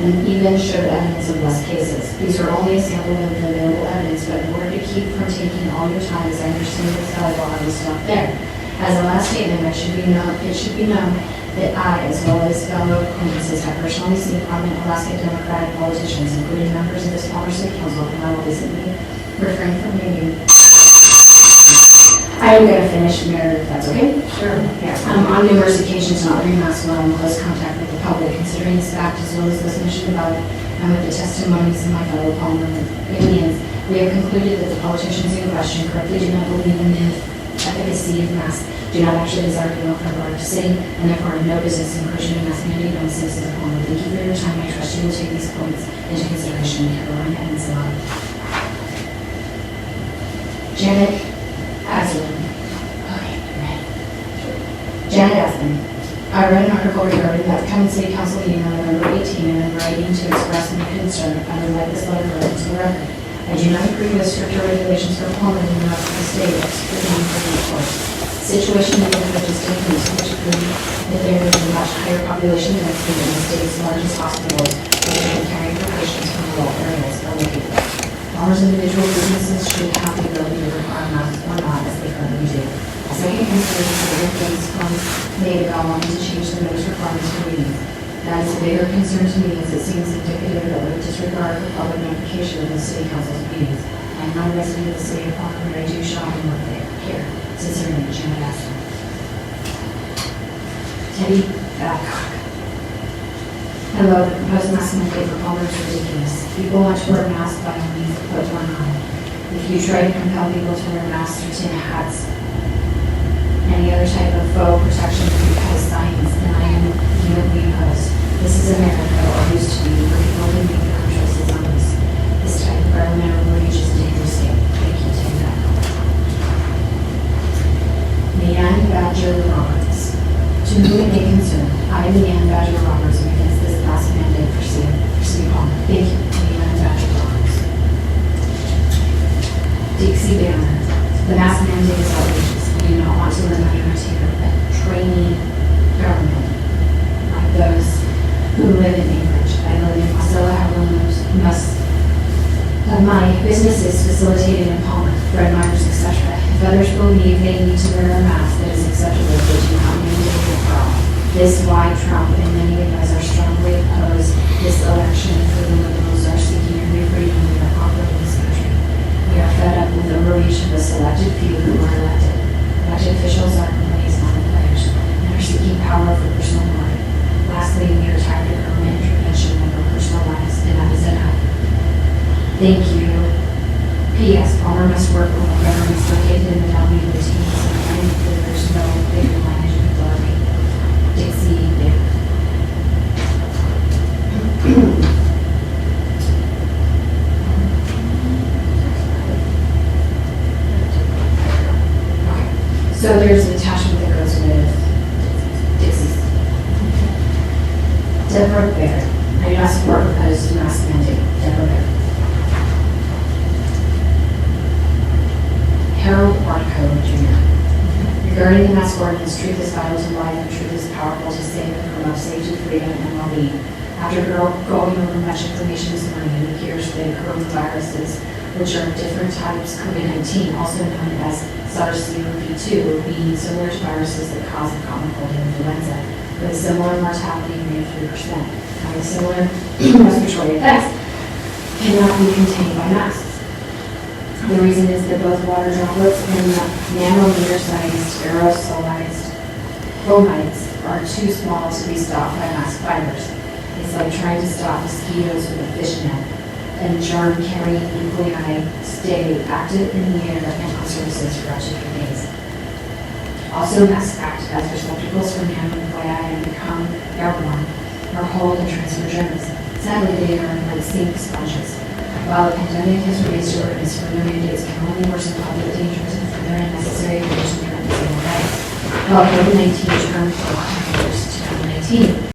B: and even showed evidence of less cases. These are only a sample of the available evidence, but in order to keep from taking all your time, as I understand this valuable, I will stop there. As a last statement, it should be known that I, as well as fellow acquaintances, have personally seen prominent Alaska Democratic politicians, including members of this Palmer City Council, whom I will recently refrain from naming. I'm going to finish, Mayor, if that's okay? Sure. Yeah. On numerous occasions, not wearing masks while in close contact with the public. Considering this fact, as well as those mentioned above, and with the testimonies of my fellow Palmerians, we have concluded that the politicians in question correctly do not believe in the efficacy of masks, do not actually desire to go from our city, and therefore have no business in pushing a mask mandate on the citizens of Palmer. Thank you for your time. I trust you will take these points into consideration. Carolina and Salami. Janet Aslan. Okay, ready. Janet Aslan. I read an article regarding the upcoming city council meeting on November 18 and I'm writing to express my concern. I would like this letter read into the record. I do not agree with stricter regulations for Palmer than the rest of the state of scrutiny for the report. Situation in Anchorage is different, which proves that there is a much higher population density in the state's largest hospitals, which have been caring for patients from rural areas or located. Palmer's individual businesses should have the ability to require masks or not, as they currently do. A second concern is that things made about wanting to change the notice requirements for meetings. That is a bigger concern to me, as it seems indicative of a disregard for public notification of the city council's meetings. I am not a resident of the city of Palmer, but I do shop and work there. Here, sincerely, Janet Aslan. Teddy Babcock. Hello, the proposed mask mandate for Palmer is ridiculous. People want to wear masks by all means, put one on. If you try to compel people to wear masks or tin hats, any other type of faux protection because science, then I am vehemently opposed. This is America, or used to be, where people can make their own choices on this. This type of parliamentary reach is a dangerous game. Thank you, Tim Babcock. Leanne Badger Roberts. To whom it may concern, I, Leanne Badger Roberts, am against this mask mandate for City Palmer. Thank you, Leanne Badger Roberts. Dixie Banner. The mask mandate is outrageous. We do not want to limit our tier, but trainee government, like those who live in Anchorage. I live in Wasilla, my business is facilitated in Palmer, Fred Myers, etc. If others believe they need to wear a mask that is acceptable, they do not mandate it for all. This is why Trump and many of us are strongly opposed this election, for the liberals are seeking every freedom we are offered in this country. We are fed up with the overreach of a selected few who are elected. Elected officials are employees, not players, and are seeking power for personal glory. Lastly, we are tired of government intervention in our personal lives, and that is enough. Thank you. P.S. Palmer must work with governments located in the Valley of the teams, and there's no bigger language of authority. Dixie Banner. So there's an attachment that goes with Dixie's. Deborah Bear. I do not support proposed mask mandate. Deborah Bear. Harold Barco Jr. Regarding the mask ordinance, truth is vital to life and truth is powerful to save and promote safety, freedom, and well-being. After going over much information this morning, it appears that coronaviruses, which are different types of COVID-19, also known as SARS-CoV-2, being similar to viruses that cause a common cold and influenza, with a similar mortality rate of 3%. Having similar respiratory effects cannot be contained by masks. The reason is that both water droplets and nanometer-sized aerosolized fomites are too small to be stopped by mask fibers. It's like trying to stop mosquitoes with a fish net, and germ-carrying nuclei stay active in the air and on surfaces for up to 3 days. Also, masks act as receptacles for nanonuclei and become airborne or hold and transfer germs. Sadly, they are like sink sponges. While the pandemic has raised awareness, further mandates can only worsen public dangers and further unnecessary measures to prevent the civil rights. While COVID-19 turned for 100 years to 2019,